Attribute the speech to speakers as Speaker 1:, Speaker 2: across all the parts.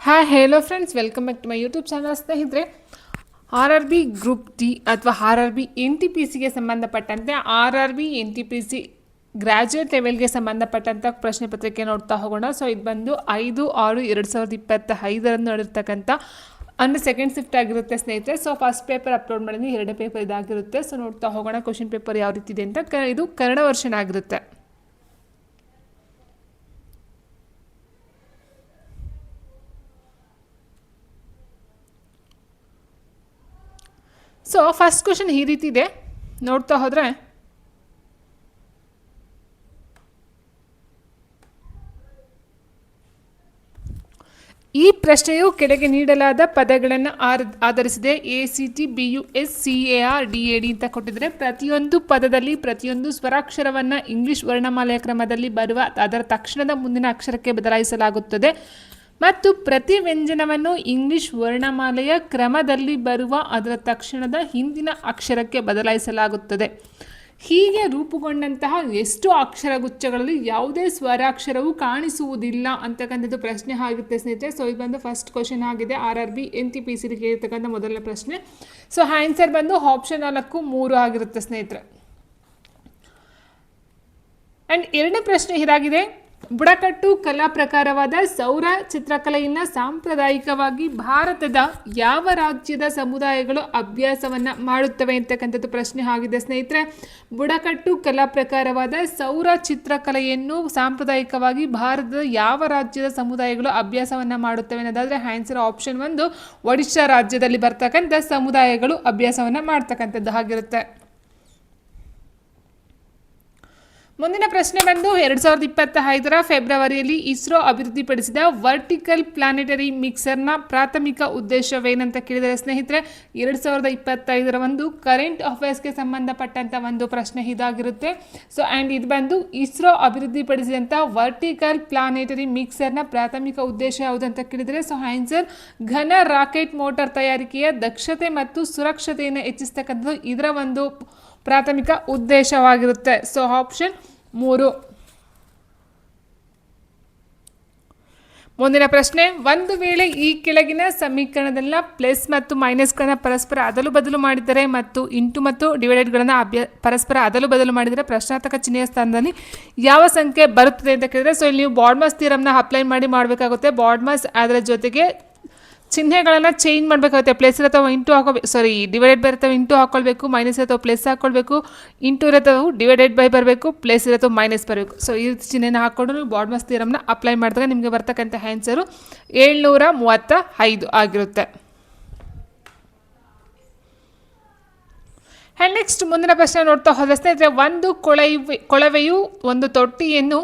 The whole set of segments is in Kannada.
Speaker 1: Hi hello friends, welcome back to my YouTube channel. ಸ್ನೇಹಿತರೆ, R R B group D ಅಥವಾ R R B N T P ಸಿಗೆ ಸಂಬಂಧಪಟ್ಟಂತೆ R R B N T P C graduate ಲೆವೆಲ್ಗೆ ಸಂಬಂಧಪಟ್ಟಂಥ ಪ್ರಶ್ನೆ ಪತ್ರಿಕೆ ನೋಡ್ತಾ ಹೋಗೋಣ. ಸೊ ಇದು ಬಂದು 5/6/2025 ನಡೆರ್ತಕ್ಕಂಥ ಅಂದರೆ ಸೆಕೆಂಡ್ ಶಿಫ್ಟ್ ಆಗಿರುತ್ತೆ ಸ್ನೇಹಿತರೆ. ಸೊ ಫಸ್ಟ್ ಪೇಪರ್ ಅಪ್ಲೋಡ್ ಮಾಡಿದ್ವಿ, ಎರಡನೇ ಪೇಪರ್ ಇದಾಗಿರುತ್ತೆ. ಸೊ ನೋಡ್ತಾ ಹೋಗೋಣ ಕ್ವಶನ್ ಪೇಪರ್ ಯಾವ ರೀತಿ ಇದೆ ಅಂತ. ಇದು ಕನ್ನಡ ವರ್ಷನ್ ಆಗಿರುತ್ತೆ. ಸೊ ಫಸ್ಟ್ ಕ್ವಶನ್ ಈ ರೀತಿ ಇದೆ, ನೋಡ್ತಾ ಹೋದರೆ ಈ ಪ್ರಶ್ನೆಯು ಕೆಳಗೆ ನೀಡಲಾದ ಪದಗಳನ್ನು ಆಧರಿಸಿದೆ. ACT BUS CAR DAD ಅಂತ ಕೊಟ್ಟಿದ್ರೆ ಪ್ರತಿಯೊಂದು ಪದದಲ್ಲಿ ಪ್ರತಿಯೊಂದು ಸ್ವರಾಕ್ಷರವನ್ನು ಇಂಗ್ಲಿಷ್ ವರ್ಣಮಾಲೆಯ ಕ್ರಮದಲ್ಲಿ ಬರುವ ಅದರ ತಕ್ಷಣದ ಮುಂದಿನ ಅಕ್ಷರಕ್ಕೆ ಬದಲಾಯಿಸಲಾಗುತ್ತದೆ ಮತ್ತು ಪ್ರತಿ ವ್ಯಂಜನವನ್ನು ಇಂಗ್ಲಿಷ್ ವರ್ಣಮಾಲೆಯ ಕ್ರಮದಲ್ಲಿ ಬರುವ ಅದರ ತಕ್ಷಣದ ಹಿಂದಿನ ಅಕ್ಷರಕ್ಕೆ ಬದಲಾಯಿಸಲಾಗುತ್ತದೆ. ಹೀಗೆ ರೂಪುಗೊಂಡಂತಹ ಎಷ್ಟು ಅಕ್ಷರಗುಚ್ಛಗಳಲ್ಲಿ ಯಾವುದೇ ಸ್ವರಾಕ್ಷರವು ಕಾಣಿಸುವುದಿಲ್ಲ ಅಂತಕ್ಕಂಥದ್ದು ಪ್ರಶ್ನೆ ಆಗುತ್ತೆ ಸ್ನೇಹಿತರೆ. ಸೊ ಇದು ಬಂದು ಫಸ್ಟ್ ಕ್ವಶನ್ ಆಗಿದೆ, R R B N T P C ಇರ್ತಕ್ಕಂಥ ಮೊದಲನೇ ಪ್ರಶ್ನೆ. ಸೊ ಆನ್ಸರ್ ಬಂದು ಆಪ್ಷನ್ 4 3 ಆಗಿರುತ್ತೆ ಸ್ನೇಹಿತರೆ. ಆ್ಯಂಡ್ ಎರಡನೇ ಪ್ರಶ್ನೆ ಇದಾಗಿದೆ, ಬುಡಕಟ್ಟು ಕಲಾ ಪ್ರಕಾರವಾದ ಸೌರ ಚಿತ್ರಕಲೆಯನ್ನು ಸಾಂಪ್ರದಾಯಿಕವಾಗಿ ಭಾರತದ ಯಾವ ರಾಜ್ಯದ ಸಮುದಾಯಗಳು ಅಭ್ಯಾಸವನ್ನು ಮಾಡುತ್ತವೆ ಅಂತಕ್ಕಂಥದ್ದು ಪ್ರಶ್ನೆ ಆಗಿದೆ ಸ್ನೇಹಿತರೆ. ಬುಡಕಟ್ಟು ಕಲಾ ಪ್ರಕಾರವಾದ ಸೌರ ಚಿತ್ರಕಲೆಯನ್ನು ಸಾಂಪ್ರದಾಯಿಕವಾಗಿ ಭಾರತದ ಯಾವ ರಾಜ್ಯದ ಸಮುದಾಯಗಳು ಅಭ್ಯಾಸವನ್ನು ಮಾಡುತ್ತವೆ ಅನ್ನೋದಾದರೆ ಆನ್ಸರ್ ಆಪ್ಷನ್ 1 ಒಡಿಶಾ ರಾಜ್ಯದಲ್ಲಿ ಬರ್ತಕ್ಕಂಥ ಸಮುದಾಯಗಳು ಅಭ್ಯಾಸವನ್ನು ಮಾಡ್ತಕ್ಕಂಥದ್ದು ಆಗಿರುತ್ತೆ. ಮುಂದಿನ ಪ್ರಶ್ನೆ ಬಂದು 2025 ಫೆಬ್ರವರಿಯಲ್ಲಿ ಇಸ್ರೋ ಅಭಿವೃದ್ಧಿಪಡಿಸಿದ ವರ್ಟಿಕಲ್ ಪ್ಲಾನೆಟರಿ ಮಿಕ್ಸರ್ನ ಪ್ರಾಥಮಿಕ ಉದ್ದೇಶವೇನಂತ ಕೇಳಿದರೆ ಸ್ನೇಹಿತರೆ, 2025 ಒಂದು ಕರೆಂಟ್ ಅಫೇರ್ಸ್ಗೆ ಸಂಬಂಧಪಟ್ಟಂಥ ಒಂದು ಪ್ರಶ್ನೆ ಇದಾಗಿರುತ್ತೆ. ಸೊ ಆ್ಯಂಡ್ ಇದು ಬಂದು ಇಸ್ರೋ ಅಭಿವೃದ್ಧಿಪಡಿಸಿದಂಥ ವರ್ಟಿಕಲ್ ಪ್ಲಾನೆಟರಿ ಮಿಕ್ಸರ್ನ ಪ್ರಾಥಮಿಕ ಉದ್ದೇಶ ಯಾವುದು ಅಂತ ಕೇಳಿದರೆ, ಸೊ ಆನ್ಸರ್ ಘನ ರಾಕೆಟ್ ಮೋಟಾರ್ ತಯಾರಿಕೆಯ ದಕ್ಷತೆ ಮತ್ತು ಸುರಕ್ಷತೆಯನ್ನು ಹೆಚ್ಚಿಸ್ತಕ್ಕಂಥದ್ದು ಇದರ ಒಂದು ಪ್ರಾಥಮಿಕ ಉದ್ದೇಶವಾಗಿರುತ್ತೆ. So option 3. ಮುಂದಿನ ಪ್ರಶ್ನೆ, ಒಂದು ವೇಳೆ ಈ ಕೆಳಗಿನ ಸಮೀಕರಣದಲ್ಲ ಪ್ಲಸ್ ಮತ್ತು ಮೈನಸ್ಗಳನ್ನು ಪರಸ್ಪರ ಅದಲು ಬದಲು ಮಾಡಿದರೆ ಮತ್ತು ಇಂಟು ಮತ್ತು ಡಿವೈಡೆಡ್ಗಳನ್ನು ಪರಸ್ಪರ ಅದಲು ಬದಲು ಮಾಡಿದರೆ ಪ್ರಶ್ನಾರ್ಥಕ ಚಿಹ್ನೆಯ ಸ್ಥಾನದಲ್ಲಿ ಯಾವ ಸಂಖ್ಯೆ ಬರುತ್ತದೆ ಅಂತ ಕೇಳಿದರೆ, ಸೊ ಇಲ್ಲಿ ನೀವು ಬಾಡ್ಮಾಸ್ ಥಿಯರಮ್ನ ಅಪ್ಲೈ ಮಾಡಬೇಕಾಗುತ್ತೆ. ಬಾಡ್ಮಾಸ್ ಅದರ ಜೊತೆಗೆ ಚಿಹ್ನೆಗಳನ್ನು ಚೇಂಜ್ ಮಾಡಬೇಕಾಗುತ್ತೆ. ಪ್ಲಸ್ ಇರತ್ತವ ಇಂಟು ಡಿವೈಡೆಡ್ ಬೈ ಇರತ್ತವ ಇಂಟು ಹಾಕ್ಕೊಳ್ಬೇಕು, ಮೈನಸ್ ಇರತ್ತವ ಪ್ಲಸ್ ಹಾಕ್ಕೊಳ್ಬೇಕು, ಇಂಟು ಇರತ್ತವು ಡಿವೈಡೆಡ್ ಬೈ ಬರಬೇಕು, ಪ್ಲಸ್ ಇರತ್ತವ ಮೈನಸ್ ಬರಬೇಕು. ಸೊ ಈ ಚಿಹ್ನೆನ ಹಾಕ್ಕೊಂಡು ನೀವು ಬಾಡ್ಮಾಸ್ ಥಿಯರಮ್ನ ಅಪ್ಲೈ ಮಾಡಿದಾಗ ನಿಮಗೆ ಬರ್ತಕ್ಕಂಥ ಆನ್ಸರು 735 ಆಗಿರುತ್ತೆ. ಆ್ಯಂಡ್ ನೆಕ್ಸ್ಟ್ ಮುಂದಿನ ಪ್ರಶ್ನೆ ನೋಡ್ತಾ ಹೋದ ಸ್ನೇಹಿತರೆ, ಒಂದು ಕೊಳವೆಯು ಒಂದು ತೊಟ್ಟಿಯನ್ನು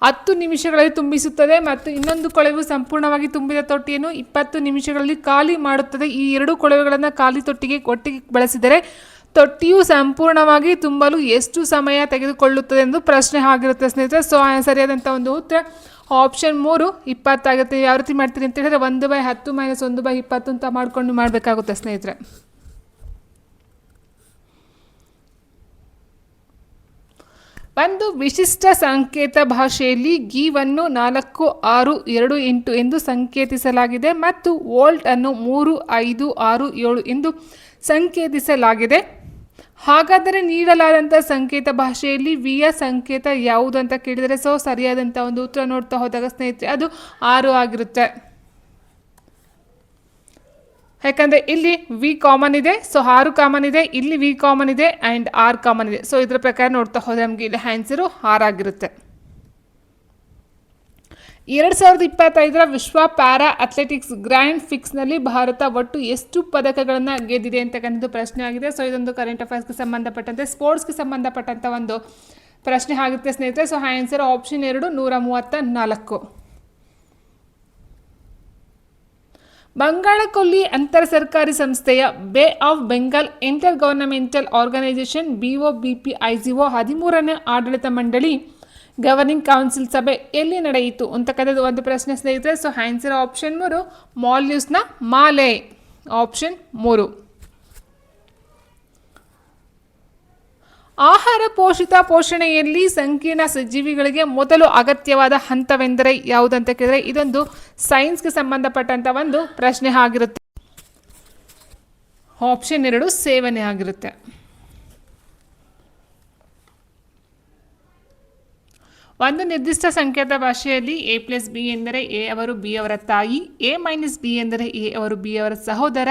Speaker 1: 10 ನಿಮಿಷಗಳಲ್ಲಿ ತುಂಬಿಸುತ್ತದೆ ಮತ್ತು ಇನ್ನೊಂದು ಕೊಳವೆಯು ಸಂಪೂರ್ಣವಾಗಿ ತುಂಬಿದ ತೊಟ್ಟಿಯನ್ನು 20 ನಿಮಿಷಗಳಲ್ಲಿ ಖಾಲಿ ಮಾಡುತ್ತದೆ. ಈ ಎರಡು ಕೊಳವೆಗಳನ್ನು ಖಾಲಿ ತೊಟ್ಟಿಗೆ ಒಟ್ಟಿಗೆ ಬಳಸಿದರೆ ತೊಟ್ಟಿಯು ಸಂಪೂರ್ಣವಾಗಿ ತುಂಬಲು ಎಷ್ಟು ಸಮಯ ತೆಗೆದುಕೊಳ್ಳುತ್ತದೆ ಎಂದು ಪ್ರಶ್ನೆ ಆಗಿರುತ್ತೆ ಸ್ನೇಹಿತರೆ. ಸೊ ಸರಿಯಾದಂಥ ಒಂದು ಉತ್ತರ ಆಪ್ಷನ್ 3 20 ಆಗುತ್ತೆ. ಯಾವ ರೀತಿ ಮಾಡ್ತೀರಿ ಅಂತ ಹೇಳಿದ್ರೆ 1/10 - 1/20 ಅಂತ ಮಾಡ್ಕೊಂಡು ಮಾಡಬೇಕಾಗುತ್ತೆ ಸ್ನೇಹಿತರೆ. ಒಂದು ವಿಶಿಷ್ಟ ಸಂಕೇತ ಭಾಷೆಯಲ್ಲಿ ಗೀವನ್ನು 4, 6, 2, 8 ಎಂದು ಸಂಕೇತಿಸಲಾಗಿದೆ ಮತ್ತು ವೋಲ್ಟ್ ಅನ್ನು 3, 5, 6, 7 ಎಂದು ಸಂಕೇತಿಸಲಾಗಿದೆ. ಹಾಗಾದರೆ ನೀಡಲಾದಂಥ ಸಂಕೇತ ಭಾಷೆಯಲ್ಲಿ ವಿಯ ಸಂಕೇತ ಯಾವುದು ಅಂತ ಕೇಳಿದರೆ, ಸೊ ಸರಿಯಾದಂಥ ಒಂದು ಉತ್ತರ ನೋಡ್ತಾ ಹೋದಾಗ ಸ್ನೇಹಿತರೆ ಅದು 6 ಆಗಿರುತ್ತೆ. ಯಾಕಂದರೆ ಇಲ್ಲಿ ವಿ ಕಾಮನ್ ಇದೆ, ಸೊ 6 ಕಾಮನ್ ಇದೆ, ಇಲ್ಲಿ ವಿ ಕಾಮನ್ ಇದೆ ಆ್ಯಂಡ್ 6 ಕಾಮನ್ ಇದೆ. ಸೊ ಇದರ ಪ್ರಕಾರ ನೋಡ್ತಾ ಹೋದರೆ ನಮಗೆ ಇಲ್ಲಿ ಆನ್ಸರು 6 ಆಗಿರುತ್ತೆ. 2025 ವಿಶ್ವ ಪ್ಯಾರಾ ಅಥ್ಲೆಟಿಕ್ಸ್ ಗ್ರ್ಯಾಂಡ್ ಫಿಕ್ಸ್ನಲ್ಲಿ ಭಾರತ ಒಟ್ಟು ಎಷ್ಟು ಪದಕಗಳನ್ನು ಗೆದ್ದಿದೆ ಅಂತಕ್ಕಂಥದ್ದು ಪ್ರಶ್ನೆ ಆಗಿದೆ. ಸೊ ಇದೊಂದು ಕರೆಂಟ್ ಅಫೇರ್ಸ್ಗೆ ಸಂಬಂಧಪಟ್ಟಂತೆ ಸ್ಪೋರ್ಟ್ಸ್ಗೆ ಸಂಬಂಧಪಟ್ಟಂಥ ಒಂದು ಪ್ರಶ್ನೆ ಆಗುತ್ತೆ ಸ್ನೇಹಿತರೆ. So answer option 2 134. ಬಂಗಾಳಕೊಲ್ಲಿ ಅಂತರ್ ಸರ್ಕಾರಿ ಸಂಸ್ಥೆಯ Bay of Bengal intergovernmental organisation BOBP-IGO 13ನೇ ಆಡಳಿತ ಮಂಡಳಿ ಗವರ್ನಿಂಗ್ ಕೌನ್ಸಿಲ್ ಸಭೆ ಎಲ್ಲಿ ನಡೆಯಿತು ಅಂತಕ್ಕಂಥದ್ದು ಒಂದು ಪ್ರಶ್ನೆ ಸ್ನೇಹಿತರೆ. ಸೊ ಆನ್ಸರ್ ಆಪ್ಷನ್ 3 ಮಾಲ್ಡೀವ್ಸ್ನ ಮಾಲೆ, ಆಪ್ಷನ್ 3. ಆಹಾರ ಪೋಷಣೆಯಲ್ಲಿ ಸಂಕೀರ್ಣ ಜೀವಿಗಳಿಗೆ ಮೊದಲು ಅಗತ್ಯವಾದ ಹಂತವೆಂದರೆ ಯಾವುದಂತ ಕೇಳಿದ್ರೆ ಇದೊಂದು ಸೈನ್ಸ್ಗೆ ಸಂಬಂಧಪಟ್ಟಂತ ಒಂದು ಪ್ರಶ್ನೆ ಆಗಿರುತ್ತೆ. ಆಪ್ಷನ್ 2 ಸೇವನೆ ಆಗಿರುತ್ತೆ. ಒಂದು ನಿರ್ದಿಷ್ಟ ಸಂಖ್ಯಾತ ಭಾಷೆಯಲ್ಲಿ A+B ಎಂದರೆ A ಅವರು B ಅವರ ತಾಯಿ, A-B ಎಂದರೆ A ಅವರು B ಅವರ ಸಹೋದರ,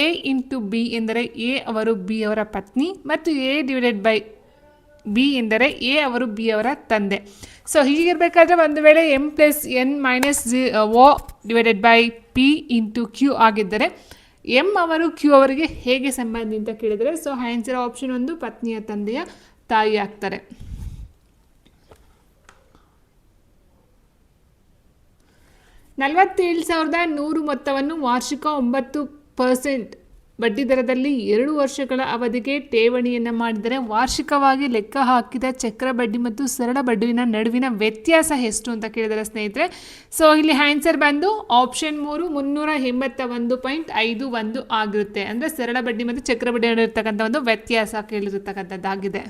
Speaker 1: A×B ಎಂದರೆ A ಅವರು B ಅವರ ಪತ್ನಿ ಮತ್ತು A/B ಎಂದರೆ A ಅವರು B ಅವರ ತಂದೆ. ಸೊ ಹೀಗಿರಬೇಕಾದ್ರೆ ಒಂದು ವೇಳೆ M+N-O/P/Q ಆಗಿದ್ದರೆ M ಅವರು Q ಅವರಿಗೆ ಹೇಗೆ ಸಂಬಂಧಿ ಅಂತ ಕೇಳಿದರೆ ಸೊ ಆನ್ಸರ್ ಆಪ್ಷನ್ 1 ಪತ್ನಿಯ ತಂದೆಯ ತಾಯಿ ಆಗ್ತಾರೆ. 47,100 ಮೊತ್ತವನ್ನು ವಾರ್ಷಿಕ 9% ಬಡ್ಡಿದರದಲ್ಲಿ 2 ವರ್ಷಗಳ ಅವಧಿಗೆ ಠೇವಣಿಯನ್ನು ಮಾಡಿದರೆ ವಾರ್ಷಿಕವಾಗಿ ಲೆಕ್ಕ ಹಾಕಿದ ಚಕ್ರ ಬಡ್ಡಿ ಮತ್ತು ಸರಳ ಬಡ್ಡಿನ ನಡುವಿನ ವ್ಯತ್ಯಾಸ ಎಷ್ಟು ಅಂತ ಕೇಳಿದರೆ ಸ್ನೇಹಿತರೆ ಸೊ ಇಲ್ಲಿ ಆನ್ಸರ್ ಬಂದು ಆಪ್ಷನ್ 3 381.51 ಆಗಿರುತ್ತೆ. ಅಂದರೆ ಸರಳ ಬಡ್ಡಿ ಮತ್ತು ಚಕ್ರ ಬಡ್ಡಿ ನಡುವಿರ್ತಕ್ಕಂಥ ಒಂದು ವ್ಯತ್ಯಾಸ ಕೇಳಿರ್ತಕ್ಕಂಥದ್ದಾಗಿದೆ.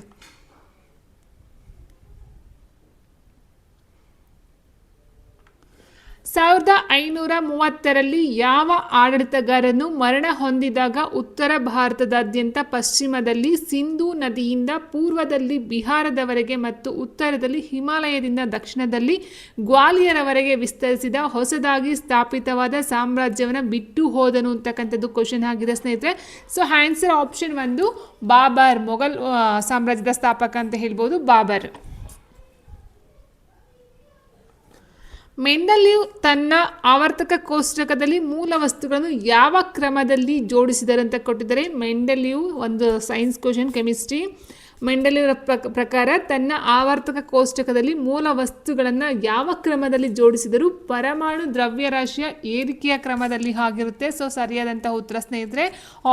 Speaker 1: 1530ರಲ್ಲಿ ಯಾವ ಆಡಳಿತಗಾರನು ಮರಣ ಹೊಂದಿದಾಗ ಉತ್ತರ ಭಾರತದಾದ್ಯಂತ ಪಶ್ಚಿಮದಲ್ಲಿ ಸಿಂಧೂ ನದಿಯಿಂದ ಪೂರ್ವದಲ್ಲಿ ಬಿಹಾರದವರೆಗೆ ಮತ್ತು ಉತ್ತರದಲ್ಲಿ ಹಿಮಾಲಯದಿಂದ ದಕ್ಷಿಣದಲ್ಲಿ ಗ್ವಾಲಿಯರವರೆಗೆ ವಿಸ್ತರಿಸಿದ ಹೊಸದಾಗಿ ಸ್ಥಾಪಿತವಾದ ಸಾಮ್ರಾಜ್ಯವನ್ನು ಬಿಟ್ಟು ಹೋದನು ಅಂತಕ್ಕಂಥದ್ದು ಕ್ವಶನ್ ಆಗಿದೆ ಸ್ನೇಹಿತರೆ. So answer option 1 Babur, Mughal ಸಾಮ್ರಾಜ್ಯದ ಸ್ಥಾಪಕ ಅಂತ ಹೇಳ್ಬೋದು ಬಾಬರ್. ಮೆಂಡಲೀವ್ ತನ್ನ ಆವರ್ತಕ ಕೋಷ್ಟಕದಲ್ಲಿ ಮೂಲ ವಸ್ತುಗಳನ್ನು ಯಾವ ಕ್ರಮದಲ್ಲಿ ಜೋಡಿಸಿದರು ಅಂತ ಕೊಟ್ಟಿದ್ದಾರೆ. ಮೆಂಡಲೀವ್ ಒಂದು ಸೈನ್ಸ್ ಕ್ವಶನ್, ಕೆಮಿಸ್ಟ್ರಿ. ಮೆಂಡಲೀವ್ ಪ್ರಕಾರ ತನ್ನ ಆವರ್ತಕ ಕೋಷ್ಟಕದಲ್ಲಿ ಮೂಲ ವಸ್ತುಗಳನ್ನು ಯಾವ ಕ್ರಮದಲ್ಲಿ ಜೋಡಿಸಿದರು? ಪರಮಾಣು ದ್ರವ್ಯರಾಶಿಯ ಏರಿಕೆಯ ಕ್ರಮದಲ್ಲಿ ಆಗಿರುತ್ತೆ. ಸೊ ಸರಿಯಾದಂತಹ ಉತ್ತರ ಸ್ನೇಹಿತರೆ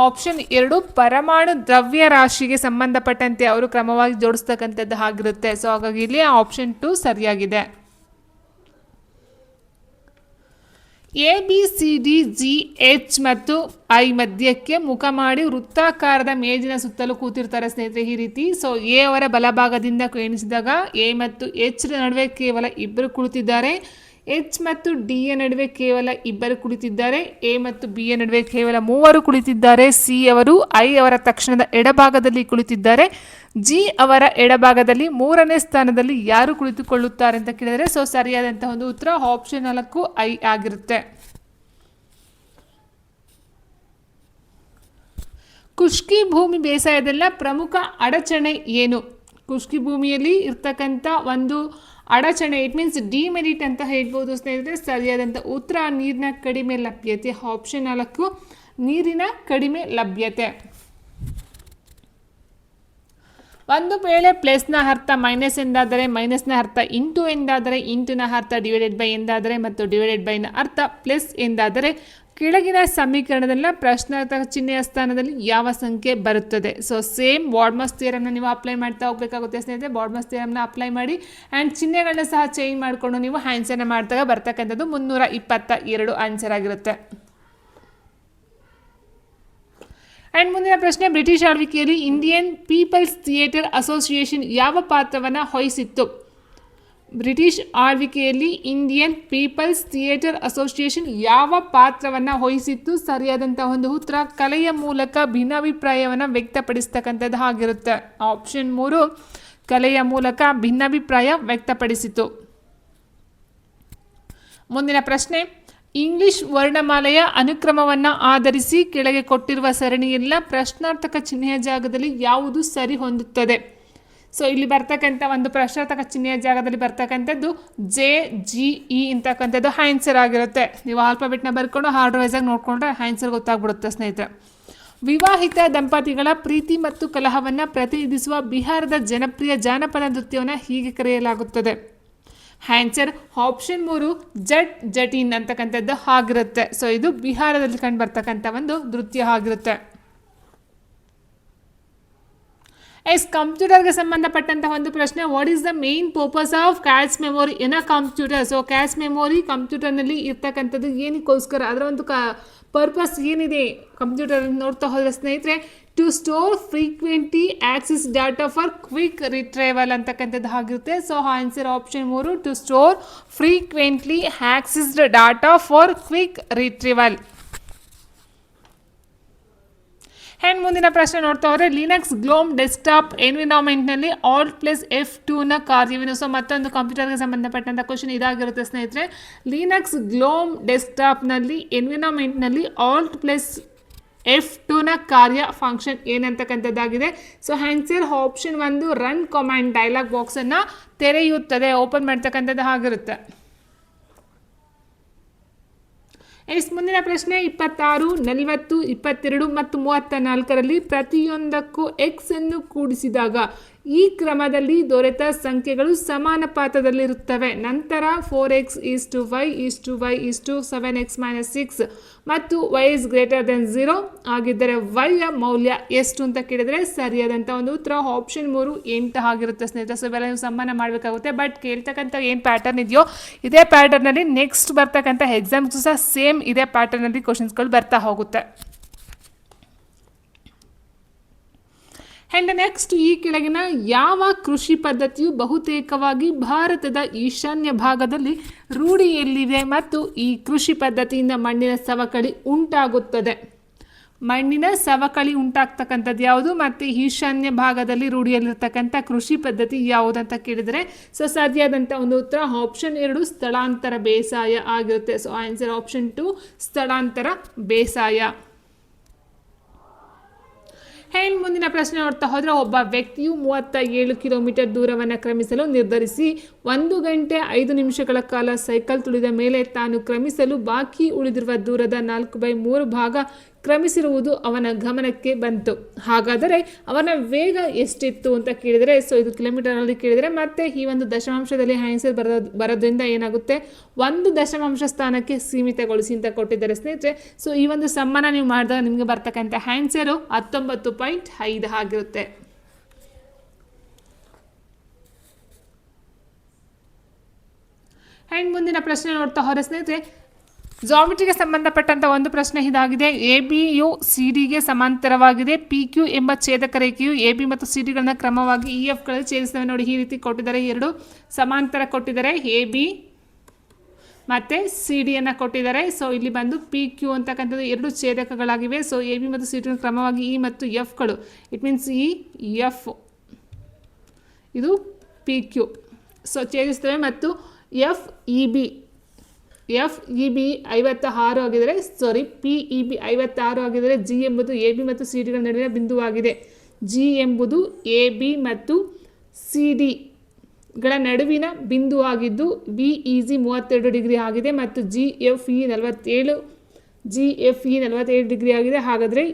Speaker 1: ಆಪ್ಷನ್ 2 ಪರಮಾಣು ದ್ರವ್ಯರಾಶಿಗೆ ಸಂಬಂಧಪಟ್ಟಂತೆ ಅವರು ಕ್ರಮವಾಗಿ ಜೋಡಿಸ್ತಕ್ಕಂಥದ್ದು ಆಗಿರುತ್ತೆ. ಸೊ ಹಾಗಾಗಿ ಇಲ್ಲಿ ಆಪ್ಷನ್ 2 ಸರಿಯಾಗಿದೆ. ABCDGH ಮತ್ತು I ಮಧ್ಯಕ್ಕೆ ಮುಖ ಮಾಡಿ ವೃತ್ತಾಕಾರದ ಮೇಜಿನ ಸುತ್ತಲೂ ಕೂತಿರ್ತಾರೆ ಸ್ನೇಹಿತರೆ ಈ ರೀತಿ. ಸೊ A ಅವರ ಬಲಭಾಗದಿಂದ ಎಣಿಸಿದಾಗ A ಮತ್ತು H ನಡುವೆ ಕೇವಲ ಇಬ್ಬರು ಕುಳಿತಿದ್ದಾರೆ. H ಮತ್ತು D ಯ ನಡುವೆ ಕೇವಲ ಇಬ್ಬರು ಕುಳಿತಿದ್ದಾರೆ. A ಮತ್ತು B ಯ ನಡುವೆ ಕೇವಲ 3 ಕುಳಿತಿದ್ದಾರೆ. C ಅವರು I ಅವರ ತಕ್ಷಣದ ಎಡಭಾಗದಲ್ಲಿ ಕುಳಿತಿದ್ದಾರೆ. G ಅವರ ಎಡಭಾಗದಲ್ಲಿ 3ನೇ ಸ್ಥಾನದಲ್ಲಿ ಯಾರು ಕುಳಿತುಕೊಳ್ಳುತ್ತಾರೆ ಅಂತ ಕೇಳಿದರೆ ಸೊ ಸರಿಯಾದಂತಹ ಒಂದು ಉತ್ತರ ಆಪ್ಷನ್ 4 I ಆಗಿರುತ್ತೆ. ಖುಷ್ಕಿ ಭೂಮಿ ಬೇಸಾಯದಲ್ಲ ಪ್ರಮುಖ ಅಡಚಣೆ ಏನು? ಖುಷ್ಕಿ ಭೂಮಿಯಲ್ಲಿ ಇರ್ತಕ್ಕಂಥ ಒಂದು ಅಡಚಣೆ ಇಟ್ ಮೀನ್ಸ್ ಡಿಮೆರಿಟ್ ಅಂತ ಹೇಳ್ಬೋದು ಸ್ನೇಹಿತರೆ. ಸರಿಯಾದಂಥ ಉತ್ತರ ನೀರಿನ ಕಡಿಮೆ ಲಭ್ಯತೆ. ಆಪ್ಷನ್ 4 ನೀರಿನ ಕಡಿಮೆ ಲಭ್ಯತೆ. ಒಂದು ವೇಳೆ ಪ್ಲಸ್ನ ಅರ್ಥ ಮೈನಸ್ ಎಂದಾದರೆ, ಮೈನಸ್ನ ಅರ್ಥ ಇಂಟು ಎಂದಾದರೆ, ಇಂಟುನ ಅರ್ಥ ಡಿವೈಡೆಡ್ ಬೈ ಎಂದಾದರೆ ಮತ್ತು ಡಿವೈಡೆಡ್ ಬೈನ ಅರ್ಥ ಪ್ಲಸ್ ಎಂದಾದರೆ ಕೆಳಗಿನ ಸಮೀಕರಣದಲ್ಲ ಪ್ರಶ್ನಾರ್ಥಕ ಚಿಹ್ನೆಯ ಸ್ಥಾನದಲ್ಲಿ ಯಾವ ಸಂಖ್ಯೆ ಬರುತ್ತದೆ? ಸೊ ಸೇಮ್ ಬಾರ್ಡ್ಮಸ್ ಥಿಯರಮ್ನ ನೀವು ಅಪ್ಲೈ ಮಾಡ್ತಾ ಹೋಗಬೇಕಾಗುತ್ತೆ ಸ್ನೇಹಿತರೆ. ಬಾರ್ಡ್ಮಸ್ ಥಿಯರಮ್ನ ಅಪ್ಲೈ ಮಾಡಿ ಆ್ಯಂಡ್ ಚಿಹ್ನೆಗಳನ್ನ ಸಹ ಚೇಂಜ್ ಮಾಡಿಕೊಂಡು ನೀವು ಆನ್ಸರ್ನ ಮಾಡಿದಾಗ ಬರ್ತಕ್ಕಂಥದ್ದು 322 ಆನ್ಸರ್ ಆಗಿರುತ್ತೆ. ಆ್ಯಂಡ್ ಮುಂದಿನ ಪ್ರಶ್ನೆ, ಬ್ರಿಟಿಷ್ ಆಳ್ವಿಕೆಯಲ್ಲಿ ಇಂಡಿಯನ್ ಪೀಪಲ್ಸ್ ಥಿಯೇಟರ್ ಅಸೋಸಿಯೇಷನ್ ಯಾವ ಪಾತ್ರವನ್ನು ವಹಿಸಿತ್ತು? ಬ್ರಿಟಿಷ್ ಆಳ್ವಿಕೆಯಲ್ಲಿ ಇಂಡಿಯನ್ ಪೀಪಲ್ಸ್ ಥಿಯೇಟರ್ ಅಸೋಸಿಯೇಷನ್ ಯಾವ ಪಾತ್ರವನ್ನು ವಹಿಸಿತ್ತು? ಸರಿಯಾದಂಥ ಒಂದು ಉತ್ತರ ಕಲೆಯ ಮೂಲಕ ಭಿನ್ನಾಭಿಪ್ರಾಯವನ್ನು ವ್ಯಕ್ತಪಡಿಸ್ತಕ್ಕಂಥದ್ದು ಆಗಿರುತ್ತೆ. ಆಪ್ಷನ್ 3 ಕಲೆಯ ಮೂಲಕ ಭಿನ್ನಾಭಿಪ್ರಾಯ ವ್ಯಕ್ತಪಡಿಸಿತು. ಮುಂದಿನ ಪ್ರಶ್ನೆ, ಇಂಗ್ಲಿಷ್ ವರ್ಣಮಾಲೆಯ ಅನುಕ್ರಮವನ್ನು ಆಧರಿಸಿ ಕೆಳಗೆ ಕೊಟ್ಟಿರುವ ಸರಣಿಯೆಲ್ಲ ಪ್ರಶ್ನಾರ್ಥಕ ಚಿಹ್ನೆಯ ಜಾಗದಲ್ಲಿ ಯಾವುದು ಸರಿ ಹೊಂದುತ್ತದೆ? ಸೊ ಇಲ್ಲಿ ಬರ್ತಕ್ಕಂಥ ಒಂದು ಪ್ರಶ್ನಾರ್ಥಕ ಚಿಹ್ನೆಯ ಜಾಗದಲ್ಲಿ ಬರ್ತಕ್ಕಂಥದ್ದು JGE ಅಂತಕ್ಕಂಥದ್ದು ಆನ್ಸರ್ ಆಗಿರುತ್ತೆ. ನೀವು ಆಲ್ಫಾಬೆಟ್ನ ಬರ್ಕೊಂಡು ಆರ್ಡರ್ ವೈಸ್ ಆಗಿ ನೋಡಿಕೊಂಡ್ರೆ ಆನ್ಸರ್ ಗೊತ್ತಾಗ್ಬಿಡುತ್ತೆ ಸ್ನೇಹಿತರೆ. ವಿವಾಹಿತ ದಂಪತಿಗಳ ಪ್ರೀತಿ ಮತ್ತು ಕಲಹವನ್ನು ಪ್ರತಿನಿಧಿಸುವ ಬಿಹಾರದ ಜನಪ್ರಿಯ ಜಾನಪದ ನೃತ್ಯವನ್ನು ಹೀಗೆ ಕರೆಯಲಾಗುತ್ತದೆ. ಆನ್ಸರ್ ಆಪ್ಷನ್ 3 ಜಟಿನ್ ಅಂತಕ್ಕಂಥದ್ದು ಆಗಿರುತ್ತೆ. ಸೊ ಇದು ಬಿಹಾರದಲ್ಲಿ ಕಂಡು ಬರ್ತಕ್ಕಂಥ ಒಂದು ನೃತ್ಯ ಆಗಿರುತ್ತೆ. ಕಂಪ್ಯೂಟರ್ಗೆ ಸಂಬಂಧಪಟ್ಟಂತಹ ಒಂದು ಪ್ರಶ್ನೆ, what is the main purpose of cache memory in a computer? So cache memory ಕಂಪ್ಯೂಟರ್ನಲ್ಲಿ ಇರ್ತಕ್ಕಂಥದ್ದು ಏನಕ್ಕೋಸ್ಕರ, ಅದರ ಒಂದು ಪರ್ಪಸ್ ಏನಿದೆ ಕಂಪ್ಯೂಟರ್ ನೋಡ್ತಾ ಹೋದರೆ ಸ್ನೇಹಿತರೆ, to store frequently access data for quick retrieval ಅಂತಕ್ಕಂಥದ್ದು ಆಗಿರುತ್ತೆ. So answer option 3 to store frequently accessed data for quick retrieval. And ಮುಂದಿನ ಪ್ರಶ್ನೆ ನೋಡ್ತಾ ಹೋದರೆ ಲಿನಕ್ಸ್ ಗ್ನೋಮ್ ಡೆಸ್ಕ್ಟಾಪ್ ಎನ್ವಿರಾನ್ಮೆಂಟ್ನಲ್ಲಿ Alt+F2ನ ಕಾರ್ಯವೇನು? ಸೊ ಮತ್ತೊಂದು ಕಂಪ್ಯೂಟರ್ಗೆ ಸಂಬಂಧಪಟ್ಟಂಥ ಕ್ವಶನ್ ಇದಾಗಿರುತ್ತೆ ಸ್ನೇಹಿತರೆ. ಲಿನಕ್ಸ್ ಗ್ನೋಮ್ ಡೆಸ್ಕ್ಟಾಪ್ನಲ್ಲಿ ಎನ್ವಿರಾನ್ಮೆಂಟ್ನಲ್ಲಿ Alt+F2ನ ಕಾರ್ಯ ಫಂಕ್ಷನ್ ಏನಂತಕ್ಕಂಥದ್ದಾಗಿದೆ. So answer option 1 run command dialog ಬಾಕ್ಸನ್ನು ತೆರೆಯುತ್ತದೆ, ಓಪನ್ ಮಾಡ್ತಕ್ಕಂಥದ್ದು ಆಗಿರುತ್ತೆ. ಮುಂದಿನ ಪ್ರಶ್ನೆ 26, 40, 22 ಮತ್ತು 34ರಲ್ಲಿ ಪ್ರತಿಯೊಂದಕ್ಕೂ ಎಕ್ಸ್ ಅನ್ನು ಕೂಡಿಸಿದಾಗ ಈ ಕ್ರಮದಲ್ಲಿ ದೊರೆತ ಸಂಖ್ಯೆಗಳು ಸಮಾನುಪಾತದಲ್ಲಿರುತ್ತವೆ. ನಂತರ 4x is to y is to y is to 7x minus 6 ಮತ್ತು y is greater than 0 ಆಗಿದ್ದರೆ y ಯ ಮೌಲ್ಯ ಎಷ್ಟು ಅಂತ ಕೇಳಿದರೆ ಸರಿಯಾದಂಥ ಒಂದು ಉತ್ತರ ಆಪ್ಷನ್ 3 8 ಆಗಿರುತ್ತೆ ಸ್ನೇಹಿತರೆ. ಸೊ ಇವೆಲ್ಲ ನೀವು ಸಮ್ಮಾನ ಮಾಡಬೇಕಾಗುತ್ತೆ. ಬಟ್ ಕೇಳ್ತಕ್ಕಂಥ ಏನು ಪ್ಯಾಟರ್ನ್ ಇದೆಯೋ ಇದೇ ಪ್ಯಾಟರ್ನಲ್ಲಿ ನೆಕ್ಸ್ಟ್ ಬರ್ತಕ್ಕಂಥ ಎಕ್ಸಾಮ್ಸು ಸಹ ಸೇಮ್ ಇದೇ ಪ್ಯಾಟರ್ನಲ್ಲಿ ಕ್ವಶನ್ಸ್ಗಳು ಬರ್ತಾ ಹೋಗುತ್ತೆ. ಆ್ಯಂಡ್ ನೆಕ್ಸ್ಟ್ ಈ ಕೆಳಗಿನ ಯಾವ ಕೃಷಿ ಪದ್ಧತಿಯು ಬಹುತೇಕವಾಗಿ ಭಾರತದ ಈಶಾನ್ಯ ಭಾಗದಲ್ಲಿ ರೂಢಿಯಲ್ಲಿದೆ ಮತ್ತು ಈ ಕೃಷಿ ಪದ್ಧತಿಯಿಂದ ಮಣ್ಣಿನ ಸವಕಳಿ ಉಂಟಾಗುತ್ತದೆ? ಮಣ್ಣಿನ ಸವಕಳಿ ಉಂಟಾಗ್ತಕ್ಕಂಥದ್ದು ಯಾವುದು ಮತ್ತು ಈಶಾನ್ಯ ಭಾಗದಲ್ಲಿ ರೂಢಿಯಲ್ಲಿರ್ತಕ್ಕಂಥ ಕೃಷಿ ಪದ್ಧತಿ ಯಾವುದು ಅಂತ ಕೇಳಿದರೆ ಸೊ ಸರಿಯಾದಂಥ ಒಂದು ಉತ್ತರ ಆಪ್ಷನ್ 2 ಸ್ಥಳಾಂತರ ಬೇಸಾಯ ಆಗಿರುತ್ತೆ. ಸೊ ಆನ್ಸರ್ ಆಪ್ಷನ್ 2 ಸ್ಥಳಾಂತರ ಬೇಸಾಯ. ಆ್ಯಂಡ್ ಮುಂದಿನ ಪ್ರಶ್ನೆ ನೋಡ್ತಾ ಹೋದರೆ ಒಬ್ಬ ವ್ಯಕ್ತಿಯು 37 ಕಿಲೋಮೀಟರ್ ದೂರವನ್ನು ಕ್ರಮಿಸಲು ನಿರ್ಧರಿಸಿ 1 ಗಂಟೆ 5 ನಿಮಿಷಗಳ ಕಾಲ ಸೈಕಲ್ ತುಳಿದ ಮೇಲೆ ತಾನು ಕ್ರಮಿಸಲು ಬಾಕಿ ಉಳಿದಿರುವ ದೂರದ 4/3 ಭಾಗ ಕ್ರಮಿಸಿರುವುದು ಅವನ ಗಮನಕ್ಕೆ ಬಂತು. ಹಾಗಾದರೆ ಅವನ ವೇಗ ಎಷ್ಟಿತ್ತು ಅಂತ ಕೇಳಿದರೆ ಸೊ ಇದು ಕಿಲೋಮೀಟರಲ್ಲಿ ಕೇಳಿದರೆ ಮತ್ತೆ ಈ ಒಂದು ದಶಮಾಂಶದಲ್ಲಿ ಆನ್ಸರ್ ಬರೋದ್ರಿಂದ ಏನಾಗುತ್ತೆ 1 ದಶಮಾಂಶ ಸ್ಥಾನಕ್ಕೆ ಸೀಮಿತಗೊಳಿಸಿ ಅಂತ ಕೊಟ್ಟಿದ್ದಾರೆ ಸ್ನೇಹಿತರೆ. ಸೊ ಈ ಒಂದು ಸಮ್ಮಾನ ನೀವು ಮಾಡಿದಾಗ ನಿಮಗೆ ಬರ್ತಕ್ಕಂಥ ಆನ್ಸರು 19.5 ಆಗಿರುತ್ತೆ. ಆ್ಯಂಡ್ ಮುಂದಿನ ಪ್ರಶ್ನೆ ನೋಡ್ತಾ ಹೋದರೆ ಸ್ನೇಹಿತರೆ ಜಾಮಿಟ್ರಿಗೆ ಸಂಬಂಧಪಟ್ಟಂಥ ಒಂದು ಪ್ರಶ್ನೆ ಇದಾಗಿದೆ. ABಯು CD ಸಮಾಂತರವಾಗಿದೆ. PQ ಎಂಬ ಛೇದಕ ರೇಖೆಯು AB ಮತ್ತು CD ಕ್ರಮವಾಗಿ EFಗಳಲ್ಲಿ ಛೇದಿಸ್ತವೆ. ನೋಡಿ ಈ ರೀತಿ ಕೊಟ್ಟಿದ್ದಾರೆ, 2 ಸಮಾಂತರ ಕೊಟ್ಟಿದ್ದಾರೆ, AB ಮತ್ತು CD ಕೊಟ್ಟಿದ್ದಾರೆ. ಸೊ ಇಲ್ಲಿ ಬಂದು PQ ಅಂತಕ್ಕಂಥದ್ದು 2 ಛೇದಕಗಳಾಗಿವೆ. ಸೊ AB ಮತ್ತು CD ಕ್ರಮವಾಗಿ E ಮತ್ತು Fಗಳು, ಇಟ್ ಮೀನ್ಸ್ EF ಇದು PQ ಸೊ ಛೇದಿಸ್ತವೆ ಮತ್ತು FEB 56 ಆಗಿದರೆ PEB 56 ಆಗಿದರೆ G ಎಂಬುದು AB ಮತ್ತು CD ನಡುವಿನ ಬಿಂದುವಾಗಿದೆ. G ಎಂಬುದು AB ಮತ್ತು CD ಗಳ ನಡುವಿನ ಬಿಂದು ಆಗಿದ್ದು BEG 32 ಡಿಗ್ರಿ ಆಗಿದೆ ಮತ್ತು GFE 47 ಡಿಗ್ರಿ ಆಗಿದೆ. ಹಾಗಾದರೆ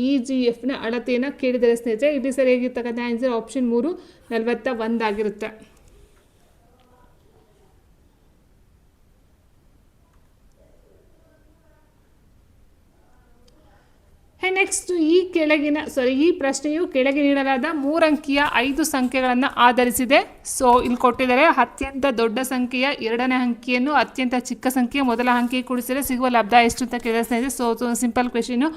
Speaker 1: EGFನ ಅಳತೆಯನ್ನು ಕೇಳಿದರೆ ಸ್ನೇಹಿತರೆ ಇಲ್ಲಿ ಸರಿಯಾಗಿರ್ತಕ್ಕಂಥ ಆನ್ಸರ್ ಆಪ್ಷನ್ 3 41 ಆಗಿರುತ್ತೆ. ನೆಕ್ಸ್ಟ್ ಈ ಪ್ರಶ್ನೆಯು ಕೆಳಗೆ ನೀಡಲಾದ 3 ಅಂಕಿಯ 5 ಸಂಖ್ಯೆಗಳನ್ನು ಆಧರಿಸಿದೆ. ಸೊ ಇಲ್ಲಿ ಕೊಟ್ಟಿದ್ದಾರೆ ಅತ್ಯಂತ ದೊಡ್ಡ ಸಂಖ್ಯೆಯ 2ನೇ ಅಂಕಿಯನ್ನು ಅತ್ಯಂತ ಚಿಕ್ಕ ಸಂಖ್ಯೆಯ ಮೊದಲ ಅಂಕಿ ಕೂಡಿಸಿದರೆ ಸಿಗುವ ಲಬ್ಧ ಎಷ್ಟು ಅಂತ ಕೇಳಿದ್ರೆ ಸೊ ಸಿಂಪಲ್ ಕ್ವೆಶನು.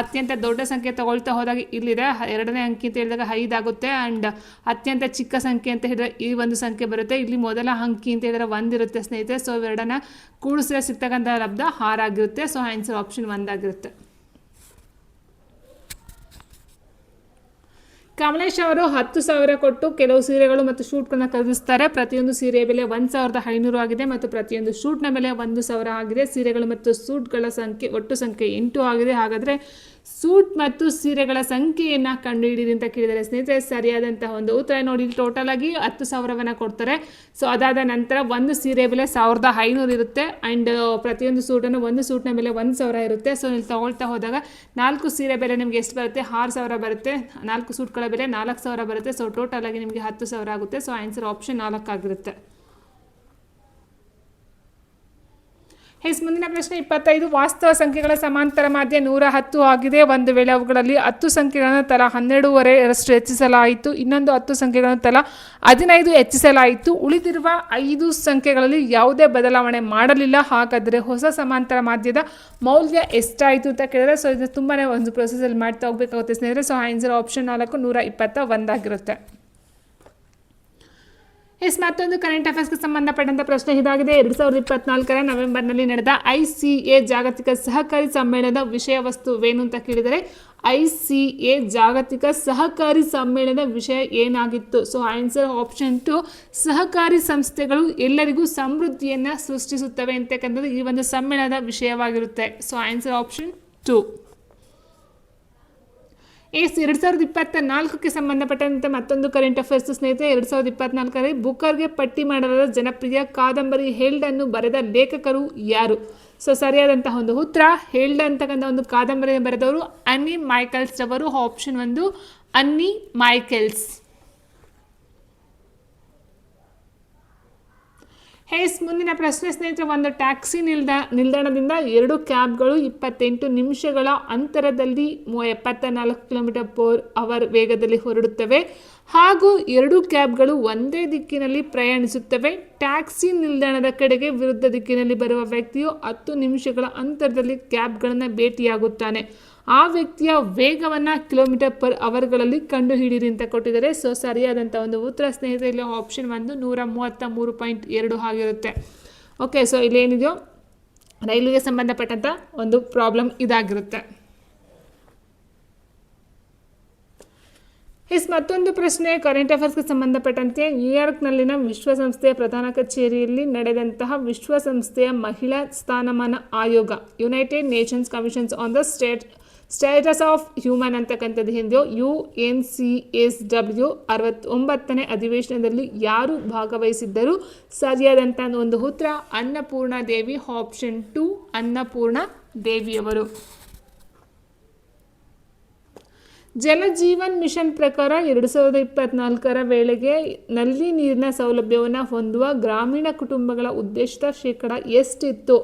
Speaker 1: ಅತ್ಯಂತ ದೊಡ್ಡ ಸಂಖ್ಯೆ ತಗೊಳ್ತಾ ಹೋದಾಗ ಇಲ್ಲಿದೆ 2ನೇ ಅಂಕಿ ಅಂತ ಹೇಳಿದಾಗ 5 ಆಗುತ್ತೆ. ಆ್ಯಂಡ್ ಅತ್ಯಂತ ಚಿಕ್ಕ ಸಂಖ್ಯೆ ಅಂತ ಹೇಳಿದ್ರೆ ಈ ಒಂದು ಸಂಖ್ಯೆ ಬರುತ್ತೆ. ಇಲ್ಲಿ ಮೊದಲ ಅಂಕಿ ಅಂತ ಹೇಳಿದ್ರೆ 1 ಇರುತ್ತೆ ಸ್ನೇಹಿತರೆ. ಸೊ ಇವೆರಡನ್ನ ಕೂಡಿಸಿದ್ರೆ ಸಿಗ್ತಕ್ಕಂಥ ಲಬ್ಧ 6 ಆಗಿರುತ್ತೆ. ಸೊ ಆನ್ಸರ್ ಆಪ್ಷನ್ 1 ಆಗಿರುತ್ತೆ. ಕಮಲೇಶ್ ಅವರು 10,000 ಕೊಟ್ಟು ಕೆಲವು ಸೀರೆಗಳು ಮತ್ತು ಶೂಟ್ಗಳನ್ನ ಖರೀದಿಸ್ತಾರೆ. ಪ್ರತಿಯೊಂದು ಸೀರೆಯ ಬೆಲೆ 1,500 ಆಗಿದೆ ಮತ್ತು ಪ್ರತಿಯೊಂದು ಶೂಟ್ನ ಬೆಲೆ 1,000 ಆಗಿದೆ. ಸೀರೆಗಳು ಮತ್ತು ಸೂಟ್ಗಳ ಒಟ್ಟು ಸಂಖ್ಯೆ 8 ಆಗಿದೆ. ಹಾಗಾದರೆ ಸೂಟ್ ಮತ್ತು ಸೀರೆಗಳ ಸಂಖ್ಯೆಯನ್ನು ಕಂಡುಹಿಡಿಯಿರಿ ಅಂತ ಕೇಳಿದರೆ ಸ್ನೇಹಿತರೆ ಸರಿಯಾದಂತಹ ಒಂದು ಉತ್ತರ ನೋಡಿ. ಟೋಟಲ್ ಆಗಿ 10,000 ಕೊಡ್ತಾರೆ. ಸೊ ಅದಾದ ನಂತರ ಒಂದು ಸೀರೆ ಬೆಲೆ 1,500 ಇರುತ್ತೆ. ಆ್ಯಂಡ್ ಪ್ರತಿಯೊಂದು ಸೂಟನ್ನು ಒಂದು ಸೂಟ್ನ ಬೆಲೆ 1,000 ಇರುತ್ತೆ. ಸೊ ಇಲ್ಲಿ ತಗೊಳ್ತಾ ಹೋದಾಗ 4 ಸೀರೆ ಬೆಲೆ ನಿಮಗೆ ಎಷ್ಟು ಬರುತ್ತೆ 6,000 ಬರುತ್ತೆ. 4 ಸೂಟ್ಗಳ ಬೆಲೆ 4,000 ಬರುತ್ತೆ. ಸೊ ಟೋಟಲ್ ಆಗಿ ನಿಮಗೆ 10,000 ಆಗುತ್ತೆ. ಸೊ ಆನ್ಸರ್ ಆಪ್ಷನ್ 4 ಆಗಿರುತ್ತೆ. ಮುಂದಿನ ಪ್ರಶ್ನೆ 25. ವಾಸ್ತವ ಸಂಖ್ಯೆಗಳ ಸಮಾಂತರ ಮಾಧ್ಯ 110 ಆಗಿದೆ. ಒಂದು ವೇಳೆ ಅವುಗಳಲ್ಲಿ 10 ಸಂಖ್ಯೆಗಳನ್ನು ತಲಾ 12 ಹೆಚ್ಚಿಸಲಾಯಿತು, ಇನ್ನೊಂದು 10 ಸಂಖ್ಯೆಗಳನ್ನು ತಲಾ 15 ಹೆಚ್ಚಿಸಲಾಯಿತು. ಉಳಿದಿರುವ 5 ಸಂಖ್ಯೆಗಳಲ್ಲಿ ಯಾವುದೇ ಬದಲಾವಣೆ ಮಾಡಲಿಲ್ಲ. ಹಾಗಾದರೆ ಹೊಸ ಸಮಾಂತರ ಮಾಧ್ಯದ ಮೌಲ್ಯ ಎಷ್ಟಾಯಿತು ಅಂತ ಕೇಳಿದ್ರೆ, ಸೊ ಇದು ತುಂಬಾ ಒಂದು ಪ್ರೊಸೆಸಲ್ಲಿ ಮಾಡ್ತಾ ಹೋಗಬೇಕಾಗುತ್ತೆ ಸ್ನೇಹಿತರೆ. ಸೊ ಆನ್ಸರ್ ಆಪ್ಷನ್ 4 121 ಆಗಿರುತ್ತೆ. ಮತ್ತೊಂದು ಕರೆಂಟ್ ಅಫೇರ್ಸ್ಗೆ ಸಂಬಂಧಪಟ್ಟಂಥ ಪ್ರಶ್ನೆ ಇದಾಗಿದೆ. 2024 ನವೆಂಬರ್ನಲ್ಲಿ ನಡೆದ ICA ಜಾಗತಿಕ ಸಹಕಾರಿ ಸಮ್ಮೇಳನದ ವಿಷಯ ವಸ್ತುವೇನು ಅಂತ ಕೇಳಿದರೆ, ICA ಜಾಗತಿಕ ಸಹಕಾರಿ ಸಮ್ಮೇಳನದ ವಿಷಯ ಏನಾಗಿತ್ತು? ಸೊ ಆನ್ಸರ್ ಆಪ್ಷನ್ 2 ಸಹಕಾರಿ ಸಂಸ್ಥೆಗಳು ಎಲ್ಲರಿಗೂ ಸಮೃದ್ಧಿಯನ್ನು ಸೃಷ್ಟಿಸುತ್ತವೆ ಅಂತಕ್ಕಂಥದ್ದು ಈ ಒಂದು ಸಮ್ಮೇಳನದ ವಿಷಯವಾಗಿರುತ್ತೆ. So answer option 2. 2024ಕ್ಕೆ ಸಂಬಂಧಪಟ್ಟಂತೆ ಮತ್ತೊಂದು ಕರೆಂಟ್ ಅಫೇರ್ಸ್ ಸ್ನೇಹಿತರೆ. 2024ರಲ್ಲಿ ಬುಕರ್ಗೆ ಪಟ್ಟಿ ಮಾಡಲಾದ ಜನಪ್ರಿಯ ಕಾದಂಬರಿ ಹೇಲ್ಡ್ ಅನ್ನು ಬರೆದ ಲೇಖಕರು ಯಾರು? ಸೊ ಸರಿಯಾದಂತಹ ಒಂದು ಉತ್ತರ, ಹೇಲ್ಡ್ ಅಂತಕ್ಕಂಥ ಒಂದು ಕಾದಂಬರಿಯನ್ನು ಬರೆದವರು ಅನ್ನಿ ಮೈಕೆಲ್ಸ್ ಅವರು. ಆಪ್ಷನ್ 1 ಅನ್ನಿ ಮೈಕೆಲ್ಸ್. ಮುಂದಿನ ಪ್ರಶ್ನೆ ಸ್ನೇಹಿತರೆ. ಒಂದು ಟ್ಯಾಕ್ಸಿ ನಿಲ್ದಾಣದಿಂದ 2 ಕ್ಯಾಬ್ಗಳು 28 ನಿಮಿಷಗಳ ಅಂತರದಲ್ಲಿ 74 km/h ವೇಗದಲ್ಲಿ ಹೊರಡುತ್ತವೆ ಹಾಗೂ 2 ಕ್ಯಾಬ್ಗಳು ಒಂದೇ ದಿಕ್ಕಿನಲ್ಲಿ ಪ್ರಯಾಣಿಸುತ್ತವೆ. ಟ್ಯಾಕ್ಸಿ ನಿಲ್ದಾಣದ ಕಡೆಗೆ ವಿರುದ್ಧ ದಿಕ್ಕಿನಲ್ಲಿ ಬರುವ ವ್ಯಕ್ತಿಯು 10 ನಿಮಿಷಗಳ ಅಂತರದಲ್ಲಿ ಕ್ಯಾಬ್ಗಳನ್ನು ಭೇಟಿಯಾಗುತ್ತಾನೆ. ಆ ವ್ಯಕ್ತಿಯ ವೇಗವನ್ನು km/hಗಳಲ್ಲಿ ಕಂಡುಹಿಡಿಯಿರಿ ಅಂತ ಕೊಟ್ಟಿದ್ದಾರೆ. ಸೊ ಸರಿಯಾದಂಥ ಒಂದು ಉತ್ತರ ಸ್ನೇಹಿತರೆ ಇಲ್ಲಿ ಆಪ್ಷನ್ 1 133.2 ಆಗಿರುತ್ತೆ. ಓಕೆ, ಸೊ ಇಲ್ಲೇನಿದೆಯೋ ರೈಲಿಗೆ ಸಂಬಂಧಪಟ್ಟಂಥ ಒಂದು ಪ್ರಾಬ್ಲಮ್ ಇದಾಗಿರುತ್ತೆ. ಮತ್ತೊಂದು ಪ್ರಶ್ನೆ ಕರೆಂಟ್ ಅಫೇರ್ಸ್ಗೆ ಸಂಬಂಧಪಟ್ಟಂತೆ. ನ್ಯೂಯಾರ್ಕ್ನಲ್ಲಿನ ವಿಶ್ವಸಂಸ್ಥೆಯ ಪ್ರಧಾನ ಕಚೇರಿಯಲ್ಲಿ ನಡೆದಂತಹ ವಿಶ್ವಸಂಸ್ಥೆಯ ಮಹಿಳಾ ಸ್ಥಾನಮಾನ ಆಯೋಗ United Nations commissions on the status of human ಅಂತಕ್ಕಂಥದ್ದು ಹಿಂದೆ UNCSW 69ನೇ ಅಧಿವೇಶನದಲ್ಲಿ ಯಾರು ಭಾಗವಹಿಸಿದ್ದರು? ಸರಿಯಾದಂಥ ಒಂದು ಉತ್ತರ ಅನ್ನಪೂರ್ಣ ದೇವಿ. ಆಪ್ಷನ್ 2 ಅನ್ನಪೂರ್ಣ ದೇವಿಯವರು. ಜಲಜೀವನ್ ಮಿಷನ್ ಪ್ರಕಾರ 2024 ವೇಳೆಗೆ ನಲ್ಲಿ ನೀರಿನ ಸೌಲಭ್ಯವನ್ನು ಹೊಂದುವ ಗ್ರಾಮೀಣ ಕುಟುಂಬಗಳ ಉದ್ದೇಶಿತ ಶೇಕಡ ಎಷ್ಟಿತ್ತು?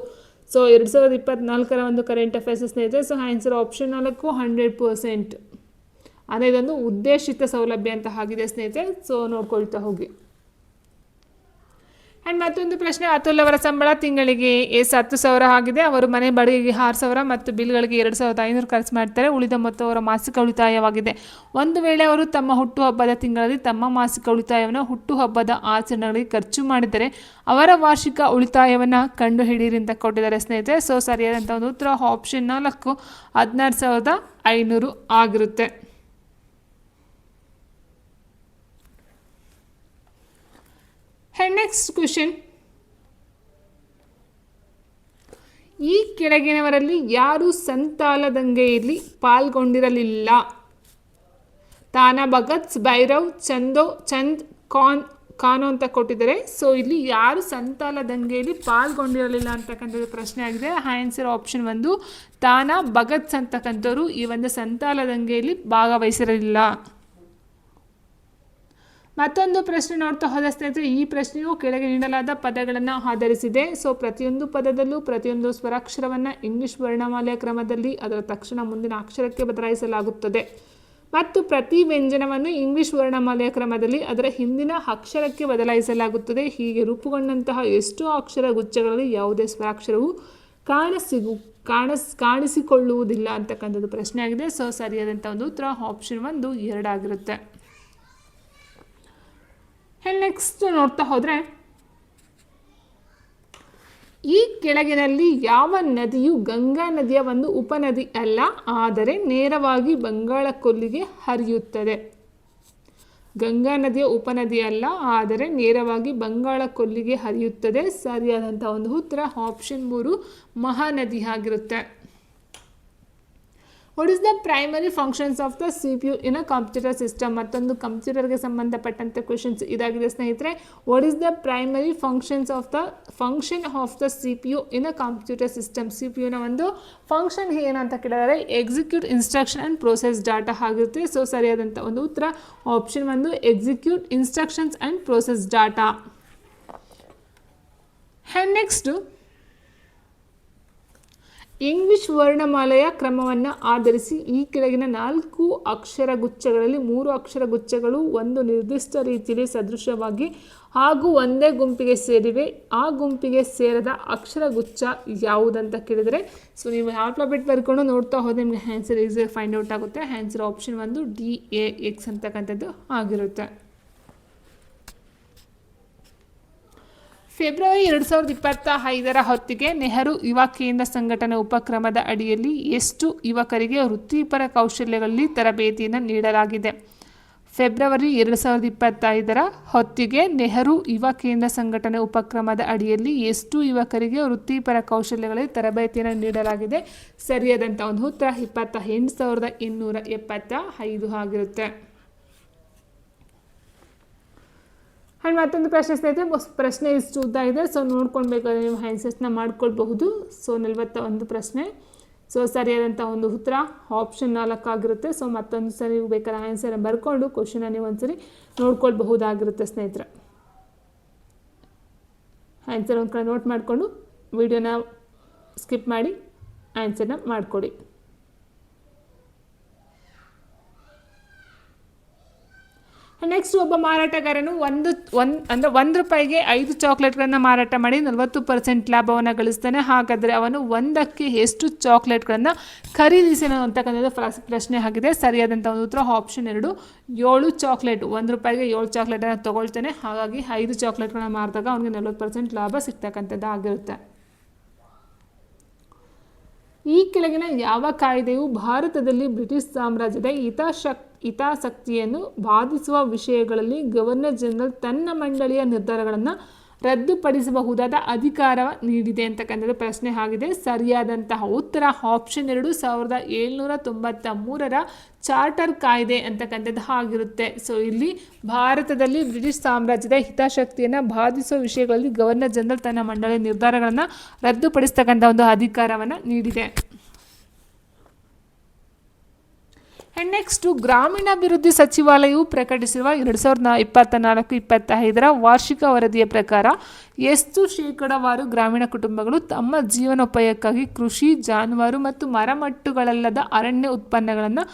Speaker 1: ಸೊ 2024 ಒಂದು ಕರೆಂಟ್ ಅಫೇರ್ಸ್ ಸ್ನೇಹಿತರೆ. So answer option 4 100%. ಅಂದರೆ ಇದೊಂದು ಉದ್ದೇಶಿತ ಸೌಲಭ್ಯ ಅಂತ ಆಗಿದೆ ಸ್ನೇಹಿತರೆ. ಸೊ ನೋಡ್ಕೊಳ್ತಾ ಹೋಗಿ. ಆ್ಯಂಡ್ ಮತ್ತೊಂದು ಪ್ರಶ್ನೆ. ಅತುಲ್ ಅವರ ಸಂಬಳ ತಿಂಗಳಿಗೆ 10,000 ಆಗಿದೆ. ಅವರು ಮನೆ ಬಾಡಿಗೆಗೆ 6,000 ಮತ್ತು ಬಿಲ್ಗಳಿಗೆ 2,500 ಖರ್ಚು ಮಾಡ್ತಾರೆ. ಉಳಿದ ಮೊತ್ತ ಅವರ ಮಾಸಿಕ ಉಳಿತಾಯವಾಗಿದೆ. ಒಂದು ವೇಳೆ ಅವರು ತಮ್ಮ ಹುಟ್ಟುಹಬ್ಬದ ತಿಂಗಳಲ್ಲಿ ತಮ್ಮ ಮಾಸಿಕ ಉಳಿತಾಯವನ್ನು ಹುಟ್ಟುಹಬ್ಬದ ಆಚರಣೆಗಳಿಗೆ ಖರ್ಚು ಮಾಡಿದರೆ ಅವರ ವಾರ್ಷಿಕ ಉಳಿತಾಯವನ್ನು ಕಂಡುಹಿಡಿಯಿರಿ ಅಂತ ಕೊಟ್ಟಿದ್ದಾರೆ ಸ್ನೇಹಿತರೆ. ಸೊ ಸರಿಯಾದಂಥ ಒಂದು ಉತ್ತರ ಆಪ್ಷನ್ 4 16,500 ಆಗಿರುತ್ತೆ. Next question. ಈ ಕೆಳಗಿನವರಲ್ಲಿ ಯಾರು ಸಂತಾಲ ದಂಗೆಯಲ್ಲಿ ಪಾಲ್ಗೊಂಡಿರಲಿಲ್ಲ? ತಾನಾ ಭಗತ್, ಭೈರವ್, ಚಂದ್ ಖಾನೋ ಅಂತ ಕೊಟ್ಟಿದ್ದಾರೆ. ಸೊ ಇಲ್ಲಿ ಯಾರು ಸಂತಾಲ ದಂಗೆಯಲ್ಲಿ ಪಾಲ್ಗೊಂಡಿರಲಿಲ್ಲ ಅಂತಕ್ಕಂಥದ್ದು ಪ್ರಶ್ನೆ ಆಗಿದೆ. ಆನ್ಸರ್ ಆಪ್ಷನ್ 1 ತಾನಾ ಭಗತ್ ಅಂತಕ್ಕಂಥವ್ರು ಈ ಒಂದು ಸಂತಾಲ ದಂಗೆಯಲ್ಲಿ ಭಾಗವಹಿಸಿರಲಿಲ್ಲ. ಮತ್ತೊಂದು ಪ್ರಶ್ನೆ ನೋಡ್ತಾ ಹೋದ ಸ್ನೇಹಿತರೆ. ಈ ಪ್ರಶ್ನೆಯು ಕೆಳಗೆ ನೀಡಲಾದ ಪದಗಳನ್ನು ಆಧರಿಸಿದೆ. ಸೊ ಪ್ರತಿಯೊಂದು ಪದದಲ್ಲೂ ಪ್ರತಿಯೊಂದು ಸ್ವರಾಕ್ಷರವನ್ನು ಇಂಗ್ಲಿಷ್ ವರ್ಣಮಾಲೆಯ ಕ್ರಮದಲ್ಲಿ ಅದರ ತಕ್ಷಣ ಮುಂದಿನ ಅಕ್ಷರಕ್ಕೆ ಬದಲಾಯಿಸಲಾಗುತ್ತದೆ ಮತ್ತು ಪ್ರತಿ ವ್ಯಂಜನವನ್ನು ಇಂಗ್ಲಿಷ್ ವರ್ಣಮಾಲೆಯ ಕ್ರಮದಲ್ಲಿ ಅದರ ಹಿಂದಿನ ಅಕ್ಷರಕ್ಕೆ ಬದಲಾಯಿಸಲಾಗುತ್ತದೆ. ಹೀಗೆ ರೂಪುಗೊಂಡಂತಹ ಎಷ್ಟೋ ಅಕ್ಷರ ಗುಚ್ಛಗಳಲ್ಲಿ ಯಾವುದೇ ಸ್ವರಾಕ್ಷರವು ಕಾಣಿಸಿಕೊಳ್ಳುವುದಿಲ್ಲ ಅಂತಕ್ಕಂಥದ್ದು ಪ್ರಶ್ನೆ ಆಗಿದೆ. ಸೊ ಸರಿಯಾದಂಥ ಒಂದು ಉತ್ತರ ಆಪ್ಷನ್ 1 2 ಆಗಿರುತ್ತೆ. ನೆಕ್ಸ್ಟ್ ನೋಡ್ತಾ ಹೋದರೆ. ಈ ಕೆಳಗಿನಲ್ಲಿ ಯಾವ ನದಿಯು ಗಂಗಾ ನದಿಯ ಒಂದು ಉಪನದಿ ಅಲ್ಲ, ಆದರೆ ನೇರವಾಗಿ ಬಂಗಾಳ ಕೊಲ್ಲಿಗೆ ಹರಿಯುತ್ತದೆ? ಗಂಗಾ ನದಿಯ ಉಪನದಿ ಅಲ್ಲ, ಆದರೆ ನೇರವಾಗಿ ಬಂಗಾಳ ಕೊಲ್ಲಿಗೆ ಹರಿಯುತ್ತದೆ. ಸರಿಯಾದಂಥ ಒಂದು ಉತ್ತರ ಆಪ್ಷನ್ 3 ಮಹಾನದಿ ಆಗಿರುತ್ತೆ. What is the primary functions of the CPU in a computer system? ಮತ್ತೊಂದು ಕಂಪ್ಯೂಟರ್ಗೆ ಸಂಬಂಧಪಟ್ಟಂಥ ಕ್ವೆಶನ್ಸ್ ಇದಾಗಿದೆ ಸ್ನೇಹಿತರೆ. What is the primary function of the CPU in a computer system? CPUನ ಒಂದು ಫಂಕ್ಷನ್ ಏನಂತ ಕೇಳಿದರೆ execute instruction and process data ಆಗಿರುತ್ತೆ. ಸೊ ಸರಿಯಾದಂಥ ಒಂದು ಉತ್ತರ option 1 execute instructions and process data. Next English ವರ್ಣಮಾಲೆಯ ಕ್ರಮವನ್ನು ಆಧರಿಸಿ ಈ ಕೆಳಗಿನ 4 ಅಕ್ಷರಗುಚ್ಛಗಳಲ್ಲಿ 3 ಅಕ್ಷರಗುಚ್ಛಗಳು ಒಂದು ನಿರ್ದಿಷ್ಟ ರೀತಿಯಲ್ಲಿ ಸದೃಶವಾಗಿ ಹಾಗೂ ಒಂದೇ ಗುಂಪಿಗೆ ಸೇರಿವೆ. ಆ ಗುಂಪಿಗೆ ಸೇರದ ಅಕ್ಷರಗುಚ್ಛ ಯಾವುದಂತ ಕೇಳಿದರೆ, ಸೊ ನೀವು ಆಲ್ಫಾಬೆಟ್ ಬರ್ಕೊಂಡು ನೋಡ್ತಾ ಹೋದರೆ ನಿಮಗೆ ಆನ್ಸರ್ ಈಸಿಯಾಗಿ ಫೈಂಡ್ ಔಟ್ ಆಗುತ್ತೆ. ಆನ್ಸರ್ ಆಪ್ಷನ್ 1 DAX ಅಂತಕ್ಕಂಥದ್ದು ಆಗಿರುತ್ತೆ. ಫೆಬ್ರವರಿ 2025 ಹೊತ್ತಿಗೆ ನೆಹರು ಯುವ ಕೇಂದ್ರ ಸಂಘಟನೆ ಉಪಕ್ರಮದ ಅಡಿಯಲ್ಲಿ ಎಷ್ಟು ಯುವಕರಿಗೆ ವೃತ್ತಿಪರ ಕೌಶಲ್ಯಗಳಲ್ಲಿ ತರಬೇತಿಯನ್ನು ನೀಡಲಾಗಿದೆ? ಫೆಬ್ರವರಿ 2025 ಹೊತ್ತಿಗೆ ನೆಹರು ಯುವ ಕೇಂದ್ರ ಸಂಘಟನೆ ಉಪಕ್ರಮದ ಅಡಿಯಲ್ಲಿ ಎಷ್ಟು ಯುವಕರಿಗೆ ವೃತ್ತಿಪರ ಕೌಶಲ್ಯಗಳಲ್ಲಿ ತರಬೇತಿಯನ್ನು ನೀಡಲಾಗಿದೆ? ಸರಿಯಾದಂಥ ಒಂದು ಉತ್ತರ 28,875 ಆಗಿರುತ್ತೆ. ಆ್ಯಂಡ್ ಮತ್ತೊಂದು ಪ್ರಶ್ನೆ ಸ್ನೇಹಿತರೆ, ಪ್ರಶ್ನೆ ಇಷ್ಟು ಉದ್ದ ಇದೆ, ಸೊ ನೋಡ್ಕೊಳ್ಬೇಕಾದ್ರೆ ನೀವು ಆನ್ಸರ್ಸ್ನ ಮಾಡ್ಕೊಳ್ಬಹುದು. ಸೊ 41 ಪ್ರಶ್ನೆ. ಸೊ ಸರಿಯಾದಂಥ ಒಂದು ಉತ್ತರ ಆಪ್ಷನ್ 4 ಆಗಿರುತ್ತೆ. ಸೊ ಮತ್ತೊಂದು ಸರಿ ಬೇಕಾದ್ರೆ ಆನ್ಸರ್ ಬರ್ಕೊಂಡು ಕ್ವಶನ್ನ ನೀವು ಒಂದ್ಸರಿ ನೋಡ್ಕೊಳ್ಬಹುದಾಗಿರುತ್ತೆ ಸ್ನೇಹಿತರೆ. ಆನ್ಸರ್ ಒಂದು ಕಡೆ ನೋಟ್ ಮಾಡಿಕೊಂಡು ವಿಡಿಯೋನ ಸ್ಕಿಪ್ ಮಾಡಿ ಆನ್ಸರ್ನ ಮಾಡಿಕೊಡಿ. ನೆಕ್ಸ್ಟ್, ಒಬ್ಬ ಮಾರಾಟಗಾರನು ಒಂದು ರೂಪಾಯಿಗೆ 5 ಚಾಕ್ಲೇಟ್ಗಳನ್ನು ಮಾರಾಟ ಮಾಡಿ 40% ಲಾಭವನ್ನು ಗಳಿಸ್ತಾನೆ. ಹಾಗಾದರೆ ಅವನು ಒಂದಕ್ಕೆ ಎಷ್ಟು ಚಾಕ್ಲೇಟ್ಗಳನ್ನು ಖರೀದಿಸಿನ ಅಂತಕ್ಕಂಥದ್ದು ಪ್ರಶ್ನೆ ಆಗಿದೆ. ಸರಿಯಾದಂಥ ಒಂದು ಉತ್ತರ ಆಪ್ಷನ್ 2 7 ಚಾಕ್ಲೇಟ್. 1 ರೂಪಾಯಿಗೆ 7 ಚಾಕ್ಲೇಟನ್ನು ತೊಗೊಳ್ತಾನೆ. ಹಾಗಾಗಿ 5 ಚಾಕ್ಲೇಟ್ಗಳನ್ನ ಮಾರಿದಾಗ ಅವನಿಗೆ 40% ಲಾಭ ಸಿಗ್ತಕ್ಕಂಥದ್ದು ಆಗಿರುತ್ತೆ. ಈ ಕೆಳಗಿನ ಯಾವ ಕಾಯ್ದೆಯು ಭಾರತದಲ್ಲಿ ಬ್ರಿಟಿಷ್ ಸಾಮ್ರಾಜ್ಯದ ಹಿತಾಸಕ್ತಿಯನ್ನು ಬಾಧಿಸುವ ವಿಷಯಗಳಲ್ಲಿ ಗವರ್ನರ್ ಜನರಲ್ ತನ್ನ ಮಂಡಳಿಯ ನಿರ್ಧಾರಗಳನ್ನು ರದ್ದುಪಡಿಸಬಹುದಾದ ಅಧಿಕಾರ ನೀಡಿದೆ ಅಂತಕ್ಕಂಥದ್ದು ಪ್ರಶ್ನೆ ಆಗಿದೆ. ಸರಿಯಾದಂತಹ ಉತ್ತರ ಆಪ್ಷನ್ 2 1793 ಚಾರ್ಟರ್ ಕಾಯ್ದೆ ಅಂತಕ್ಕಂಥದ್ದು ಆಗಿರುತ್ತೆ. ಸೊ ಇಲ್ಲಿ ಭಾರತದಲ್ಲಿ ಬ್ರಿಟಿಷ್ ಸಾಮ್ರಾಜ್ಯದ ಹಿತಾಸಕ್ತಿಯನ್ನು ಬಾಧಿಸುವ ವಿಷಯಗಳಲ್ಲಿ ಗವರ್ನರ್ ಜನರಲ್ ತನ್ನ ಮಂಡಳಿಯ ನಿರ್ಧಾರಗಳನ್ನು ರದ್ದುಪಡಿಸ್ತಕ್ಕಂಥ ಒಂದು ಅಧಿಕಾರವನ್ನು ನೀಡಿದೆ. ಆ್ಯಂಡ್ ನೆಕ್ಸ್ಟು, ಗ್ರಾಮೀಣಾಭಿವೃದ್ಧಿ ಸಚಿವಾಲಯವು ಪ್ರಕಟಿಸಿರುವ 2024-25 ವಾರ್ಷಿಕ ವರದಿಯ ಪ್ರಕಾರ ಎಷ್ಟು ಶೇಕಡಾವಾರು ಗ್ರಾಮೀಣ ಕುಟುಂಬಗಳು ತಮ್ಮ ಜೀವನೋಪಾಯಕ್ಕಾಗಿ ಕೃಷಿ, ಜಾನುವಾರು ಮತ್ತು ಮರಮಟ್ಟುಗಳಲ್ಲದ ಅರಣ್ಯ ಉತ್ಪನ್ನಗಳನ್ನು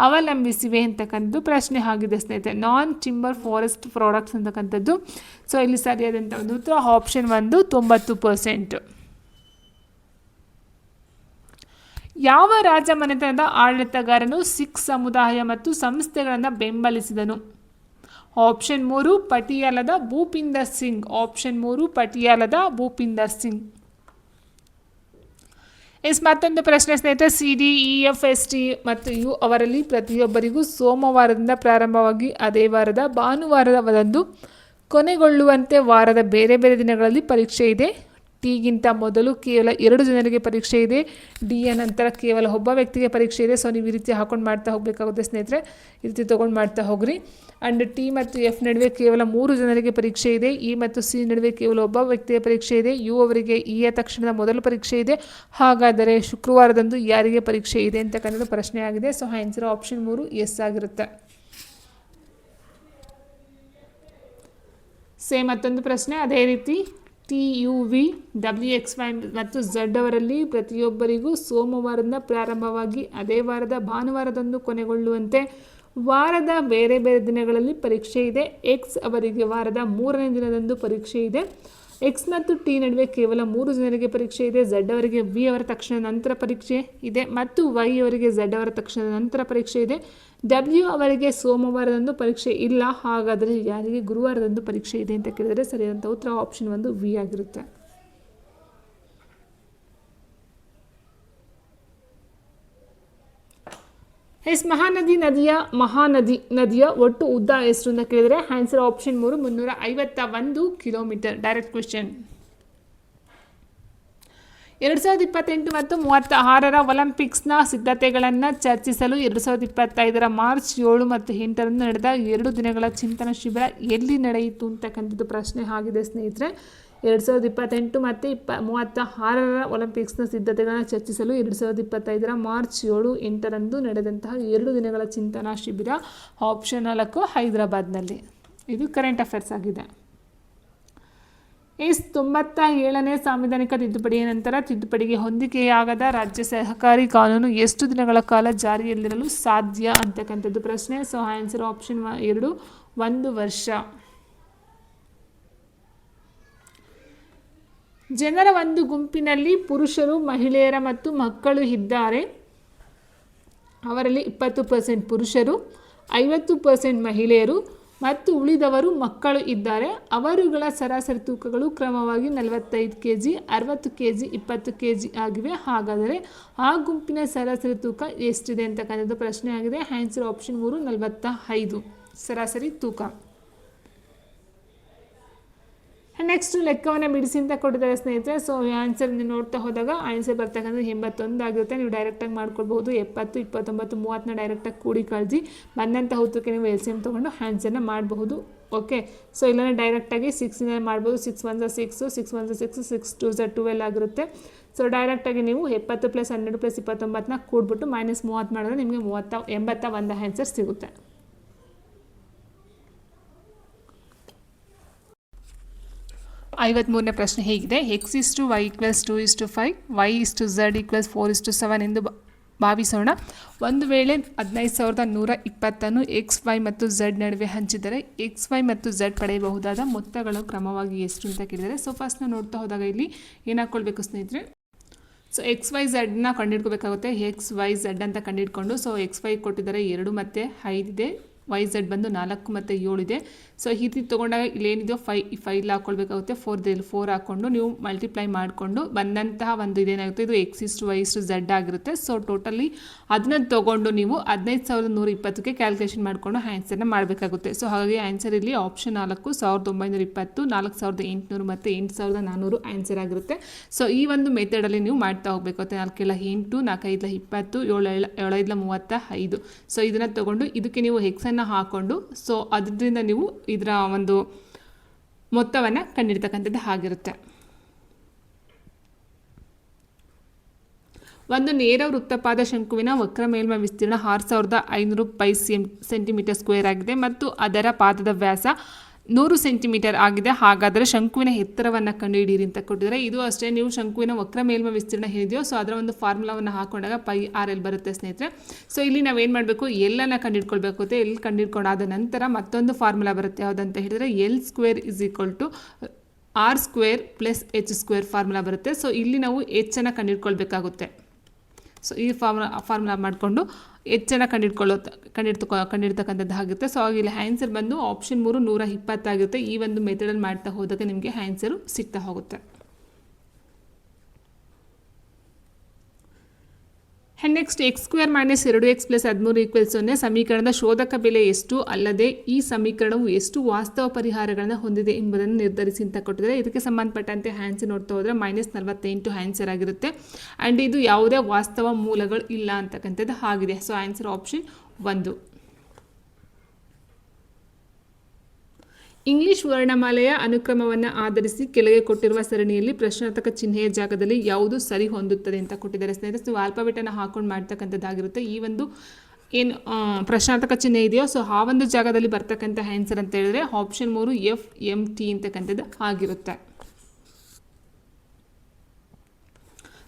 Speaker 1: ಅವಲಂಬಿಸಿವೆ ಅಂತಕ್ಕಂಥದ್ದು ಪ್ರಶ್ನೆ ಆಗಿದೆ ಸ್ನೇಹಿತರೆ. ನಾನ್ ಟಿಂಬರ್ ಫಾರೆಸ್ಟ್ ಪ್ರಾಡಕ್ಟ್ಸ್ ಅಂತಕ್ಕಂಥದ್ದು. ಸೊ ಇಲ್ಲಿ ಸರಿಯಾದಂಥ ಒಂದು ಉತ್ತರ ಆಪ್ಷನ್ 1 90%. ಯಾವ ರಾಜಮನೆತನದ ಆಡಳಿತಗಾರನು ಸಿಖ್ ಸಮುದಾಯ ಮತ್ತು ಸಂಸ್ಥೆಗಳನ್ನು ಬೆಂಬಲಿಸಿದನು? ಆಪ್ಷನ್ 3 ಪಟಿಯಾಲದ ಭೂಪಿಂದರ್ ಸಿಂಗ್. ಆಪ್ಷನ್ 3 ಪಟಿಯಾಲದ ಭೂಪಿಂದರ್ ಸಿಂಗ್. ಮತ್ತೊಂದು ಪ್ರಶ್ನೆ ಸ್ನೇಹಿತರೆ, CDEF ST ಮತ್ತು U ಅವರಲ್ಲಿ ಪ್ರತಿಯೊಬ್ಬರಿಗೂ ಸೋಮವಾರದಿಂದ ಪ್ರಾರಂಭವಾಗಿ ಅದೇ ವಾರದ ಭಾನುವಾರದಂದು ಕೊನೆಗೊಳ್ಳುವಂತೆ ವಾರದ ಬೇರೆ ಬೇರೆ ದಿನಗಳಲ್ಲಿ ಪರೀಕ್ಷೆ ಇದೆ. ಟಿಗಿಂತ ಮೊದಲು ಕೇವಲ 2 ಜನರಿಗೆ ಪರೀಕ್ಷೆ ಇದೆ. ಡಿಯ ನಂತರ ಕೇವಲ ಒಬ್ಬ ವ್ಯಕ್ತಿಗೆ ಪರೀಕ್ಷೆ ಇದೆ. ಸೊ ನೀವು ಈ ರೀತಿ ಹಾಕೊಂಡು ಮಾಡ್ತಾ ಹೋಗಬೇಕಾಗುತ್ತೆ ಸ್ನೇಹಿತರೆ. ಈ ರೀತಿ ತೊಗೊಂಡು ಮಾಡ್ತಾ ಹೋಗ್ರಿ. ಆ್ಯಂಡ್ ಟಿ ಮತ್ತು ಎಫ್ ನಡುವೆ ಕೇವಲ 3 ಜನರಿಗೆ ಪರೀಕ್ಷೆ ಇದೆ. ಇ ಮತ್ತು ಸಿ ನಡುವೆ ಕೇವಲ ಒಬ್ಬ ವ್ಯಕ್ತಿಯ ಪರೀಕ್ಷೆ ಇದೆ. ಯು ಅವರಿಗೆ ಇಯ ತಕ್ಷಣದ ಮೊದಲ ಪರೀಕ್ಷೆ ಇದೆ. ಹಾಗಾದರೆ ಶುಕ್ರವಾರದಂದು ಯಾರಿಗೆ ಪರೀಕ್ಷೆ ಇದೆ ಅಂತಕ್ಕಂಥದ್ದು ಪ್ರಶ್ನೆ ಆಗಿದೆ. ಸೊ ಆನ್ಸರ್ ಆಪ್ಷನ್ 3 ಎಸ್ ಆಗಿರುತ್ತೆ. ಸೇಮ್ ಮತ್ತೊಂದು ಪ್ರಶ್ನೆ ಅದೇ ರೀತಿ, TUV WXY ಮತ್ತು Z ಅವರಲ್ಲಿ ಪ್ರತಿಯೊಬ್ಬರಿಗೂ ಸೋಮವಾರದಿಂದ ಪ್ರಾರಂಭವಾಗಿ ಅದೇ ವಾರದ ಭಾನುವಾರದಂದು ಕೊನೆಗೊಳ್ಳುವಂತೆ ವಾರದ ಬೇರೆ ಬೇರೆ ದಿನಗಳಲ್ಲಿ ಪರೀಕ್ಷೆ ಇದೆ. X ಅವರಿಗೆ ವಾರದ 3ನೇ ದಿನದಂದು ಪರೀಕ್ಷೆ ಇದೆ. X ಮತ್ತು T ನಡುವೆ ಕೇವಲ 3 ಜನರಿಗೆ ಪರೀಕ್ಷೆ ಇದೆ. Z ಅವರಿಗೆ V ಅವರ ತಕ್ಷಣದ ನಂತರ ಪರೀಕ್ಷೆ ಇದೆ ಮತ್ತು Y ಅವರಿಗೆ Z ಅವರ ತಕ್ಷಣದ ನಂತರ ಪರೀಕ್ಷೆ ಇದೆ. W ಅವರಿಗೆ ಸೋಮವಾರದಂದು ಪರೀಕ್ಷೆ ಇಲ್ಲ. ಹಾಗಾದರೆ ಯಾರಿಗೆ ಗುರುವಾರದಂದು ಪರೀಕ್ಷೆ ಇದೆ ಅಂತ ಕೇಳಿದರೆ ಸರಿಯಾದಂಥ ಉತ್ತರ ಆಪ್ಷನ್ 1 V ಆಗಿರುತ್ತೆ. ಮಹಾನದಿ ನದಿಯ ಒಟ್ಟು ಉದ್ದ ಎಷ್ಟು ಅಂತ ಕೇಳಿದರೆ answer option 3 351 kilometre. Direct question. 2028 ಮತ್ತು 36 ಒಲಿಂಪಿಕ್ಸ್ನ ಸಿದ್ಧತೆಗಳನ್ನು ಚರ್ಚಿಸಲು 2025 ಮಾರ್ಚ್ 7 ಮತ್ತು 8ರಂದು ನಡೆದ 2 ದಿನಗಳ ಚಿಂತನ ಶಿಬಿರ ಎಲ್ಲಿ ನಡೆಯಿತು ಅಂತಕ್ಕಂಥದ್ದು ಪ್ರಶ್ನೆ ಆಗಿದೆ ಸ್ನೇಹಿತರೆ. 2028 ಮತ್ತು 36 ಒಲಿಂಪಿಕ್ಸ್ನ ಸಿದ್ಧತೆಗಳನ್ನು ಚರ್ಚಿಸಲು 2025 ಮಾರ್ಚ್ 7, 8ರಂದು ನಡೆದಂತಹ 2 ದಿನಗಳ ಚಿಂತನಾ ಶಿಬಿರ ಆಪ್ಷನ್ 4 ಹೈದರಾಬಾದ್ನಲ್ಲಿ. ಇದು ಕರೆಂಟ್ ಅಫೇರ್ಸ್ ಆಗಿದೆ. ಎಸ್ 97ನೇ ಸಾಂವಿಧಾನಿಕ ತಿದ್ದುಪಡಿಯ ನಂತರ ತಿದ್ದುಪಡಿಗೆ ಹೊಂದಿಕೆಯಾಗದ ರಾಜ್ಯ ಸಹಕಾರಿ ಕಾನೂನು ಎಷ್ಟು ದಿನಗಳ ಕಾಲ ಜಾರಿಯಲ್ಲಿರಲು ಸಾಧ್ಯ ಅಂತಕ್ಕಂಥದ್ದು ಪ್ರಶ್ನೆ. ಸೊ ಆನ್ಸರ್ ಆಪ್ಷನ್ 2 1 ವರ್ಷ. ಜನರ ಒಂದು ಗುಂಪಿನಲ್ಲಿ ಪುರುಷರು, ಮಹಿಳೆಯರ ಮತ್ತು ಮಕ್ಕಳು ಇದ್ದಾರೆ. ಅವರಲ್ಲಿ 20% ಪುರುಷರು, 50% ಮಹಿಳೆಯರು ಮತ್ತು ಉಳಿದವರು ಮಕ್ಕಳು ಇದ್ದಾರೆ. ಅವರುಗಳ ಸರಾಸರಿ ತೂಕಗಳು ಕ್ರಮವಾಗಿ 45 kg, 60 kg, 20 kg ಆಗಿವೆ. ಹಾಗಾದರೆ ಆ ಗುಂಪಿನ ಸರಾಸರಿ ತೂಕ ಎಷ್ಟಿದೆ ಅಂತಕ್ಕಂಥದ್ದು ಪ್ರಶ್ನೆ ಆಗಿದೆ. ಆನ್ಸರ್ ಆಪ್ಷನ್ 3 45 ಸರಾಸರಿ ತೂಕ. ನೆಕ್ಸ್ಟ್ ಲೆಕ್ಕವನ್ನು ಬಿಡಿಸಿ ಅಂತ ಕೊಟ್ಟಿದ್ದಾರೆ ಸ್ನೇಹಿತರೆ. ಸೊ ಆನ್ಸರ್ ನೋಡ್ತಾ ಹೋದಾಗ ಆನ್ಸರ್ ಬರ್ತಕ್ಕಂಥದ್ದು 81 ಆಗಿರುತ್ತೆ. ನೀವು ಡೈರೆಕ್ಟಾಗಿ ಮಾಡ್ಕೊಳ್ಬಹುದು. 70, 29, 30ನ ಡೈರೆಕ್ಟಾಗಿ ಕೂಡಿ ಕಳಿಸಿ ಬಂದಂಥ ಉತ್ತರಕ್ಕೆ ನೀವು LCM ತೊಗೊಂಡು ಆನ್ಸರ್ನ ಮಾಡಬಹುದು. ಓಕೆ, ಸೊ ಇಲ್ಲಾಂದರೆ ಡೈರೆಕ್ಟಾಗಿ 6 ಮಾಡ್ಬೋದು. 6 1 6, 6 1 6, 6 2 12 ಆಗಿರುತ್ತೆ. ಸೊ ಡೈರೆಕ್ಟಾಗಿ ನೀವು 70 + 12 + 29ನ ಕೂಡ್ಬಿಟ್ಟು -30 ಮಾಡಿದ್ರೆ ನಿಮಗೆ 81 ಆನ್ಸರ್ ಸಿಗುತ್ತೆ. 53ನೇ ಪ್ರಶ್ನೆ ಹೇಗಿದೆ: x:y = 2:5, y:z = 4:7 ಎಂದು ಭಾವಿಸೋಣ. ಒಂದು ವೇಳೆ 15,120 XY ಮತ್ತು Z ನಡುವೆ ಹಂಚಿದರೆ XY ಮತ್ತು Z ಪಡೆಯಬಹುದಾದ ಮೊತ್ತಗಳು ಕ್ರಮವಾಗಿ ಎಷ್ಟು ಅಂತ ಕೇಳಿದರೆ. ಸೊ ಫಸ್ಟ್ ನಾವು ನೋಡ್ತಾ ಹೋದಾಗ ಇಲ್ಲಿ ಏನು ಹಾಕ್ಕೊಳ್ಬೇಕು ಸ್ನೇಹಿತರೆ. ಸೊ XYZನ ಕಂಡುಹಿಡ್ಕೋಬೇಕಾಗುತ್ತೆ. XYZ ಅಂತ ಕಂಡುಹಿಡ್ಕೊಂಡು, ಸೊ XY ಕೊಟ್ಟಿದ್ದಾರೆ 2 ಮತ್ತು 5 ಇದೆ, YZ ಬಂದು 4 ಮತ್ತು 7 ಇದೆ. ಸೊ ಈ ರೀತಿ ತೊಗೊಂಡಾಗ ಇಲ್ಲೇನಿದೆಯೋ 5 ಹಾಕ್ಕೊಳ್ಬೇಕಾಗುತ್ತೆ. 4 ಹಾಕ್ಕೊಂಡು ನೀವು ಮಲ್ಟಿಪ್ಲೈ ಮಾಡಿಕೊಂಡು ಬಂದಂತಹ ಒಂದು ಇದೇನಾಗುತ್ತೆ, ಇದು x:y:z ಆಗಿರುತ್ತೆ. ಸೊ ಟೋಟಲಿ ಅದನ್ನ ತೊಗೊಂಡು ನೀವು 15,120ಕ್ಕೆ ಕ್ಯಾಲ್ಕುಲೇಷನ್ ಮಾಡಿಕೊಂಡು ಆನ್ಸರ್ನ ಮಾಡಬೇಕಾಗುತ್ತೆ. ಸೊ ಹಾಗಾಗಿ ಆನ್ಸರ್ ಇಲ್ಲಿ ಆಪ್ಷನ್ 4 1920, 4,800 ಮತ್ತು 8,400 ಆನ್ಸರ್ ಆಗಿರುತ್ತೆ. ಸೊ ಈ ಒಂದು ಮೆಥಡಲ್ಲಿ ನೀವು ಮಾಡ್ತಾ ಹೋಗಬೇಕಾಗುತ್ತೆ. 4 8 4 5 20 7 5 35. ಸೊ ಇದನ್ನು ತೊಗೊಂಡು ಇದಕ್ಕೆ ನೀವು ಹೆಕ್ಸನ್ನು ಹಾಕ್ಕೊಂಡು, ಸೊ ಅದರಿಂದ ನೀವು ಇದರ ಒಂದು ಮೊತ್ತವನ್ನು ಕಂಡಿಡ್ತಕ್ಕಂಥದ್ದು ಆಗಿರುತ್ತೆ. ಒಂದು ನೇರ ವೃತ್ತಪಾದ ಶಂಕುವಿನ ವಕ್ರ ಮೇಲ್ಮೈ ವಿಸ್ತೀರ್ಣ 6,500 π/cm² ಆಗಿದೆ ಮತ್ತು ಅದರ ಪಾದದ ವ್ಯಾಸ 100 ಸೆಂಟಿಮೀಟರ್ ಆಗಿದೆ. ಹಾಗಾದರೆ ಶಂಕುವಿನ ಎತ್ತರವನ್ನು ಕಂಡುಹಿಡಿಯಿರಿ ಅಂತ ಕೊಟ್ಟಿದ್ದಾರೆ. ಇದು ಅಷ್ಟೇ, ನೀವು ಶಂಕುವಿನ ವಕ್ರ ಮೇಲ್ಮೈ ವಿಸ್ತೀರ್ಣ ಏನಿದೆಯೋ ಸೊ ಅದರ ಒಂದು ಫಾರ್ಮುಲಾವನ್ನು ಹಾಕೊಂಡಾಗ πr/l ಬರುತ್ತೆ ಸ್ನೇಹಿತರೆ. ಸೊ ಇಲ್ಲಿ ನಾವೇನು ಮಾಡಬೇಕು, ಎಲ್ಲನ್ನು ಕಂಡುಹಿಡ್ಕೊಳ್ಬೇಕಾಗುತ್ತೆ. ಎಲ್ ಕಂಡುಹಿಡ್ಕೊಂಡಾದ ನಂತರ ಮತ್ತೊಂದು ಫಾರ್ಮುಲಾ ಬರುತ್ತೆ. ಯಾವುದಂತ ಹೇಳಿದರೆ L² = R² + H² ಫಾರ್ಮುಲಾ ಬರುತ್ತೆ. ಸೊ ಇಲ್ಲಿ ನಾವು Hನ್ನು ಕಂಡುಹಿಡ್ಕೊಳ್ಬೇಕಾಗುತ್ತೆ. ಸೊ ಈ ಫಾರ್ಮುಲಾ ಮಾಡಿಕೊಂಡು ಹೆಚ್ಚನ್ನು ಕಂಡಿಡ್ತಕ್ಕಂಥದ್ದು ಆಗುತ್ತೆ. ಸೊ ಇಲ್ಲಿ ಆನ್ಸರ್ ಬಂದು ಆಪ್ಷನ್ 3 120 ಆಗಿರುತ್ತೆ. ಈ ಒಂದು ಮೆಥಡಲ್ಲಿ ಮಾಡ್ತಾ ಹೋದಾಗ ನಿಮಗೆ ಆನ್ಸರು ಸಿಗ್ತಾ ಹೋಗುತ್ತೆ. ನೆಕ್ಸ್ಟ್ x² - 2x + 13 = 0 ಸಮೀಕರಣದ ಶೋಧಕ ಬೆಲೆ ಎಷ್ಟು, ಅಲ್ಲದೆ ಈ ಸಮೀಕರಣವು ಎಷ್ಟು ವಾಸ್ತವ ಪರಿಹಾರಗಳನ್ನು ಹೊಂದಿದೆ ಎಂಬುದನ್ನು ನಿರ್ಧರಿಸಿ ಅಂತ ಕೊಟ್ಟಿದ್ದಾರೆ. ಇದಕ್ಕೆ ಸಂಬಂಧಪಟ್ಟಂತೆ ಆನ್ಸರ್ ನೋಡ್ತಾ ಹೋದರೆ -48 ಆನ್ಸರ್ ಆಗಿರುತ್ತೆ. ಆ್ಯಂಡ್ ಇದು ಯಾವುದೇ ವಾಸ್ತವ ಮೂಲಗಳು ಇಲ್ಲ ಅಂತಕ್ಕಂಥದ್ದು ಆಗಿದೆ. So answer option 1. ಇಂಗ್ಲಿಷ್ ವರ್ಣಮಾಲೆಯ ಅನುಕ್ರಮವನ್ನು ಆಧರಿಸಿ ಕೆಳಗೆ ಕೊಟ್ಟಿರುವ ಸರಣಿಯಲ್ಲಿ ಪ್ರಶ್ನಾರ್ಥಕ ಚಿಹ್ನೆಯ ಜಾಗದಲ್ಲಿ ಯಾವುದು ಸರಿ ಹೊಂದುತ್ತದೆ ಅಂತ ಕೊಟ್ಟಿದ್ದಾರೆ ಸ್ನೇಹಿತರೆ. ಸೊ ಆಲ್ಫಾಬೆಟನ್ನು ಹಾಕೊಂಡು ಮಾಡ್ತಕ್ಕಂಥದ್ದಾಗಿರುತ್ತೆ. ಈ ಒಂದು ಏನು ಪ್ರಶ್ನಾರ್ಥಕ ಚಿಹ್ನೆ ಇದೆಯೋ ಸೊ ಆ ಒಂದು ಜಾಗದಲ್ಲಿ ಬರ್ತಕ್ಕಂಥ ಆನ್ಸರ್ ಅಂತ ಹೇಳಿದ್ರೆ ಆಪ್ಷನ್ 3 FMT ಅಂತಕ್ಕಂಥದ್ದು ಆಗಿರುತ್ತೆ.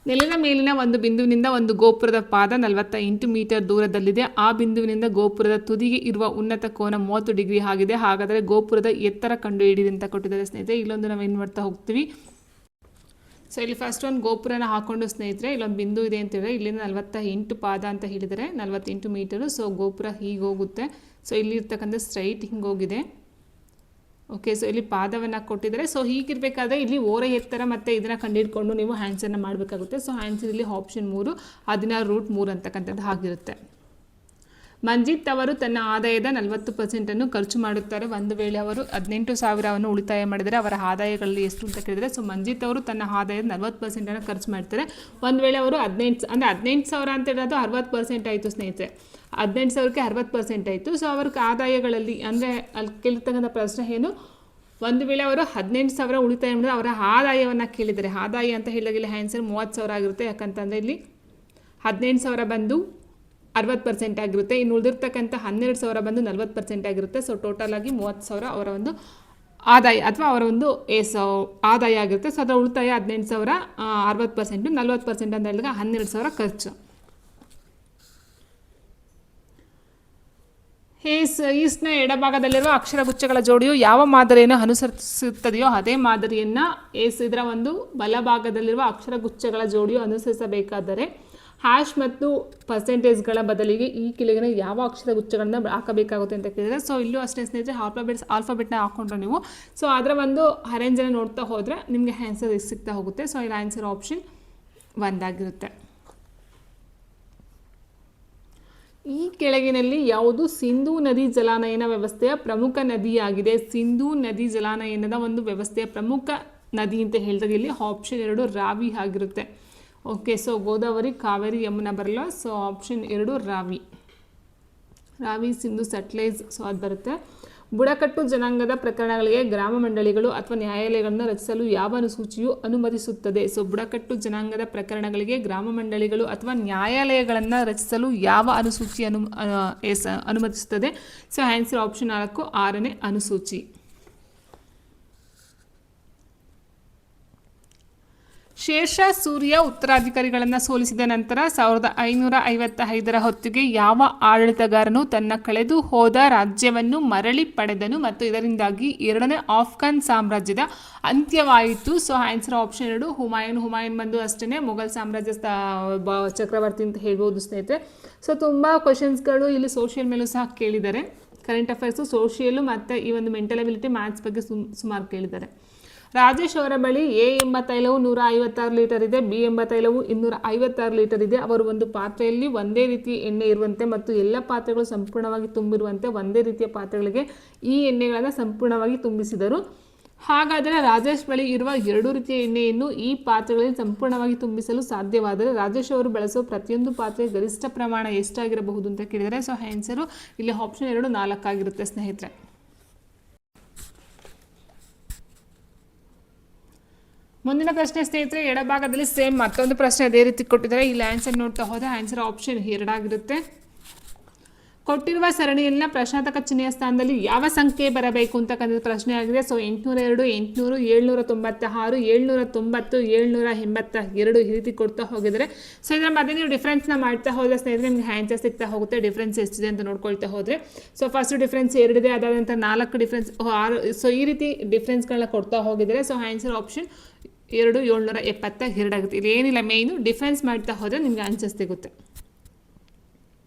Speaker 1: ನೆಲದ ಮೇಲಿನ ಒಂದು ಬಿಂದುವಿನಿಂದ ಒಂದು ಗೋಪುರದ ಪಾದ 48 ಮೀಟರ್ ದೂರದಲ್ಲಿದೆ. ಆ ಬಿಂದುವಿನಿಂದ ಗೋಪುರದ ತುದಿಗೆ ಇರುವ ಉನ್ನತ ಕೋನ 30 ಡಿಗ್ರಿ ಆಗಿದೆ. ಹಾಗಾದರೆ ಗೋಪುರದ ಎತ್ತರ ಕಂಡುಹಿಡಿಯಿರಿ ಅಂತ ಕೊಟ್ಟಿದ್ದಾರೆ ಸ್ನೇಹಿತರೆ. ಇಲ್ಲೊಂದು ನಾವೇನು ಮಾಡ್ತಾ ಹೋಗ್ತೀವಿ. ಸೊ ಇಲ್ಲಿ ಫಸ್ಟ್ ಒಂದು ಗೋಪುರನ ಹಾಕೊಂಡು ಸ್ನೇಹಿತರೆ ಇಲ್ಲೊಂದು ಬಿಂದು ಇದೆ ಅಂತ ಹೇಳಿದ್ರೆ ಇಲ್ಲಿಂದ 48 ಪಾದ ಅಂತ ಹೇಳಿದರೆ 48 ಮೀಟರು. ಸೊ ಗೋಪುರ ಹೀಗೆ ಹೋಗುತ್ತೆ. ಸೊ ಇಲ್ಲಿ ಇರ್ತಕ್ಕಂಥ ಸ್ಟ್ರೈಟ್ ಹಿಂಗೆ ಹೋಗಿದೆ. ಓಕೆ, ಸೊ ಇಲ್ಲಿ ಪಾದವನ್ನು ಕೊಟ್ಟಿದ್ದಾರೆ. ಸೊ ಹೀಗಿರಬೇಕಾದ್ರೆ ಇಲ್ಲಿ ಓರ ಎತ್ತರ ಮತ್ತು ಇದನ್ನು ಕಂಡುಹಿಡ್ಕೊಂಡು ನೀವು ಆನ್ಸರ್ನ ಮಾಡಬೇಕಾಗುತ್ತೆ. ಸೊ ಆನ್ಸರ್ ಇಲ್ಲಿ ಆಪ್ಷನ್ 3 16√3 ಅಂತಕ್ಕಂಥದ್ದು ಆಗಿರುತ್ತೆ. ಮಂಜಿತ್ ಅವರು ತನ್ನ ಆದಾಯದ 40% ಖರ್ಚು ಮಾಡುತ್ತಾರೆ. ಒಂದು ವೇಳೆ ಅವರು 18,000 ಉಳಿತಾಯ ಮಾಡಿದರೆ ಅವರ ಆದಾಯಗಳಲ್ಲಿ ಎಷ್ಟು ಅಂತ ಕೇಳಿದರೆ, ಸೊ ಮಂಜಿತ್ ಅವರು ತನ್ನ ಆದಾಯದ 40% ಖರ್ಚು ಮಾಡ್ತಾರೆ. ಒಂದು ವೇಳೆ ಅವರು 18,000 ಅಂತ ಹೇಳೋದು 60% ಆಯಿತು ಸ್ನೇಹಿತರೆ. 18,000ಕ್ಕೆ 60% ಆಯಿತು. ಸೊ ಅವ್ರ ಆದಾಯಗಳಲ್ಲಿ ಅಂದರೆ ಅಲ್ಲಿ ಕೇಳಿರ್ತಕ್ಕಂಥ ಪ್ರಶ್ನೆ ಏನು, ಒಂದು ವೇಳೆ ಅವರು 18,000 ಉಳಿತಾಯ ಮಾಡಿದ್ರೆ ಅವರ ಆದಾಯವನ್ನು ಕೇಳಿದ್ದಾರೆ. ಆದಾಯ ಅಂತ ಹೇಳಿದಾಗಲಿ ಆನ್ಸರ್ 30,000 ಆಗಿರುತ್ತೆ. ಯಾಕಂತಂದರೆ ಇಲ್ಲಿ 18,000 ಬಂದು 60% ಆಗಿರುತ್ತೆ. ಇನ್ನು ಉಳಿದಿರ್ತಕ್ಕಂಥ 12,000 ಬಂದು 40% ಆಗಿರುತ್ತೆ. ಸೊ ಟೋಟಲ್ ಆಗಿ 30,000 ಅವರ ಒಂದು ಆದಾಯ ಅಥವಾ ಅವರ ಒಂದು ಆದಾಯ ಆಗಿರುತ್ತೆ. ಸೊ ಅದರ ಉಳಿತಾಯ 18,000, 60%, 40% ಅಂತ ಹೇಳಿದಾಗ 12,000 ಖರ್ಚು. ಈಸ್ಟ್ನ ಎಡಭಾಗದಲ್ಲಿರುವ ಅಕ್ಷರಗುಚ್ಛಗಳ ಜೋಡಿಯು ಯಾವ ಮಾದರಿಯನ್ನು ಅನುಸರಿಸುತ್ತದೆಯೋ ಅದೇ ಮಾದರಿಯನ್ನು ಇದರ ಒಂದು ಬಲಭಾಗದಲ್ಲಿರುವ ಅಕ್ಷರಗುಚ್ಛಗಳ ಜೋಡಿಯು ಅನುಸರಿಸಬೇಕಾದರೆ ಹ್ಯಾಶ್ ಮತ್ತು ಪರ್ಸೆಂಟೇಜ್ಗಳ ಬದಲಿಗೆ ಈ ಕೆಳಗಿನ ಯಾವ ಅಕ್ಷರಗುಚ್ಛಗಳನ್ನ ಹಾಕಬೇಕಾಗುತ್ತೆ ಅಂತ ಕೇಳಿದರೆ, ಸೊ ಇಲ್ಲೂ ಅಷ್ಟೇ ಸ್ನೇಹಿತರೆ ಆಲ್ಫಾಬೆಟ್ನ ಹಾಕ್ಕೊಂಡ್ರೆ ನೀವು ಸೊ ಅದರ ಒಂದು ಅರೇಂಜನ್ನು ನೋಡ್ತಾ ಹೋದರೆ ನಿಮಗೆ ಆನ್ಸರ್ ಸಿಗ್ತಾ ಹೋಗುತ್ತೆ. ಸೊ ಇಲ್ಲಿ ಆನ್ಸರ್ ಆಪ್ಷನ್ 1 ಆಗಿರುತ್ತೆ. ಈ ಕೆಳಗಿನಲ್ಲಿ ಯಾವುದು ಸಿಂಧೂ ನದಿ ಜಲಾನಯನ ವ್ಯವಸ್ಥೆಯ ಪ್ರಮುಖ ನದಿಯಾಗಿದೆ? ಸಿಂಧೂ ನದಿ ಜಲಾನಯನದ ಒಂದು ವ್ಯವಸ್ಥೆಯ ಪ್ರಮುಖ ನದಿ ಅಂತ ಹೇಳಿದಾಗ ಇಲ್ಲಿ ಆಪ್ಷನ್ 2 ರಾವಿ ಆಗಿರುತ್ತೆ. ಓಕೆ, ಸೊ ಗೋದಾವರಿ, ಕಾವೇರಿ, ಯಮುನಾ ಬರಲ್ಲ. So option 2 Ravi, Sindhu, Sutlej. So ಅದು ಬರುತ್ತೆ. ಬುಡಕಟ್ಟು ಜನಾಂಗದ ಪ್ರಕರಣಗಳಿಗೆ ಗ್ರಾಮ ಮಂಡಳಿಗಳು ಅಥವಾ ನ್ಯಾಯಾಲಯಗಳನ್ನು ರಚಿಸಲು ಯಾವ ಅನುಸೂಚಿಯು ಅನುಮತಿಸುತ್ತದೆ? ಸೊ ಬುಡಕಟ್ಟು ಜನಾಂಗದ ಪ್ರಕರಣಗಳಿಗೆ ಗ್ರಾಮ ಮಂಡಳಿಗಳು ಅಥವಾ ನ್ಯಾಯಾಲಯಗಳನ್ನು ರಚಿಸಲು ಯಾವ ಅನುಸೂಚಿ ಅನುಮತಿಸುತ್ತದೆ? So answer option 4 6ನೇ ಅನುಸೂಚಿ. ಶೇರ್ಷಾ ಸೂರ್ಯ ಉತ್ತರಾಧಿಕಾರಿಗಳನ್ನು ಸೋಲಿಸಿದ ನಂತರ 1555ರ ಹೊತ್ತಿಗೆ ಯಾವ ಆಡಳಿತಗಾರನು ತನ್ನ ಕಳೆದು ಹೋದ ರಾಜ್ಯವನ್ನು ಮರಳಿ ಪಡೆದನು ಮತ್ತು ಇದರಿಂದಾಗಿ 2ನೇ ಆಫ್ಘನ್ ಸಾಮ್ರಾಜ್ಯದ ಅಂತ್ಯವಾಯಿತು? ಸೊ ಆನ್ಸರ್ ಆಪ್ಷನ್ 2 ಹುಮಾಯೂನ್ ಬಂದು ಅಷ್ಟೇ ಮೊಘಲ್ ಸಾಮ್ರಾಜ್ಯ ಚಕ್ರವರ್ತಿ ಅಂತ ಹೇಳ್ಬೋದು ಸ್ನೇಹಿತರೆ. ಸೊ ತುಂಬ ಕ್ವಶನ್ಸ್ಗಳು ಇಲ್ಲಿ ಸೋಷಿಯಲ್ ಮೇಲೂ ಸಹ ಕೇಳಿದ್ದಾರೆ. ಕರೆಂಟ್ ಅಫೇರ್ಸು, ಸೋಷಿಯಲು ಮತ್ತು ಈ ಒಂದು ಮೆಂಟಲ್ ಅಬಿಲಿಟಿ, ಮ್ಯಾಥ್ಸ್ ಬಗ್ಗೆ ಸುಮಾರು ಕೇಳಿದ್ದಾರೆ. ರಾಜೇಶ್ ಅವರ ಬಳಿ ಎ ಎಂಬ ತೈಲವು 156 ಲೀಟರ್ ಇದೆ, ಬಿ ಎಂಬ ತೈಲವು 256 ಲೀಟರ್ ಇದೆ. ಅವರು ಒಂದು ಪಾತ್ರೆಯಲ್ಲಿ ಒಂದೇ ರೀತಿಯ ಎಣ್ಣೆ ಇರುವಂತೆ ಮತ್ತು ಎಲ್ಲ ಪಾತ್ರೆಗಳು ಸಂಪೂರ್ಣವಾಗಿ ತುಂಬಿರುವಂತೆ ಒಂದೇ ರೀತಿಯ ಪಾತ್ರೆಗಳಿಗೆ ಈ ಎಣ್ಣೆಗಳನ್ನು ಸಂಪೂರ್ಣವಾಗಿ ತುಂಬಿಸಿದರು. ಹಾಗಾದರೆ ರಾಜೇಶ್ ಬಳಿ ಇರುವ 2 ರೀತಿಯ ಎಣ್ಣೆಯನ್ನು ಈ ಪಾತ್ರೆಗಳಲ್ಲಿ ಸಂಪೂರ್ಣವಾಗಿ ತುಂಬಿಸಲು ಸಾಧ್ಯವಾದರೆ ರಾಜೇಶ್ ಅವರು ಬಳಸುವ ಪ್ರತಿಯೊಂದು ಪಾತ್ರೆ ಗರಿಷ್ಠ ಪ್ರಮಾಣ ಎಷ್ಟಾಗಿರಬಹುದು ಅಂತ ಕೇಳಿದರೆ, ಸೊ ಆನ್ಸರು ಇಲ್ಲಿ ಆಪ್ಷನ್ 2 4 ಆಗಿರುತ್ತೆ ಸ್ನೇಹಿತರೆ. ಮುಂದಿನ ಪ್ರಶ್ನೆ ಸ್ನೇಹಿತರೆ, ಎಡಭಾಗದಲ್ಲಿ ಸೇಮ್ ಮತ್ತೊಂದು ಪ್ರಶ್ನೆ ಅದೇ ರೀತಿ ಕೊಟ್ಟಿದ್ದಾರೆ. ಇಲ್ಲಿ ಆನ್ಸರ್ ನೋಡ್ತಾ ಹೋದರೆ ಆನ್ಸರ್ ಆಪ್ಷನ್ 2 ಆಗಿರುತ್ತೆ. ಕೊಟ್ಟಿರುವ ಸರಣಿಯಲ್ಲಿನ ಪ್ರಶ್ನಾರ್ಥಕ ಚಿಹ್ನೆಯ ಸ್ಥಾನದಲ್ಲಿ ಯಾವ ಸಂಖ್ಯೆ ಬರಬೇಕು ಅಂತಕ್ಕಂಥ ಪ್ರಶ್ನೆ ಆಗಿದೆ. ಸೊ 802, 800, 796, 790, 782 ಈ ರೀತಿ ಕೊಡ್ತಾ ಹೋಗಿದ್ದಾರೆ. ಸೊ ಇದರ ಮಧ್ಯೆ ನೀವು ಡಿಫ್ರೆನ್ಸ್ನ ಮಾಡ್ತಾ ಹೋದರೆ ಸ್ನೇಹಿತರೆ ನಿಮಗೆ ಆನ್ಸರ್ ಸಿಗ್ತಾ ಹೋಗುತ್ತೆ. ಡಿಫ್ರೆನ್ಸ್ ಎಷ್ಟಿದೆ ಅಂತ ನೋಡ್ಕೊಳ್ತಾ ಹೋದರೆ, ಸೊ ಫಸ್ಟ್ ಡಿಫ್ರೆನ್ಸ್ 2 ಇದೆ, ಅದಾದ ನಂತರ 4 ಡಿಫ್ರೆನ್ಸ್ 6. ಸೊ ಈ ರೀತಿ ಡಿಫ್ರೆನ್ಸ್ಗಳನ್ನ ಕೊಡ್ತಾ ಹೋಗಿದ್ದಾರೆ. ಸೊ ಆನ್ಸರ್ ಆಪ್ಷನ್ 2 772 ಆಗುತ್ತೆ. ಇಲ್ಲಿ ಏನಿಲ್ಲ, ಮೇಯ್ನು ಡಿಫ್ರೆನ್ಸ್ ಮಾಡ್ತಾ ಹೋದರೆ ನಿಮಗೆ ಆನ್ಸರ್ ಸಿಗುತ್ತೆ.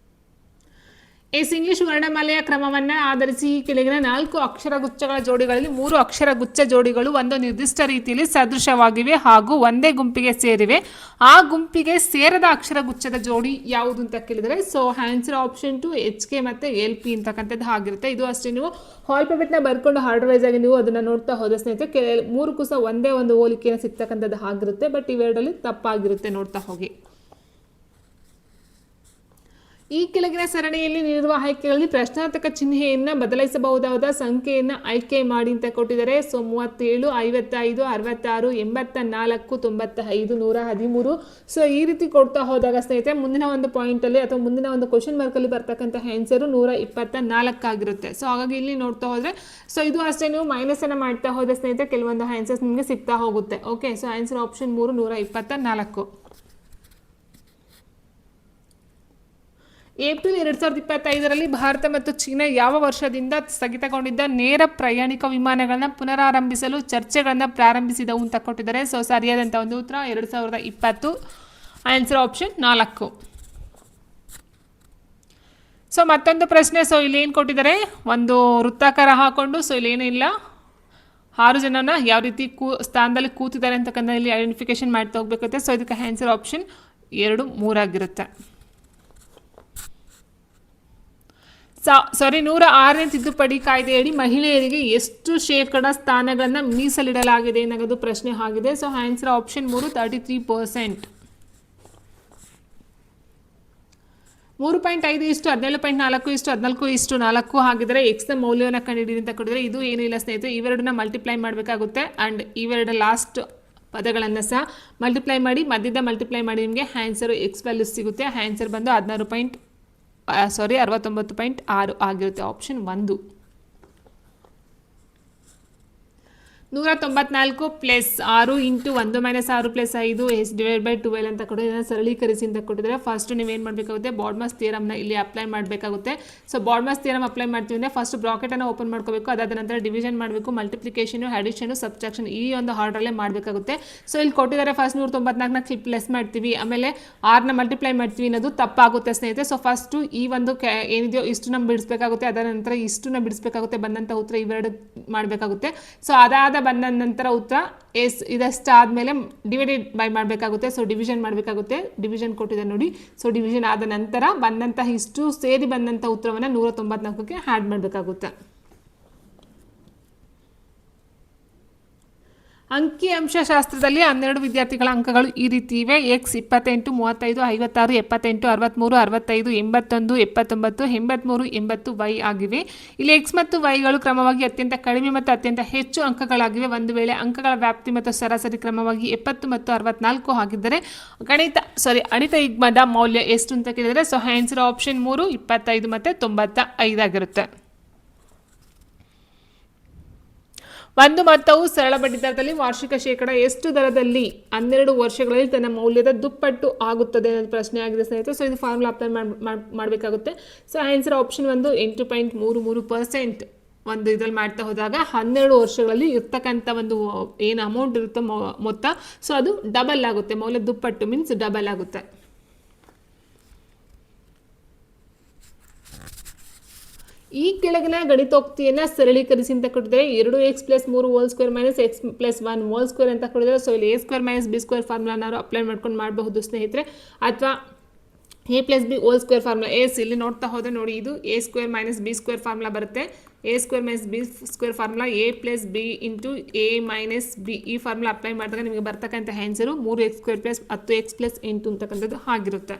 Speaker 1: ಇಂಗ್ಲಿಷ್ ವರ್ಣಮಾಲೆಯ ಕ್ರಮವನ್ನು ಆಧರಿಸಿ ಈ ಕೆಳಗಿನ 4 ಅಕ್ಷರಗುಚ್ಛಗಳ ಜೋಡಿಗಳಲ್ಲಿ 3 ಅಕ್ಷರಗುಚ್ಛ ಜೋಡಿಗಳು ಒಂದು ನಿರ್ದಿಷ್ಟ ರೀತಿಯಲ್ಲಿ ಸದೃಶವಾಗಿವೆ ಹಾಗೂ ಒಂದೇ ಗುಂಪಿಗೆ ಸೇರಿವೆ. ಆ ಗುಂಪಿಗೆ ಸೇರದ ಅಕ್ಷರಗುಚ್ಛದ ಜೋಡಿ ಯಾವುದು ಅಂತ ಕೇಳಿದರೆ, ಸೊ ಆನ್ಸರ್ ಆಪ್ಷನ್ 2 HK ಮತ್ತು LP ಅಂತಕ್ಕಂಥದ್ದು ಆಗಿರುತ್ತೆ. ಇದು ಅಷ್ಟೇ, ನೀವು ಆಲ್ಫಾಬೆಟ್ನ ಬರ್ಕೊಂಡು ಆರ್ಡರ್ ವೈಸ್ ಆಗಿ ನೀವು ಅದನ್ನು ನೋಡ್ತಾ ಹೋದ ಸ್ನೇಹಿತರೆ 3 ಸಹ ಒಂದೇ ಒಂದು ಹೋಲಿಕೆಯನ್ನು ಸಿಗ್ತಕ್ಕಂಥದ್ದು ಆಗಿರುತ್ತೆ. ಬಟ್ ಇವೆರಡಲ್ಲಿ ತಪ್ಪಾಗಿರುತ್ತೆ, ನೋಡ್ತಾ ಹೋಗಿ. ಈ ಕೆಳಗಿನ ಸರಣಿಯಲ್ಲಿ ನೀಡಿರುವ ಆಯ್ಕೆಗಳಲ್ಲಿ ಪ್ರಶ್ನಾರ್ಥಕ ಚಿಹ್ನೆಯನ್ನು ಬದಲಾಯಿಸಬಹುದಾದ ಸಂಖ್ಯೆಯನ್ನು ಆಯ್ಕೆ ಮಾಡಿ ಅಂತ ಕೊಟ್ಟಿದ್ದಾರೆ. ಸೊ 37, 55, 66, 84, 95, 113. ಸೊ ಈ ರೀತಿ ಕೊಡ್ತಾ ಹೋದಾಗ ಸ್ನೇಹಿತರೆ ಮುಂದಿನ ಒಂದು ಪಾಯಿಂಟಲ್ಲಿ ಅಥವಾ ಮುಂದಿನ ಒಂದು ಕ್ವಶನ್ ಮಾರ್ಕಲ್ಲಿ ಬರ್ತಕ್ಕಂಥ ಆನ್ಸರು 124 ಆಗಿರುತ್ತೆ. ಸೊ ಹಾಗಾಗಿ ಇಲ್ಲಿ ನೋಡ್ತಾ ಹೋದರೆ, ಸೊ ಇದು ಅಷ್ಟೇ, ನೀವು ಮೈನಸನ್ನು ಮಾಡ್ತಾ ಹೋದ ಸ್ನೇಹಿತರೆ ಕೆಲವೊಂದು ಆನ್ಸರ್ಸ್ ನಿಮಗೆ ಸಿಗ್ತಾ ಹೋಗುತ್ತೆ. Okay, so answer option 3 124. April 2025ರಲ್ಲಿ ಭಾರತ ಮತ್ತು ಚೀನಾ ಯಾವ ವರ್ಷದಿಂದ ಸ್ಥಗಿತಗೊಂಡಿದ್ದ ನೇರ ಪ್ರಯಾಣಿಕ ವಿಮಾನಗಳನ್ನ ಪುನರಾರಂಭಿಸಲು ಚರ್ಚೆಗಳನ್ನು ಪ್ರಾರಂಭಿಸಿದವು ಅಂತ ಕೊಟ್ಟಿದ್ದಾರೆ. ಸೊ ಸರಿಯಾದಂಥ ಒಂದು ಉತ್ತರ 2020. Answer option 4. ಸೊ ಮತ್ತೊಂದು ಪ್ರಶ್ನೆ. ಸೊ ಇಲ್ಲಿ ಏನು ಕೊಟ್ಟಿದ್ದಾರೆ, ಒಂದು ವೃತ್ತಾಕಾರ ಹಾಕೊಂಡು, ಸೊ ಇಲ್ಲಿ ಏನಿಲ್ಲ 6 ಜನನ ಯಾವ ರೀತಿ ಸ್ಥಾನದಲ್ಲಿ ಕೂತಿದ್ದಾರೆ ಅಂತಕ್ಕಂಥ ಇಲ್ಲಿ ಐಡೆಂಟಿಫಿಕೇಶನ್ ಮಾಡ್ತಾ ಹೋಗ್ಬೇಕಾಗುತ್ತೆ. ಸೊ ಇದಕ್ಕೆ ಆನ್ಸರ್ ಆಪ್ಷನ್ 2 3 ಆಗಿರುತ್ತೆ. 106ನೇ ತಿದ್ದುಪಡಿ ಕಾಯ್ದೆಯಡಿ ಮಹಿಳೆಯರಿಗೆ ಎಷ್ಟು ಶೇಕಡ ಸ್ಥಾನಗಳನ್ನು ಮೀಸಲಿಡಲಾಗಿದೆ ಎನ್ನುವುದು ಪ್ರಶ್ನೆ ಆಗಿದೆ. So answer option 3 33%. 3.5:17.4:14 ಆಗಿದ್ರೆ ಎಕ್ಸ್ನ ಮೌಲ್ಯವನ್ನು ಕಂಡುಹಿಡಿದು ಅಂತ ಕೊಟ್ಟಿದ್ರೆ, ಇದು ಏನೂ ಇಲ್ಲ ಸ್ನೇಹಿತರೆ, ಇವೆರಡನ್ನ ಮಲ್ಟಿಪ್ಲೈ ಮಾಡಬೇಕಾಗುತ್ತೆ. ಆ್ಯಂಡ್ ಇವೆರಡು ಲಾಸ್ಟ್ ಪದಗಳನ್ನು ಸಹ ಮಲ್ಟಿಪ್ಲೈ ಮಾಡಿ, ಮಧ್ಯದ ಮಲ್ಟಿಪ್ಲೈ ಮಾಡಿ ನಿಮಗೆ ಆನ್ಸರು ಎಕ್ಸ್ ವ್ಯಾಲ್ಯೂ ಸಿಗುತ್ತೆ. ಆನ್ಸರ್ ಬಂದು 69.6 ಆಗಿರುತ್ತೆ. Option 1. 194 plus 6 into 1 minus 6 plus 5 as divide by 12 ಅಂತ ಕೊಟ್ಟು ಇದನ್ನು ಸರಳೀಕರಿಸಿ ಅಂತ ಕೊಟ್ಟಿದ್ದಾರೆ. ಫಸ್ಟ್ ನೀವೇನು ಮಾಡಬೇಕಾಗುತ್ತೆ, ಬಾಡ್ಮಸ್ ಥಿಯರಮ್ನ ಇಲ್ಲಿ ಅಪ್ಲೈ ಮಾಡಬೇಕಾಗುತ್ತೆ. ಸೊ ಬಾಡ್ಮಸ್ ಥಿಯರಮ್ ಅಪ್ಲೈ ಮಾಡ್ತೀವಿ ಅಂದರೆ ಫಸ್ಟ್ ಬ್ರಾಕೆಟನ್ನು ಓಪನ್ ಮಾಡ್ಕೋಬೇಕು. ಅದಾದ ನಂತರ ಡಿವಿಷನ್ ಮಾಡಬೇಕು, ಮಲ್ಟಿಪ್ಲಿಕೇಶನು, ಅಡಿಷನು, ಸಬ್ಸ್ಟ್ರಾಕ್ಷನ್ ಈ ಒಂದು ಆರ್ಡ್ರಲ್ಲೇ ಮಾಡಬೇಕಾಗುತ್ತೆ. ಸೊ ಇಲ್ಲಿ ಕೊಟ್ಟಿದ್ದಾರೆ ಫಸ್ಟ್ 194ನ ಪ್ಲಸ್ ಮಾಡ್ತೀವಿ, ಆಮೇಲೆ 6ನ ಮಲ್ಟಿಪ್ಲೈ ಮಾಡ್ತೀವಿ ಅನ್ನೋದು ತಪ್ಪಾಗುತ್ತೆ ಸ್ನೇಹಿತರೆ. ಸೊ ಫಸ್ಟು ಈ ಒಂದು ಏನಿದೆಯೋ ಇಷ್ಟನ್ನ ಬಿಡಿಸ್ಬೇಕಾಗುತ್ತೆ, ಅದಾದ ನಂತರ ಇಷ್ಟನ್ನ ಬಿಡಿಸ್ಬೇಕಾಗುತ್ತೆ, ಬಂದಂಥ ಉತ್ತರ ಇವೆರಡು ಮಾಡಬೇಕಾಗುತ್ತೆ. ಸೊ ಅದಾದ ಬಂದ ನಂತರ ಉತ್ತರ ಇದಷ್ಟಾದಮೇಲೆ ಡಿವೈಡೆಡ್ ಬೈ ಮಾಡಬೇಕಾಗುತ್ತೆ. ಸೊ ಡಿವಿಷನ್ ಮಾಡಬೇಕಾಗುತ್ತೆ, ಡಿವಿಷನ್ ಕೊಟ್ಟಿದೆ ನೋಡಿ. ಸೊ ಡಿವಿಷನ್ ಆದ ನಂತರ ಬಂದಂತಹ ಇಷ್ಟು ಸೇರಿ ಬಂದಂಥ ಉತ್ತರವನ್ನು 194ಕ್ಕೆ ಆ್ಯಡ್ ಮಾಡಬೇಕಾಗುತ್ತೆ. ಅಂಕಿಅಂಶಶಾಸ್ತ್ರದಲ್ಲಿ 12 ವಿದ್ಯಾರ್ಥಿಗಳ ಅಂಕಗಳು ಈ ರೀತಿ ಇವೆ. ಎಕ್ಸ್ 28, 35, 56, 78, 63, 65, 81, 79, 83, 80 ವೈ ಆಗಿವೆ. ಇಲ್ಲಿ ಎಕ್ಸ್ ಮತ್ತು ವೈಗಳು ಕ್ರಮವಾಗಿ ಅತ್ಯಂತ ಕಡಿಮೆ ಮತ್ತು ಅತ್ಯಂತ ಹೆಚ್ಚು ಅಂಕಗಳಾಗಿವೆ. ಒಂದು ವೇಳೆ ಅಂಕಗಳ ವ್ಯಾಪ್ತಿ ಮತ್ತು ಸರಾಸರಿ ಕ್ರಮವಾಗಿ 70 ಮತ್ತು 64 ಆಗಿದ್ದರೆ ಅಣಿತ ಯುಗ್ಮದ ಮೌಲ್ಯ ಎಷ್ಟು ಅಂತ ಕೇಳಿದರೆ ಸೊ ಆನ್ಸರ್ ಆಪ್ಷನ್ 3 25 ಮತ್ತು 95 ಆಗಿರುತ್ತೆ. ಒಂದು ಮೊತ್ತವು ಸರಳ ಬಡ್ಡಿದರದಲ್ಲಿ ವಾರ್ಷಿಕ ಶೇಕಡ ಎಷ್ಟು ದರದಲ್ಲಿ 12 ವರ್ಷಗಳಲ್ಲಿ ತನ್ನ ಮೌಲ್ಯದ ದುಪ್ಪಟ್ಟು ಆಗುತ್ತದೆ ಅನ್ನೋದು ಪ್ರಶ್ನೆ ಆಗಿದೆ ಸ್ನೇಹಿತರೆ. ಸೊ ಇದು ಫಾರ್ಮುಲಾ ಅಪ್ಲೈ ಮಾಡಬೇಕಾಗುತ್ತೆ. ಸೊ ಆನ್ಸರ್ ಆಪ್ಷನ್ 1 8.33% ಒಂದು ಇದರಲ್ಲಿ ಮಾಡ್ತಾ ಹೋದಾಗ 12 ವರ್ಷಗಳಲ್ಲಿ ಇರ್ತಕ್ಕಂಥ ಒಂದು ಏನು ಅಮೌಂಟ್ ಇರುತ್ತೋ ಮೊತ್ತ, ಸೊ ಅದು ಡಬಲ್ ಆಗುತ್ತೆ, ಮೌಲ್ಯ ದುಪ್ಪಟ್ಟು ಮೀನ್ಸ್ ಡಬಲ್ ಆಗುತ್ತೆ. ಈ ಕೆಳಗಿನ ಗಣಿತೋಕ್ತಿಯನ್ನು ಸರಳೀಕರಿಸಿ ಅಂತ ಕೊಟ್ಟಿದ್ದಾರೆ. 2x + 3 whole square minus x + 1 whole square ಅಂತ ಕೊಟ್ಟಿದ್ದಾರೆ. ಸೊ ಇಲ್ಲಿ a square minus b square ಫಾರ್ಮುಲಾನಾರು ಅಪ್ಲೈ ಮಾಡ್ಕೊಂಡು ಮಾಡಬಹುದು ಸ್ನೇಹಿತರೆ, ಅಥವಾ a + b whole square formula. ಇಲ್ಲಿ ನೋಡ್ತಾ ಹೋದರೆ ನೋಡಿ, ಇದು a square minus b square formula ಬರುತ್ತೆ. a square minus b square formula a + b into a minus b. ಈ ಫಾರ್ಮುಲಾ ಅಪ್ಲೈ ಮಾಡಿದಾಗ ನಿಮಗೆ ಬರ್ತಕ್ಕಂಥ ಆನ್ಸರು 3x² + 10x + 8 ಅಂತಕ್ಕಂಥದ್ದು ಆಗಿರುತ್ತೆ.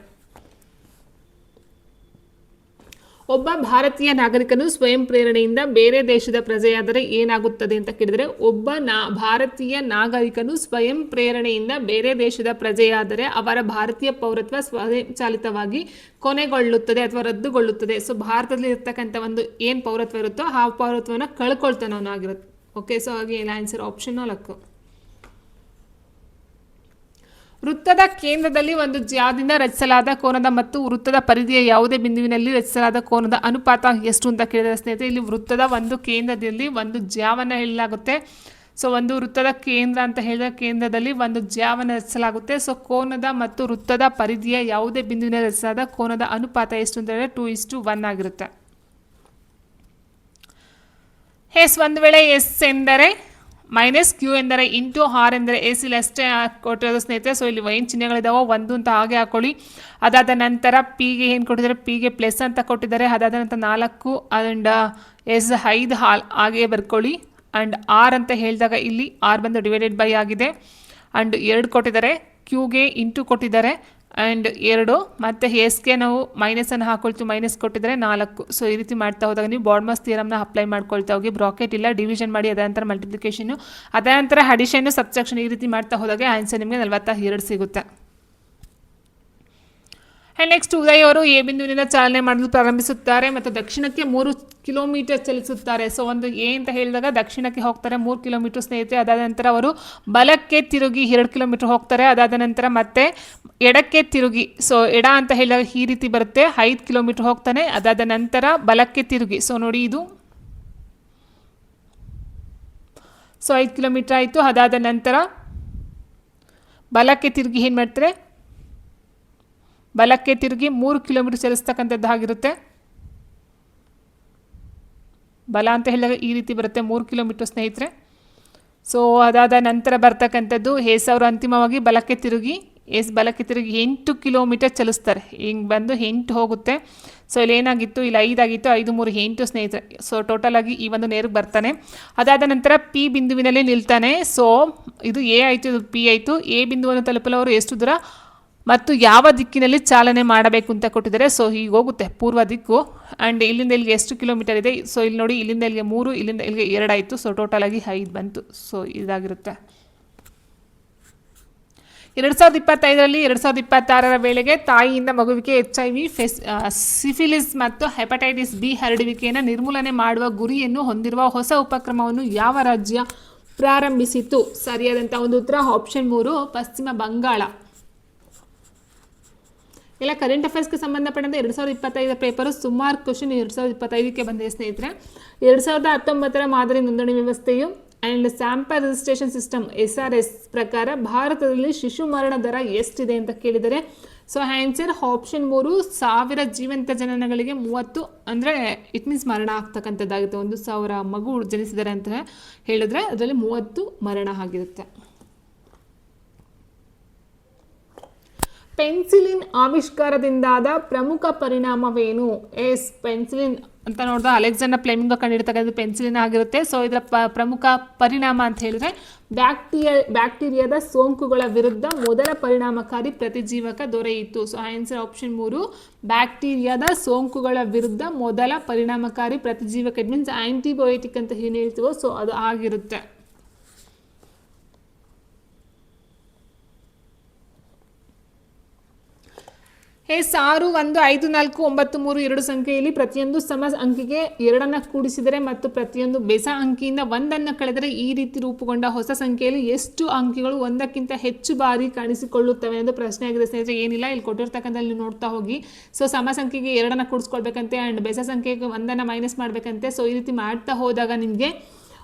Speaker 1: ಒಬ್ಬ ಭಾರತೀಯ ನಾಗರಿಕನು ಸ್ವಯಂ ಪ್ರೇರಣೆಯಿಂದ ಬೇರೆ ದೇಶದ ಪ್ರಜೆಯಾದರೆ ಏನಾಗುತ್ತದೆ ಅಂತ ಕೇಳಿದರೆ, ಒಬ್ಬ ಭಾರತೀಯ ನಾಗರಿಕನು ಸ್ವಯಂ ಪ್ರೇರಣೆಯಿಂದ ಬೇರೆ ದೇಶದ ಪ್ರಜೆಯಾದರೆ ಅವರ ಭಾರತೀಯ ಪೌರತ್ವ ಸ್ವಯಂಚಾಲಿತವಾಗಿ ಕೊನೆಗೊಳ್ಳುತ್ತದೆ ಅಥವಾ ರದ್ದುಗೊಳ್ಳುತ್ತದೆ. ಸೊ ಭಾರತದಲ್ಲಿ ಇರ್ತಕ್ಕಂಥ ಒಂದು ಏನು ಪೌರತ್ವ ಇರುತ್ತೋ ಆ ಪೌರತ್ವವನ್ನು ಕಳ್ಕೊಳ್ತಾನೆ ಅವನಾಗಿರುತ್ತೆ. ಓಕೆ, ಸೊ ಹಾಗೆ ಆನ್ಸರ್ ಆಪ್ಷನ್ 4. ವೃತ್ತದ ಕೇಂದ್ರದಲ್ಲಿ ಒಂದು ಜ್ಯಾದಿಂದ ರಚಿಸಲಾದ ಕೋನದ ಮತ್ತು ವೃತ್ತದ ಪರಿಧಿಯ ಯಾವುದೇ ಬಿಂದುವಿನಲ್ಲಿ ರಚಿಸಲಾದ ಕೋನದ ಅನುಪಾತ ಎಷ್ಟು ಅಂತ ಕೇಳಿದರೆ ಸ್ನೇಹಿತರೆ, ಇಲ್ಲಿ ವೃತ್ತದ ಒಂದು ಕೇಂದ್ರದಲ್ಲಿ ಒಂದು ಜ್ಯಾವನ್ನು ಹೇಳಲಾಗುತ್ತೆ. ಸೊ ಒಂದು ವೃತ್ತದ ಕೇಂದ್ರ ಅಂತ ಹೇಳಿದ ಕೇಂದ್ರದಲ್ಲಿ ಒಂದು ಜ್ಯಾವನ್ನು ರಚಿಸಲಾಗುತ್ತೆ. ಸೊ ಕೋನದ ಮತ್ತು ವೃತ್ತದ ಪರಿಧಿಯ ಯಾವುದೇ ಬಿಂದುವಿನಲ್ಲಿ ರಚಿಸಲಾದ ಕೋನದ ಅನುಪಾತ ಎಷ್ಟು ಅಂತ ಹೇಳಿದ್ರೆ 2:1 ಆಗಿರುತ್ತೆ. ಎಸ್ ಒಂದು ವೇಳೆ ಎಸ್ ಎಂದರೆ ಮೈನಸ್, ಕ್ಯೂ ಎಂದರೆ ಇಂಟು, ಆರ್ ಎಂದರೆ ಎಸ್, ಇಲ್ಲಿ ಅಷ್ಟೇ ಕೊಟ್ಟಿರೋದು ಸ್ನೇಹಿತರೆ. ಸೊ ಇಲ್ಲಿ ವೈನ್ ಚಿಹ್ನೆಗಳಿದಾವೆ, 1 ಅಂತ ಹಾಗೆ ಹಾಕೊಳ್ಳಿ. ಅದಾದ ನಂತರ ಪಿಗೆ ಏನು ಕೊಟ್ಟಿದ್ದಾರೆ, ಪಿಗೆ ಪ್ಲಸ್ ಅಂತ ಕೊಟ್ಟಿದ್ದಾರೆ. ಅದಾದ ನಂತರ 4 ಆ್ಯಂಡ್ ಎಸ್ 5 ಹಾಗೆ ಬರ್ಕೊಳ್ಳಿ. ಆ್ಯಂಡ್ ಆರ್ ಅಂತ ಹೇಳಿದಾಗ ಇಲ್ಲಿ ಆರ್ ಬಂದು ಡಿವೈಡೆಡ್ ಬೈ ಆಗಿದೆ. ಆ್ಯಂಡ್ 2 ಕೊಟ್ಟಿದ್ದಾರೆ, ಕ್ಯೂಗೆ ಇಂಟು ಕೊಟ್ಟಿದ್ದಾರೆ ಆ್ಯಂಡ್ 2, ಮತ್ತು ಎಸ್ಗೆ ನಾವು ಮೈನಸನ್ನು ಹಾಕೊಳ್ತೀವಿ, ಮೈನಸ್ ಕೊಟ್ಟಿದ್ದಾರೆ 4. ಸೊ ಈ ರೀತಿ ಮಾಡ್ತಾ ಹೋದಾಗ ನೀವು ಬಾಡ್ಮಸ್ ಥಿಯರಮ್ನ ಅಪ್ಲೈ ಮಾಡ್ಕೊಳ್ತಾ ಹೋಗಿ, ಬ್ರಾಕೆಟ್ ಇಲ್ಲ, ಡಿವಿಷನ್ ಮಾಡಿ, ಅದ ನಂತರ ಮಲ್ಟಿಪ್ಲಿಕೇಶನು, ಅದ ನಂತರ ಅಡಿಷನ್ನು, ಸಬ್ಸ್ಟ್ರಾಕ್ಷನ್ ಈ ರೀತಿ ಮಾಡ್ತಾ ಹೋದಾಗ ಆನ್ಸರ್ ನಿಮಗೆ 42 ಸಿಗುತ್ತೆ. ಆ್ಯಂಡ್ ನೆಕ್ಸ್ಟ್ ಉದಯ್ ಅವರು ಎ ಬಿಂದುವಿನಿಂದ ಚಾಲನೆ ಮಾಡಲು ಪ್ರಾರಂಭಿಸುತ್ತಾರೆ ಮತ್ತು ದಕ್ಷಿಣಕ್ಕೆ 3 ಕಿಲೋಮೀಟರ್ ಚಲಿಸುತ್ತಾರೆ. ಸೊ ಒಂದು ಎ ಅಂತ ಹೇಳಿದಾಗ ದಕ್ಷಿಣಕ್ಕೆ ಹೋಗ್ತಾರೆ 3 ಕಿಲೋಮೀಟರ್ ಸ್ನೇಹಿತರೆ. ಅದಾದ ನಂತರ ಅವರು ಬಲಕ್ಕೆ ತಿರುಗಿ 2 ಕಿಲೋಮೀಟರ್ ಹೋಗ್ತಾರೆ. ಅದಾದ ನಂತರ ಮತ್ತೆ ಎಡಕ್ಕೆ ತಿರುಗಿ, ಸೊ ಎಡ ಅಂತ ಹೇಳಿದಾಗ ಈ ರೀತಿ ಬರುತ್ತೆ, 5 ಕಿಲೋಮೀಟರ್ ಹೋಗ್ತಾನೆ. ಅದಾದ ನಂತರ ಬಲಕ್ಕೆ ತಿರುಗಿ, ಸೊ ನೋಡಿ ಇದು ಸೊ 5 ಕಿಲೋಮೀಟರ್ ಆಯಿತು. ಅದಾದ ನಂತರ ಬಲಕ್ಕೆ ತಿರುಗಿ ಏನು ಮಾಡ್ತಾರೆ, ಬಲಕ್ಕೆ ತಿರುಗಿ 3 ಕಿಲೋಮೀಟರ್ ಚಲಿಸ್ತಕ್ಕಂಥದ್ದಾಗಿರುತ್ತೆ. ಬಲ ಅಂತ ಹೇಳಿದಾಗ ಈ ರೀತಿ ಬರುತ್ತೆ 3 ಕಿಲೋಮೀಟರ್ ಸ್ನೇಹಿತರೆ. ಸೊ ಅದಾದ ನಂತರ ಬರ್ತಕ್ಕಂಥದ್ದು ಎಸ್ ಅವರು ಅಂತಿಮವಾಗಿ ಬಲಕ್ಕೆ ತಿರುಗಿ 8 ಕಿಲೋಮೀಟರ್ ಚಲಿಸ್ತಾರೆ. ಹಿಂಗೆ ಬಂದು 8 ಹೋಗುತ್ತೆ. ಸೊ ಇಲ್ಲಿ ಏನಾಗಿತ್ತು, ಇಲ್ಲಿ 5 ಆಗಿತ್ತು, 5 3 8 ಸ್ನೇಹಿತರೆ. ಸೊ ಟೋಟಲ್ ಆಗಿ ಈ ಒಂದು ನೇರಕ್ಕೆ ಬರ್ತಾನೆ. ಅದಾದ ನಂತರ ಪಿ ಬಿಂದುವಿನಲ್ಲಿ ನಿಲ್ತಾನೆ. ಸೊ ಇದು ಎ ಆಯಿತು, ಇದು ಪಿ ಆಯಿತು. ಎ ಬಿಂದುವನ್ನು ತಲುಪಲು ಅವರು ಎಷ್ಟು ದೂರ ಮತ್ತು ಯಾವ ದಿಕ್ಕಿನಲ್ಲಿ ಚಾಲನೆ ಮಾಡಬೇಕು ಅಂತ ಕೊಟ್ಟಿದ್ದಾರೆ. ಸೊ ಹೀಗೆ ಹೋಗುತ್ತೆ ಪೂರ್ವ ದಿಕ್ಕು. ಆ್ಯಂಡ್ ಇಲ್ಲಿಂದ ಇಲ್ಲಿಗೆ ಎಷ್ಟು ಕಿಲೋಮೀಟರ್ ಇದೆ, ಸೊ ಇಲ್ಲಿ ನೋಡಿ, ಇಲ್ಲಿಂದ ಇಲ್ಲಿಗೆ 3, ಇಲ್ಲಿಂದ ಇಲ್ಲಿಗೆ 2 ಆಯಿತು. ಸೊ ಟೋಟಲ್ ಆಗಿ 5 ಬಂತು. ಸೊ ಇದಾಗಿರುತ್ತೆ. 2025ರಲ್ಲಿ 2026ರ ವೇಳೆಗೆ ತಾಯಿಯಿಂದ ಮಗುವಿಗೆ HIV, ಸಿಫಿಲಿಸ್ ಮತ್ತು ಹೆಪಟೈಟಿಸ್ ಬಿ ಹರಡುವಿಕೆಯನ್ನು ನಿರ್ಮೂಲನೆ ಮಾಡುವ ಗುರಿಯನ್ನು ಹೊಂದಿರುವ ಹೊಸ ಉಪಕ್ರಮವನ್ನು ಯಾವ ರಾಜ್ಯ ಪ್ರಾರಂಭಿಸಿತು? ಸರಿಯಾದಂಥ ಒಂದು ಉತ್ತರ ಆಪ್ಷನ್ 3 ಪಶ್ಚಿಮ ಬಂಗಾಳ. ಎಲ್ಲ ಕರೆಂಟ್ ಅಫೇರ್ಸ್ಗೆ ಸಂಬಂಧಪಟ್ಟಂತೆ 2025 ಪೇಪರು ಸುಮಾರು ಕ್ವಶನ್ 2025ಕ್ಕೆ ಬಂದಿದೆ ಸ್ನೇಹಿತರೆ. 2019 ಮಾದರಿ ನೋಂದಣಿ ವ್ಯವಸ್ಥೆಯು and sample registration system SRS ಪ್ರಕಾರ ಭಾರತದಲ್ಲಿ ಶಿಶು ಮರಣ ದರ ಎಷ್ಟಿದೆ ಅಂತ ಕೇಳಿದರೆ, ಸೊ ಆನ್ಸರ್ ಆಪ್ಷನ್ 3 1000 ಜೀವಂತ ಜನನಗಳಿಗೆ 30, ಅಂದರೆ ಇಟ್ ಮೀನ್ಸ್ ಮರಣ ಆಗ್ತಕ್ಕಂಥದ್ದಾಗುತ್ತೆ. 1000 ಮಗು ಜನಿಸಿದ್ದಾರೆ ಅಂತ ಹೇಳಿದ್ರೆ ಅದರಲ್ಲಿ 30 ಮರಣ ಆಗಿರುತ್ತೆ. ಪೆನ್ಸಿಲಿನ್ ಆವಿಷ್ಕಾರದಿಂದಾದ ಪ್ರಮುಖ ಪರಿಣಾಮವೇನು? ಪೆನ್ಸಿಲಿನ್ ಅಂತ ನೋಡಿದ್ರೆ ಅಲೆಕ್ಸಾಂಡರ್ ಫ್ಲೆಮಿಂಗ್ ಕಂಡಿರ್ತಕ್ಕಂಥ ಪೆನ್ಸಿಲಿನ್ ಆಗಿರುತ್ತೆ. ಸೊ ಇದರ ಪ್ರಮುಖ ಪರಿಣಾಮ ಅಂತ ಹೇಳಿದ್ರೆ ಬ್ಯಾಕ್ಟೀರಿಯಾದ ಸೋಂಕುಗಳ ವಿರುದ್ಧ ಮೊದಲ ಪರಿಣಾಮಕಾರಿ ಪ್ರತಿಜೀವಕ ದೊರೆಯಿತು. ಸೊ ಆನ್ಸರ್ ಆಪ್ಷನ್ 3 ಬ್ಯಾಕ್ಟೀರಿಯಾದ ಸೋಂಕುಗಳ ವಿರುದ್ಧ ಮೊದಲ ಪರಿಣಾಮಕಾರಿ ಪ್ರತಿಜೀವಕ. ಇಟ್ ಮೀನ್ಸ್ ಆಂಟಿಬಯೋಟಿಕ್ ಅಂತ ಏನು ಹೇಳ್ತೀವೋ ಸೊ ಅದು ಆಗಿರುತ್ತೆ. 6, 1, 5, 4, 9, 3 2 ಸಂಖ್ಯೆಯಲ್ಲಿ ಪ್ರತಿಯೊಂದು ಸಮ ಅಂಕಿಗೆ 2 ಕೂಡಿಸಿದರೆ ಮತ್ತು ಪ್ರತಿಯೊಂದು ಬೆಸ ಅಂಕಿಯಿಂದ 1 ಕಳೆದರೆ ಈ ರೀತಿ ರೂಪುಗೊಂಡ ಹೊಸ ಸಂಖ್ಯೆಯಲ್ಲಿ ಎಷ್ಟು ಅಂಕಿಗಳು ಒಂದಕ್ಕಿಂತ ಹೆಚ್ಚು ಬಾರಿ ಕಾಣಿಸಿಕೊಳ್ಳುತ್ತವೆ ಎಂದು ಪ್ರಶ್ನೆ ಆಗಿದೆ ಸ್ನೇಹಿತರೆ. ಏನಿಲ್ಲ, ಇಲ್ಲಿ ಕೊಟ್ಟಿರ್ತಕ್ಕಂಥ ನೋಡ್ತಾ ಹೋಗಿ. ಸೊ ಸಮ ಸಂಖ್ಯೆಗೆ 2 ಕೂಡಿಸ್ಕೊಳ್ಬೇಕಂತೆ ಆ್ಯಂಡ್ ಬೆಸ ಸಂಖ್ಯೆಗೆ 1 ಮೈನಸ್ ಮಾಡಬೇಕಂತೆ. ಸೊ ಈ ರೀತಿ ಮಾಡ್ತಾ ಹೋದಾಗ ನಿಮಗೆ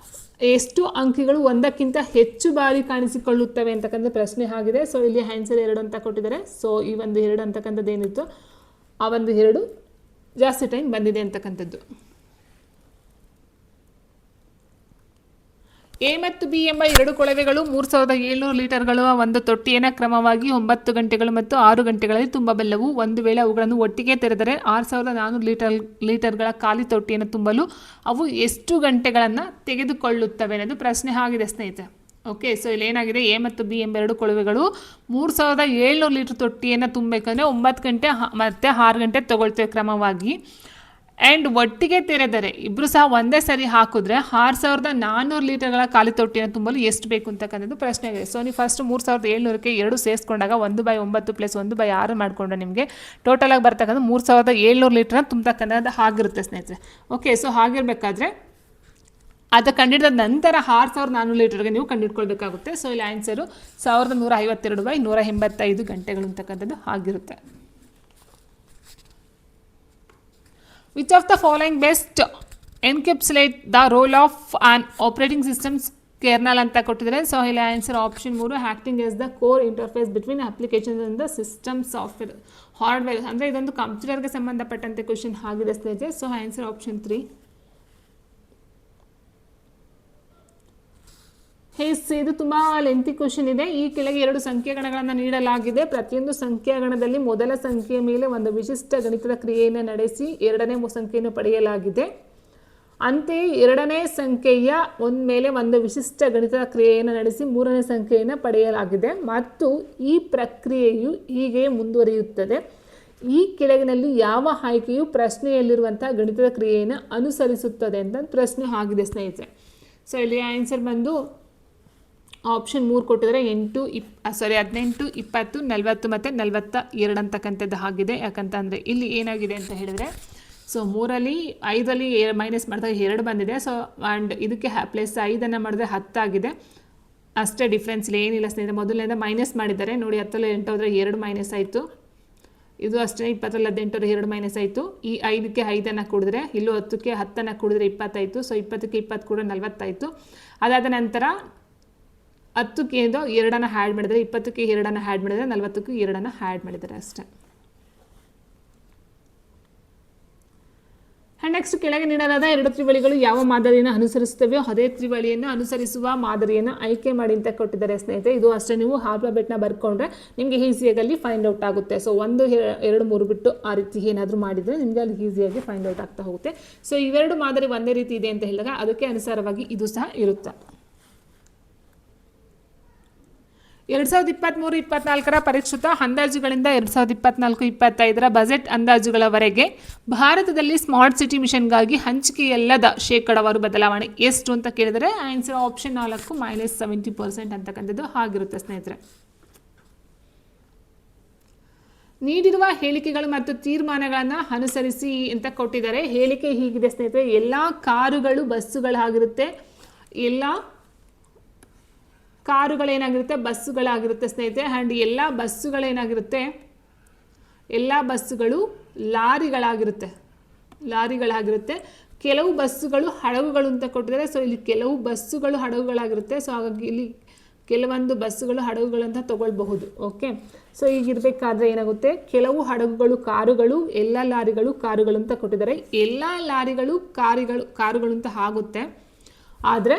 Speaker 1: ಎಷ್ಟು ಅಂಕಿಗಳು ಒಂದಕ್ಕಿಂತ ಹೆಚ್ಚು ಬಾರಿ ಕಾಣಿಸಿಕೊಳ್ಳುತ್ತವೆ ಅಂತಕ್ಕಂಥ ಪ್ರಶ್ನೆ ಆಗಿದೆ. ಸೊ ಇಲ್ಲಿ ಆನ್ಸರ್ 2 ಅಂತ ಕೊಟ್ಟಿದ್ದಾರೆ. ಸೊ ಈ ಒಂದು 2 ಅಂತಕ್ಕಂಥದ್ದು ಏನಿತ್ತು ಆ ಒಂದು 2 ಜಾಸ್ತಿ ಟೈಮ್ ಬಂದಿದೆ ಅಂತಕ್ಕಂಥದ್ದು. ಎ ಮತ್ತು ಬಿ ಎಂಬ 2 ಕೊಳವೆಗಳು 3700 ಲೀಟರ್ಗಳು ಒಂದು ತೊಟ್ಟಿಯನ್ನು ಕ್ರಮವಾಗಿ 9 ಗಂಟೆಗಳು ಮತ್ತು 6 ಗಂಟೆಗಳಲ್ಲಿ ತುಂಬಬಲ್ಲವು. ಒಂದು ವೇಳೆ ಅವುಗಳನ್ನು ಒಟ್ಟಿಗೆ ತೆರೆದರೆ 6400 ಲೀಟರ್ಗಳ ಖಾಲಿ ತೊಟ್ಟಿಯನ್ನು ತುಂಬಲು ಅವು ಎಷ್ಟು ಗಂಟೆಗಳನ್ನು ತೆಗೆದುಕೊಳ್ಳುತ್ತವೆ ಅನ್ನೋದು ಪ್ರಶ್ನೆ ಆಗಿದೆ ಸ್ನೇಹಿತರೆ. ಓಕೆ, ಸೊ ಇಲ್ಲಿ ಏನಾಗಿದೆ, ಎ ಮತ್ತು ಬಿ ಎಂಬ 2 ಕೊಳವೆಗಳು 3700 ಲೀಟರ್ ತೊಟ್ಟಿಯನ್ನು ತುಂಬಬೇಕಂದ್ರೆ 9 ಗಂಟೆ ಮತ್ತು 6 ಗಂಟೆ ತಗೊಳ್ತೇವೆ ಕ್ರಮವಾಗಿ. ಆ್ಯಂಡ್ ಒಟ್ಟಿಗೆ ತೆರೆದರೆ ಇಬ್ಬರು ಸಹ ಒಂದೇ ಸರಿ ಹಾಕಿದ್ರೆ 6400 ಲೀಟರ್ಗಳ ಖಾಲಿ ತೊಟ್ಟಿಯನ್ನು ತುಂಬಲು ಎಷ್ಟು ಬೇಕು ಅಂತಕ್ಕಂಥದ್ದು ಪ್ರಶ್ನೆ ಆಗಿದೆ. ಸೊ ನೀವು ಫಸ್ಟ್ 3700ಕ್ಕೆ 2 ಸೇರಿಸ್ಕೊಂಡಾಗ 1/9 ಪ್ಲಸ್ 1/6 ಮಾಡಿಕೊಂಡ್ರೆ ನಿಮಗೆ ಟೋಟಲಾಗಿ ಬರ್ತಕ್ಕಂಥ 3700 ಲೀಟರ್ನ ತುಂಬತಕ್ಕಂಥದ್ದು ಆಗಿರುತ್ತೆ ಸ್ನೇಹಿತರೆ. ಓಕೆ, ಸೊ ಹಾಗಿರಬೇಕಾದ್ರೆ ಅದು ಕಂಡಿಡಿದ ನಂತರ 6400 ಲೀಟರ್ಗೆ ನೀವು ಕಂಡುಹಿಡ್ಕೊಳ್ಬೇಕಾಗುತ್ತೆ. ಸೊ ಇಲ್ಲಿ ಆನ್ಸರು 1152/185 ಗಂಟೆಗಳು ಅಂತಕ್ಕಂಥದ್ದು ಆಗಿರುತ್ತೆ. Which of the following best encapsulate the role of an operating system's kernel ಅಂತ ಕೊಟ್ಟಿದ್ದಾರೆ. ಸೊ ಇಲ್ಲಿ answer option 3 acting as the core interface between applications and the system software hardware. ಅಂದರೆ ಇದೊಂದು ಕಂಪ್ಯೂಟರ್ಗೆ ಸಂಬಂಧಪಟ್ಟಂತೆ ಕ್ವಶನ್ ಆಗಿದೆ ಸ್ನೇಹಿತರೆ. So answer option 3. ಇದು ತುಂಬ ಲೆಂತಿ ಕ್ವಶನ್ ಇದೆ. ಈ ಕೆಳಗೆ 2 ಸಂಖ್ಯಾಗಣಗಳನ್ನು ನೀಡಲಾಗಿದೆ. ಪ್ರತಿಯೊಂದು ಸಂಖ್ಯಾಗಣದಲ್ಲಿ ಮೊದಲ ಸಂಖ್ಯೆಯ ಮೇಲೆ ಒಂದು ವಿಶಿಷ್ಟ ಗಣಿತದ ಕ್ರಿಯೆಯನ್ನು ನಡೆಸಿ 2ನೇ ಸಂಖ್ಯೆಯನ್ನು ಪಡೆಯಲಾಗಿದೆ. ಅಂತೆಯೇ 2ನೇ ಸಂಖ್ಯೆಯ ಮೇಲೆ ಒಂದು ವಿಶಿಷ್ಟ ಗಣಿತದ ಕ್ರಿಯೆಯನ್ನು ನಡೆಸಿ 3ನೇ ಸಂಖ್ಯೆಯನ್ನು ಪಡೆಯಲಾಗಿದೆ ಮತ್ತು ಈ ಪ್ರಕ್ರಿಯೆಯು ಹೀಗೆ ಮುಂದುವರಿಯುತ್ತದೆ. ಈ ಕೆಳಗಿನಲ್ಲಿ ಯಾವ ಆಯ್ಕೆಯು ಪ್ರಶ್ನೆಯಲ್ಲಿರುವಂತಹ ಗಣಿತದ ಕ್ರಿಯೆಯನ್ನು ಅನುಸರಿಸುತ್ತದೆ ಅಂತ ಪ್ರಶ್ನೆ ಆಗಿದೆ ಸ್ನೇಹಿತರೆ. ಸೊ ಇಲ್ಲಿ ಆನ್ಸರ್ ಬಂದು ಆಪ್ಷನ್ 3 ಕೊಟ್ಟಿದ್ದಾರೆ. 18, 20, 40 ಮತ್ತು 42 ಅಂತಕ್ಕಂಥದ್ದು ಆಗಿದೆ. ಯಾಕಂತಂದರೆ ಇಲ್ಲಿ ಏನಾಗಿದೆ ಅಂತ ಹೇಳಿದರೆ, ಸೊ 3ರಲ್ಲಿ 5ರಲ್ಲಿ ಮೈನಸ್ ಮಾಡಿದಾಗ 2 ಬಂದಿದೆ. ಸೊ ಆ್ಯಂಡ್ ಇದಕ್ಕೆ ಪ್ಲಸ್ 5 ಮಾಡಿದ್ರೆ 10 ಆಗಿದೆ. ಅಷ್ಟೇ ಡಿಫ್ರೆನ್ಸ್ ಇಲ್ಲಿ ಏನಿಲ್ಲ ಸ್ನೇಹಿತರೆ. ಮೊದಲನೇದ ಮೈನಸ್ ಮಾಡಿದ್ದಾರೆ ನೋಡಿ, 10ರಲ್ಲಿ 8 ಹೋದರೆ 2 ಮೈನಸ್ ಆಯಿತು. ಇದು ಅಷ್ಟೇ, 20ರಲ್ಲಿ 18 2 ಮೈನಸ್ ಆಯಿತು. ಈ 5ಕ್ಕೆ 5 ಕೂಡಿದ್ರೆ, ಇಲ್ಲೂ 10ಕ್ಕೆ 10 ಕೂಡಿದ್ರೆ 20 ಆಯಿತು. ಸೊ 20ಕ್ಕೆ 20 ಕೂಡ 40 ಆಯಿತು. ಅದಾದ ನಂತರ 10ಕ್ಕೆ 2 ಹ್ಯಾಡ್ ಮಾಡಿದರೆ, 20ಕ್ಕೆ 2 ಹ್ಯಾಡ್ ಮಾಡಿದರೆ, 40ಕ್ಕೆ 2 ಹ್ಯಾಡ್ ಮಾಡಿದ್ದಾರೆ ಅಷ್ಟೇ. ಆ್ಯಂಡ್ ನೆಕ್ಸ್ಟ್ ಕೆಳಗೆ ನೀಡಲಾದ 2 ತ್ರಿವಳಿಗಳು ಯಾವ ಮಾದರಿಯನ್ನು ಅನುಸರಿಸುತ್ತವೆಯೋ ಅದೇ ತ್ರಿವಳಿಯನ್ನು ಅನುಸರಿಸುವ ಮಾದರಿಯನ್ನು ಆಯ್ಕೆ ಮಾಡಿ ಅಂತ ಕೊಟ್ಟಿದ್ದಾರೆ ಸ್ನೇಹಿತರೆ. ಇದು ಅಷ್ಟೇ, ನೀವು ಆಲ್ಫಾಬೆಟ್ನ ಬರ್ಕೊಂಡ್ರೆ ನಿಮಗೆ ಈಸಿಯಾಗಿ ಅಲ್ಲಿ ಫೈಂಡ್ ಔಟ್ ಆಗುತ್ತೆ. ಸೊ 1, 2, 3 ಬಿಟ್ಟು ಆ ರೀತಿ ಏನಾದರೂ ಮಾಡಿದರೆ ನಿಮಗೆ ಅಲ್ಲಿ ಈಸಿಯಾಗಿ ಫೈಂಡ್ ಔಟ್ ಆಗ್ತಾ ಹೋಗುತ್ತೆ. ಸೊ ಇವೆರಡು ಮಾದರಿ ಒಂದೇ ರೀತಿ ಇದೆ ಅಂತ ಹೇಳಿದಾಗ ಅದಕ್ಕೆ ಅನುಸಾರವಾಗಿ ಇದು ಸಹ ಇರುತ್ತೆ. 2023-24 ಪರಿಷ್ಕೃತ ಅಂದಾಜುಗಳಿಂದ 2024-25 ಬಜೆಟ್ ಅಂದಾಜುಗಳವರೆಗೆ ಭಾರತದಲ್ಲಿ ಸ್ಮಾರ್ಟ್ ಸಿಟಿ ಮಿಷನ್ಗಾಗಿ ಹಂಚಿಕೆಯಲ್ಲದ ಶೇಕಡಾವಾರು ಬದಲಾವಣೆ ಎಷ್ಟು ಅಂತ ಕೇಳಿದರೆ ಆನ್ಸರ್ ಆಪ್ಷನ್ 4 -70% ಅಂತಕ್ಕಂಥದ್ದು ಆಗಿರುತ್ತೆ ಸ್ನೇಹಿತರೆ. ನೀಡಿರುವ ಹೇಳಿಕೆಗಳು ಮತ್ತು ತೀರ್ಮಾನಗಳನ್ನು ಅನುಸರಿಸಿ ಅಂತ ಕೊಟ್ಟಿದ್ದಾರೆ. ಹೇಳಿಕೆ ಹೀಗಿದೆ ಸ್ನೇಹಿತರೆ, ಎಲ್ಲ ಕಾರುಗಳು ಬಸ್ಸುಗಳಾಗಿರುತ್ತೆ, ಎಲ್ಲ ಕಾರುಗಳೇನಾಗಿರುತ್ತೆ, ಬಸ್ಸುಗಳಾಗಿರುತ್ತೆ ಸ್ನೇಹಿತರೆ. ಆ್ಯಂಡ್ ಎಲ್ಲ ಬಸ್ಸುಗಳು ಲಾರಿಗಳಾಗಿರುತ್ತೆ. ಕೆಲವು ಬಸ್ಸುಗಳು ಹಡಗುಗಳು ಅಂತ ಕೊಟ್ಟಿದ್ದಾರೆ. ಸೊ ಇಲ್ಲಿ ಕೆಲವು ಬಸ್ಸುಗಳು ಹಡಗುಗಳಾಗಿರುತ್ತೆ. ಸೊ ಹಾಗಾಗಿ ಇಲ್ಲಿ ಕೆಲವೊಂದು ಬಸ್ಸುಗಳು ಹಡಗುಗಳು ಅಂತ ತಗೊಳ್ಬಹುದು. ಓಕೆ, ಸೊ ಈಗಿರಬೇಕಾದ್ರೆ ಏನಾಗುತ್ತೆ, ಕೆಲವು ಹಡಗುಗಳು ಕಾರುಗಳು, ಎಲ್ಲ ಲಾರಿಗಳು ಕಾರುಗಳು ಅಂತ ಕೊಟ್ಟಿದ್ದಾರೆ. ಎಲ್ಲ ಲಾರಿಗಳು ಕಾರುಗಳು ಅಂತ ಆಗುತ್ತೆ, ಆದರೆ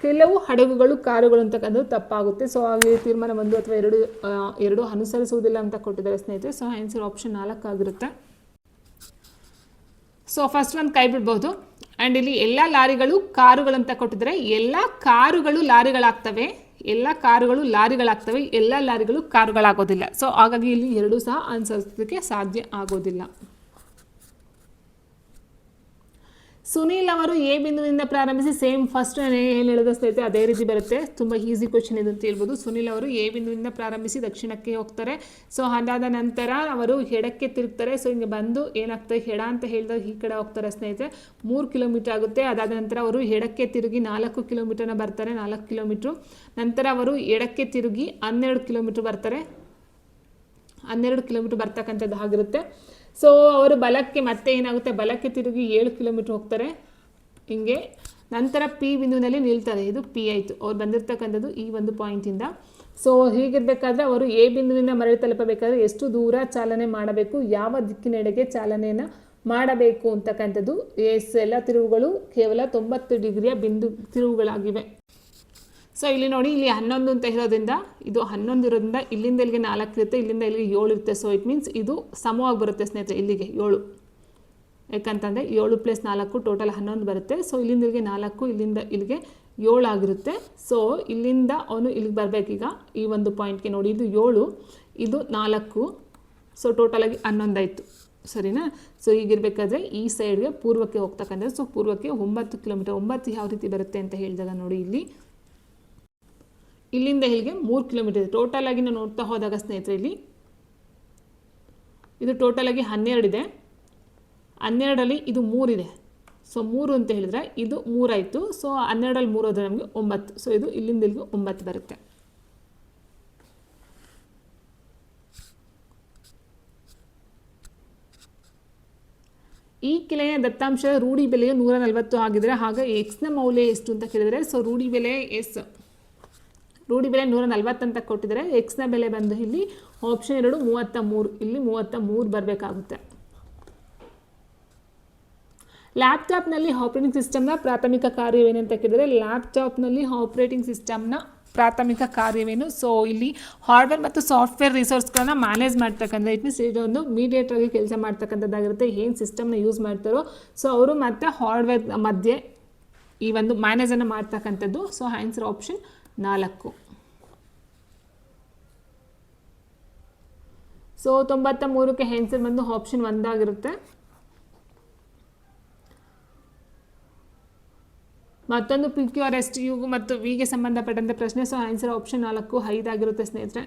Speaker 1: ಕೆಲವು ಹಡಗುಗಳು ಕಾರುಗಳು ಅಂತಕ್ಕಂಥದ್ದು ತಪ್ಪಾಗುತ್ತೆ. ಸೊ ಹಾಗೆ ತೀರ್ಮಾನ 1 ಅಥವಾ 2 ಅನುಸರಿಸುವುದಿಲ್ಲ ಅಂತ ಕೊಟ್ಟಿದ್ದಾರೆ ಸ್ನೇಹಿತರೆ. ಸೊ ಆನ್ಸರ್ ಆಪ್ಷನ್ 4 ಆಗಿರುತ್ತೆ. ಸೊ ಫಸ್ಟ್ ಒಂದು ಕೈ ಬಿಡ್ಬೋದು. ಆ್ಯಂಡ್ ಇಲ್ಲಿ ಎಲ್ಲ ಲಾರಿಗಳು ಕಾರುಗಳು ಅಂತ ಕೊಟ್ಟಿದ್ದಾರೆ. ಎಲ್ಲ ಕಾರುಗಳು ಲಾರಿಗಳಾಗ್ತವೆ, ಎಲ್ಲ ಲಾರಿಗಳು ಕಾರುಗಳಾಗೋದಿಲ್ಲ. ಸೊ ಹಾಗಾಗಿ ಇಲ್ಲಿ 2 ಸಹ ಅನುಸರಿಸೋದಕ್ಕೆ ಸಾಧ್ಯ ಆಗೋದಿಲ್ಲ. ಸುನೀಲ್ ಅವರು ಎ ಬಿಂದುವಿನಿಂದ ಪ್ರಾರಂಭಿಸಿ ಸೇಮ್ ಫಸ್ಟ್ ಏನು ಹೇಳಿದ ಸ್ನೇಹಿತರೆ ಅದೇ ರೀತಿ ಬರುತ್ತೆ. ತುಂಬ ಈಸಿ ಕ್ವೆಶ್ಚನ್ ಇದು ಅಂತ ಹೇಳ್ಬೋದು. ಸುನೀಲ್ ಅವರು ಎ ಬಿಂದುವಿನಿಂದ ಪ್ರಾರಂಭಿಸಿ ದಕ್ಷಿಣಕ್ಕೆ ಹೋಗ್ತಾರೆ. ಸೊ ಅದಾದ ನಂತರ ಅವರು ಎಡಕ್ಕೆ ತಿರುಗ್ತಾರೆ. ಸೊ ಹಿಂಗೆ ಬಂದು ಏನಾಗ್ತದೆ, ಎಡ ಅಂತ ಹೇಳಿದಾಗ ಈ ಕಡೆ ಹೋಗ್ತಾರೆ ಸ್ನೇಹಿತರೆ. 3 ಕಿಲೋಮೀಟರ್ ಆಗುತ್ತೆ. ಅದಾದ ನಂತರ ಅವರು ಎಡಕ್ಕೆ ತಿರುಗಿ 4 ಕಿಲೋಮೀಟರ್ನ ಬರ್ತಾರೆ, 4 ಕಿಲೋಮೀಟ್ರು. ನಂತರ ಅವರು ಎಡಕ್ಕೆ ತಿರುಗಿ 12 ಕಿಲೋಮೀಟ್ರ್ ಬರ್ತಾರೆ, 12 ಕಿಲೋಮೀಟ್ರ್ ಬರ್ತಕ್ಕಂಥದ್ದು ಆಗಿರುತ್ತೆ. ಸೊ ಅವರು ಬಲಕ್ಕೆ ಮತ್ತೆ ಏನಾಗುತ್ತೆ, ಬಲಕ್ಕೆ ತಿರುಗಿ 7 ಕಿಲೋಮೀಟ್ರ್ ಹೋಗ್ತಾರೆ ಹಿಂಗೆ. ನಂತರ ಪಿ ಬಿಂದುವಿನಲ್ಲಿ ನಿಲ್ತಾರೆ. ಇದು ಪಿ ಆಯಿತು, ಅವ್ರು ಬಂದಿರತಕ್ಕಂಥದ್ದು ಈ ಒಂದು ಪಾಯಿಂಟಿಂದ. ಸೊ ಹೀಗಿರಬೇಕಾದ್ರೆ ಅವರು ಎ ಬಿಂದುವಿನ ಮರಳಿ ತಲುಪಬೇಕಾದ್ರೆ ಎಷ್ಟು ದೂರ ಚಾಲನೆ ಮಾಡಬೇಕು, ಯಾವ ದಿಕ್ಕಿನೆಡೆಗೆ ಚಾಲನೆಯನ್ನು ಮಾಡಬೇಕು ಅಂತಕ್ಕಂಥದ್ದು. ಎಲ್ಲ ತಿರುವುಗಳು ಕೇವಲ 90 ಡಿಗ್ರಿಯ ತಿರುವುಗಳಾಗಿವೆ. ಸೊ ಇಲ್ಲಿ ನೋಡಿ, ಇಲ್ಲಿ 11 ಅಂತ ಇರೋದ್ರಿಂದ, ಇದು 11 ಇರೋದ್ರಿಂದ ಇಲ್ಲಿಂದ ಇಲ್ಲಿಗೆ 4 ಇರುತ್ತೆ, ಇಲ್ಲಿಂದ ಇಲ್ಲಿಗೆ 7 ಇರುತ್ತೆ. ಸೊ ಇಟ್ ಮೀನ್ಸ್ ಇದು ಸಮವಾಗಿ ಬರುತ್ತೆ ಸ್ನೇಹಿತರೆ, ಇಲ್ಲಿಗೆ 7. ಯಾಕಂತಂದರೆ 7 + 4 ಟೋಟಲ್ 11 ಬರುತ್ತೆ. ಸೊ ಇಲ್ಲಿಂದ ಇಲ್ಲಿಗೆ 4, ಇಲ್ಲಿಂದ ಇಲ್ಲಿಗೆ 7 ಆಗಿರುತ್ತೆ. ಸೊ ಇಲ್ಲಿಂದ ಅವನು ಇಲ್ಲಿಗೆ ಬರಬೇಕೀಗ ಈ ಒಂದು ಪಾಯಿಂಟ್ಗೆ. ನೋಡಿ, ಇದು 7, ಇದು 4. ಸೊ ಟೋಟಲಾಗಿ 11 ಆಯಿತು, ಸರಿನಾ. ಸೊ ಹೀಗಿರಬೇಕಾದ್ರೆ ಈ ಸೈಡ್ಗೆ ಪೂರ್ವಕ್ಕೆ ಹೋಗ್ತಕ್ಕಂಥದ್ದು. ಸೊ ಪೂರ್ವಕ್ಕೆ 9 ಕಿಲೋಮೀಟರ್. 9 ಯಾವ ರೀತಿ ಬರುತ್ತೆ ಅಂತ ಹೇಳಿದಾಗ ನೋಡಿ, ಇಲ್ಲಿಂದ ಇಲ್ಲಿಗೆ 3 ಕಿಲೋಮೀಟರ್ ಇದೆ. ಟೋಟಲಾಗಿ ನಾವು ನೋಡ್ತಾ ಹೋದಾಗ ಸ್ನೇಹಿತರೆ ಇಲ್ಲಿ ಇದು ಟೋಟಲಾಗಿ 12 ಇದೆ. 12ರಲ್ಲಿ ಇದು 3 ಇದೆ. ಸೊ 3 ಅಂತ ಹೇಳಿದರೆ ಇದು 3 ಆಯಿತು. ಸೊ 12ರಲ್ಲಿ 3 ಹೋದರೆ ನಮಗೆ 9. ಸೊ ಇದು ಇಲ್ಲಿಂದ ಇಲ್ಲಿಗೆ 9 ಬರುತ್ತೆ. ಈ ಕೆಳಗಿನ ದತ್ತಾಂಶದ ರೂಢಿ ಬೆಲೆಯು 140 ಆಗಿದ್ರೆ ಆಗ ಎಕ್ಸ್ನ ಮೌಲ್ಯ ಎಷ್ಟು ಅಂತ ಕೇಳಿದರೆ, ಸೊ ರೂಢಿ ಬೆಲೆ 140 ಅಂತ ಕೊಟ್ಟಿದ್ದಾರೆ. ಎಕ್ಸ್ನ ಬೆಲೆ ಬಂದು ಇಲ್ಲಿ ಆಪ್ಷನ್ 2 33. ಇಲ್ಲಿ 33 ಬರಬೇಕಾಗುತ್ತೆ. ಲ್ಯಾಪ್ಟಾಪ್ನಲ್ಲಿ ಆಪರೇಟಿಂಗ್ ಸಿಸ್ಟಮ್ನ ಪ್ರಾಥಮಿಕ ಕಾರ್ಯವೇನು ಅಂತ ಕೇಳಿದರೆ, ಲ್ಯಾಪ್ಟಾಪ್ನಲ್ಲಿ ಆಪರೇಟಿಂಗ್ ಸಿಸ್ಟಮ್ನ ಪ್ರಾಥಮಿಕ ಕಾರ್ಯವೇನು. ಸೊ ಇಲ್ಲಿ ಹಾರ್ಡ್ವೇರ್ ಮತ್ತು ಸಾಫ್ಟ್ವೇರ್ ರಿಸೋರ್ಸ್ಗಳನ್ನ ಮ್ಯಾನೇಜ್ ಮಾಡ್ತಕ್ಕಂಥ, ಇಟ್ ಮೀನ್ಸ್ ಇದೊಂದು ಮೀಡಿಯೇಟ್ರಾಗಿ ಕೆಲಸ ಮಾಡ್ತಕ್ಕಂಥದ್ದಾಗಿರುತ್ತೆ. ಏನು ಸಿಸ್ಟಮ್ನ ಯೂಸ್ ಮಾಡ್ತಾರೋ ಸೊ ಅವರು ಮತ್ತು ಹಾರ್ಡ್ವೇರ್ ಮಧ್ಯೆ ಈ ಒಂದು ಮ್ಯಾನೇಜನ್ನು ಮಾಡ್ತಕ್ಕಂಥದ್ದು. So answer option 4. ಸೊ 93ಕ್ಕೆ ಆನ್ಸರ್ ಬಂದು ಆಪ್ಷನ್ 1 ಆಗಿರುತ್ತೆ. ಮತ್ತೊಂದು PQRSTU ಮತ್ತು ವಿಗೆ ಸಂಬಂಧಪಟ್ಟಂತೆ ಪ್ರಶ್ನೆ. ಸೊ ಆನ್ಸರ್ ಆಪ್ಷನ್ 4 5 ಆಗಿರುತ್ತೆ ಸ್ನೇಹಿತರೆ.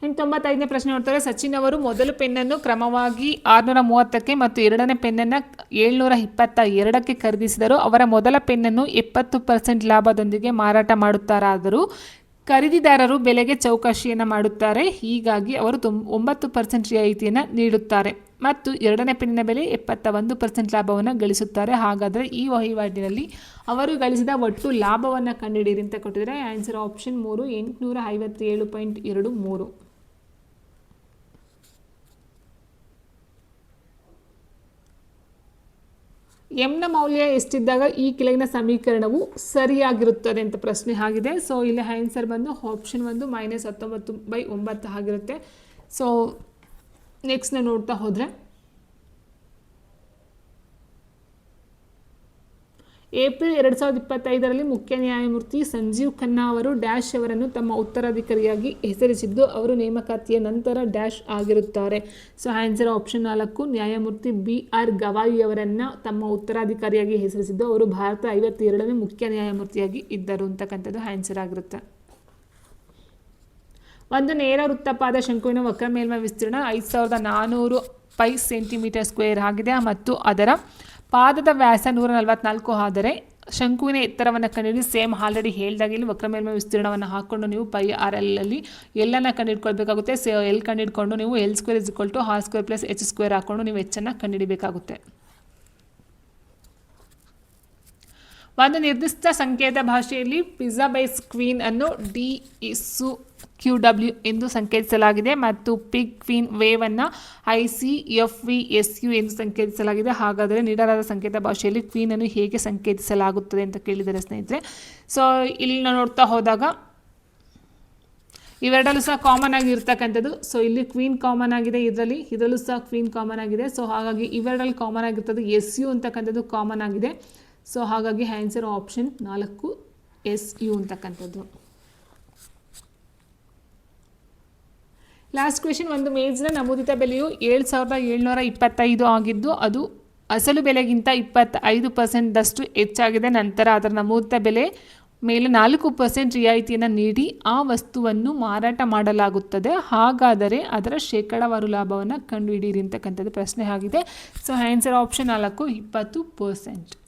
Speaker 1: 95ನೇ ಪ್ರಶ್ನೆ ನೋಡ್ತಾರೆ. ಸಚಿನ್ ಅವರು ಮೊದಲ ಪೆನ್ನನ್ನು ಕ್ರಮವಾಗಿ 630ಕ್ಕೆ ಮತ್ತು ಎರಡನೇ ಪೆನ್ನನ್ನು 722ಕ್ಕೆ ಖರೀದಿಸಿದರು. ಅವರ ಮೊದಲ ಪೆನ್ನನ್ನು 70% ಲಾಭದೊಂದಿಗೆ ಮಾರಾಟ ಮಾಡುತ್ತಾರಾದರೂ ಖರೀದಿದಾರರು ಬೆಲೆಗೆ ಚೌಕಾಶಿಯನ್ನು ಮಾಡುತ್ತಾರೆ. ಹೀಗಾಗಿ ಅವರು 9% ರಿಯಾಯಿತಿಯನ್ನು ನೀಡುತ್ತಾರೆ ಮತ್ತು ಎರಡನೇ ಪೆನ್ನಿನ ಬೆಲೆ 71% ಲಾಭವನ್ನು ಗಳಿಸುತ್ತಾರೆ. ಹಾಗಾದರೆ ಈ ವಹಿವಾಟಿನಲ್ಲಿ ಅವರು ಗಳಿಸಿದ ಒಟ್ಟು ಲಾಭವನ್ನು ಕಂಡುಹಿಡಿಯಿರಿ ಅಂತ ಕೊಟ್ಟಿದ್ದಾರೆ. Answer option 3 857.23. ಎಂನ ಮೌಲ್ಯ ಎಷ್ಟಿದ್ದಾಗ ಈ ಕೆಳಗಿನ ಸಮೀಕರಣವು ಸರಿಯಾಗಿರುತ್ತದೆ ಅಂತ ಪ್ರಶ್ನೆ ಆಗಿದೆ. ಸೊ ಇಲ್ಲಿ ಆನ್ಸರ್ ಬಂದು ಆಪ್ಷನ್ 1 -19/9 ಆಗಿರುತ್ತೆ. ಸೊ ನೆಕ್ಸ್ಟ್ ನಾವು ನೋಡ್ತಾ ಹೋದರೆ ಏಪ್ರಿಲ್ 2025ರಲ್ಲಿ ಮುಖ್ಯ ನ್ಯಾಯಮೂರ್ತಿ ಸಂಜೀವ್ ಖನ್ನಾ ಅವರು ಡ್ಯಾಶ್ ಅವರನ್ನು ತಮ್ಮ ಉತ್ತರಾಧಿಕಾರಿಯಾಗಿ ಹೆಸರಿಸಿದ್ದು ಅವರು ನೇಮಕಾತಿಯ ನಂತರ ಡ್ಯಾಶ್ ಆಗಿರುತ್ತಾರೆ. ಸೊ ಆನ್ಸರ್ ಆಪ್ಷನ್ 4 ನ್ಯಾಯಮೂರ್ತಿ BR ಗವಾಯಿ ಅವರನ್ನು ತಮ್ಮ ಉತ್ತರಾಧಿಕಾರಿಯಾಗಿ ಹೆಸರಿಸಿದ್ದು ಅವರು ಭಾರತ 52ನೇ ಮುಖ್ಯ ನ್ಯಾಯಮೂರ್ತಿಯಾಗಿ ಇದ್ದರು ಅಂತಕ್ಕಂಥದ್ದು ಆನ್ಸರ್ ಆಗಿರುತ್ತೆ. ಒಂದು ನೇರ ವೃತ್ತಪಾದ ಶಂಕುವಿನ ವಕ್ರ ಮೇಲ್ಮೈ ವಿಸ್ತೀರ್ಣ 5400 π cm² ಆಗಿದೆ ಮತ್ತು ಅದರ ಪಾದದ ವ್ಯಾಸ 144 ಆದರೆ ಶಂಕುವಿನ ಎತ್ತರವನ್ನು ಕಂಡುಹಿಡಿದು ಸೇಮ್ ಆಲ್ರೆಡಿ ಹೇಳಿದಾಗ ಇಲ್ಲಿ ವಕ್ರ ಮೇಲ್ಮೈ ವಿಸ್ತೀರ್ಣವನ್ನು ಹಾಕ್ಕೊಂಡು ನೀವು ಪೈ ಆರ್ ಎಲ್ ಅಲ್ಲಿ ಎಲ್ಲನ್ನು ಕಂಡುಹಿಡ್ಕೊಳ್ಬೇಕಾಗುತ್ತೆ. ಎಲ್ ಕಂಡುಹಿಡ್ಕೊಂಡು ನೀವು L² = R² + H² ಹಾಕ್ಕೊಂಡು ನೀವು ಹೆಚ್ಚನ್ನು ಕಂಡುಹಿಡಬೇಕಾಗುತ್ತೆ. ಒಂದು ನಿರ್ದಿಷ್ಟ ಸಂಕೇತ ಭಾಷೆಯಲ್ಲಿ ಪಿಜ್ಜಾ ಬೈಸ್ ಕ್ವೀನ್ ಅನ್ನು DSQW ಎಂದು ಸಂಕೇತಿಸಲಾಗಿದೆ ಮತ್ತು ಪಿಗ್ ಕ್ವೀನ್ ವೇವ್ ಅನ್ನು ICFVSU ಎಂದು ಸಂಕೇತಿಸಲಾಗಿದೆ. ಹಾಗಾದರೆ ನೀಡಲಾದ ಸಂಕೇತ ಭಾಷೆಯಲ್ಲಿ ಕ್ವೀನ್ ಅನ್ನು ಹೇಗೆ ಸಂಕೇತಿಸಲಾಗುತ್ತದೆ ಅಂತ ಕೇಳಿದರೆ ಸ್ನೇಹಿತರೆ, ಸೊ ಇಲ್ಲಿ ನಾವು ನೋಡ್ತಾ ಹೋದಾಗ ಇವೆರಡಲ್ಲೂ ಸಹ ಕಾಮನ್ ಆಗಿ ಇರ್ತಕ್ಕಂಥದ್ದು. ಸೊ ಇಲ್ಲಿ ಕ್ವೀನ್ ಕಾಮನ್ ಆಗಿದೆ, ಇದರಲ್ಲೂ ಸಹ ಕ್ವೀನ್ ಕಾಮನ್ ಆಗಿದೆ. ಸೊ ಹಾಗಾಗಿ ಇವೆರಡಲ್ಲಿ ಕಾಮನ್ ಆಗಿರ್ತದೆ SU ಅಂತಕ್ಕಂಥದ್ದು ಕಾಮನ್ ಆಗಿದೆ. ಸೊ ಹಾಗಾಗಿ ಆನ್ಸರ್ ಆಪ್ಷನ್ 4 SU ಅಂತಕ್ಕಂಥದ್ದು. Last question. ಒಂದು ಮೇಜಿನ ನಮೂದಿತ ಬೆಲೆಯು 7,725 ಆಗಿದ್ದು ಅದು ಅಸಲು ಬೆಲೆಗಿಂತ 25% ಹೆಚ್ಚಾಗಿದೆ. ನಂತರ ಅದರ ನಮೂದಿತ ಬೆಲೆ ಮೇಲೆ 4% ರಿಯಾಯಿತಿಯನ್ನು ನೀಡಿ ಆ ವಸ್ತುವನ್ನು ಮಾರಾಟ ಮಾಡಲಾಗುತ್ತದೆ. ಹಾಗಾದರೆ ಅದರ ಶೇಕಡಾವಾರು ಲಾಭವನ್ನು ಕಂಡುಹಿಡಿಯಿರಿ ಅಂತಕ್ಕಂಥದ್ದು ಪ್ರಶ್ನೆ ಆಗಿದೆ. So answer option 4 20%.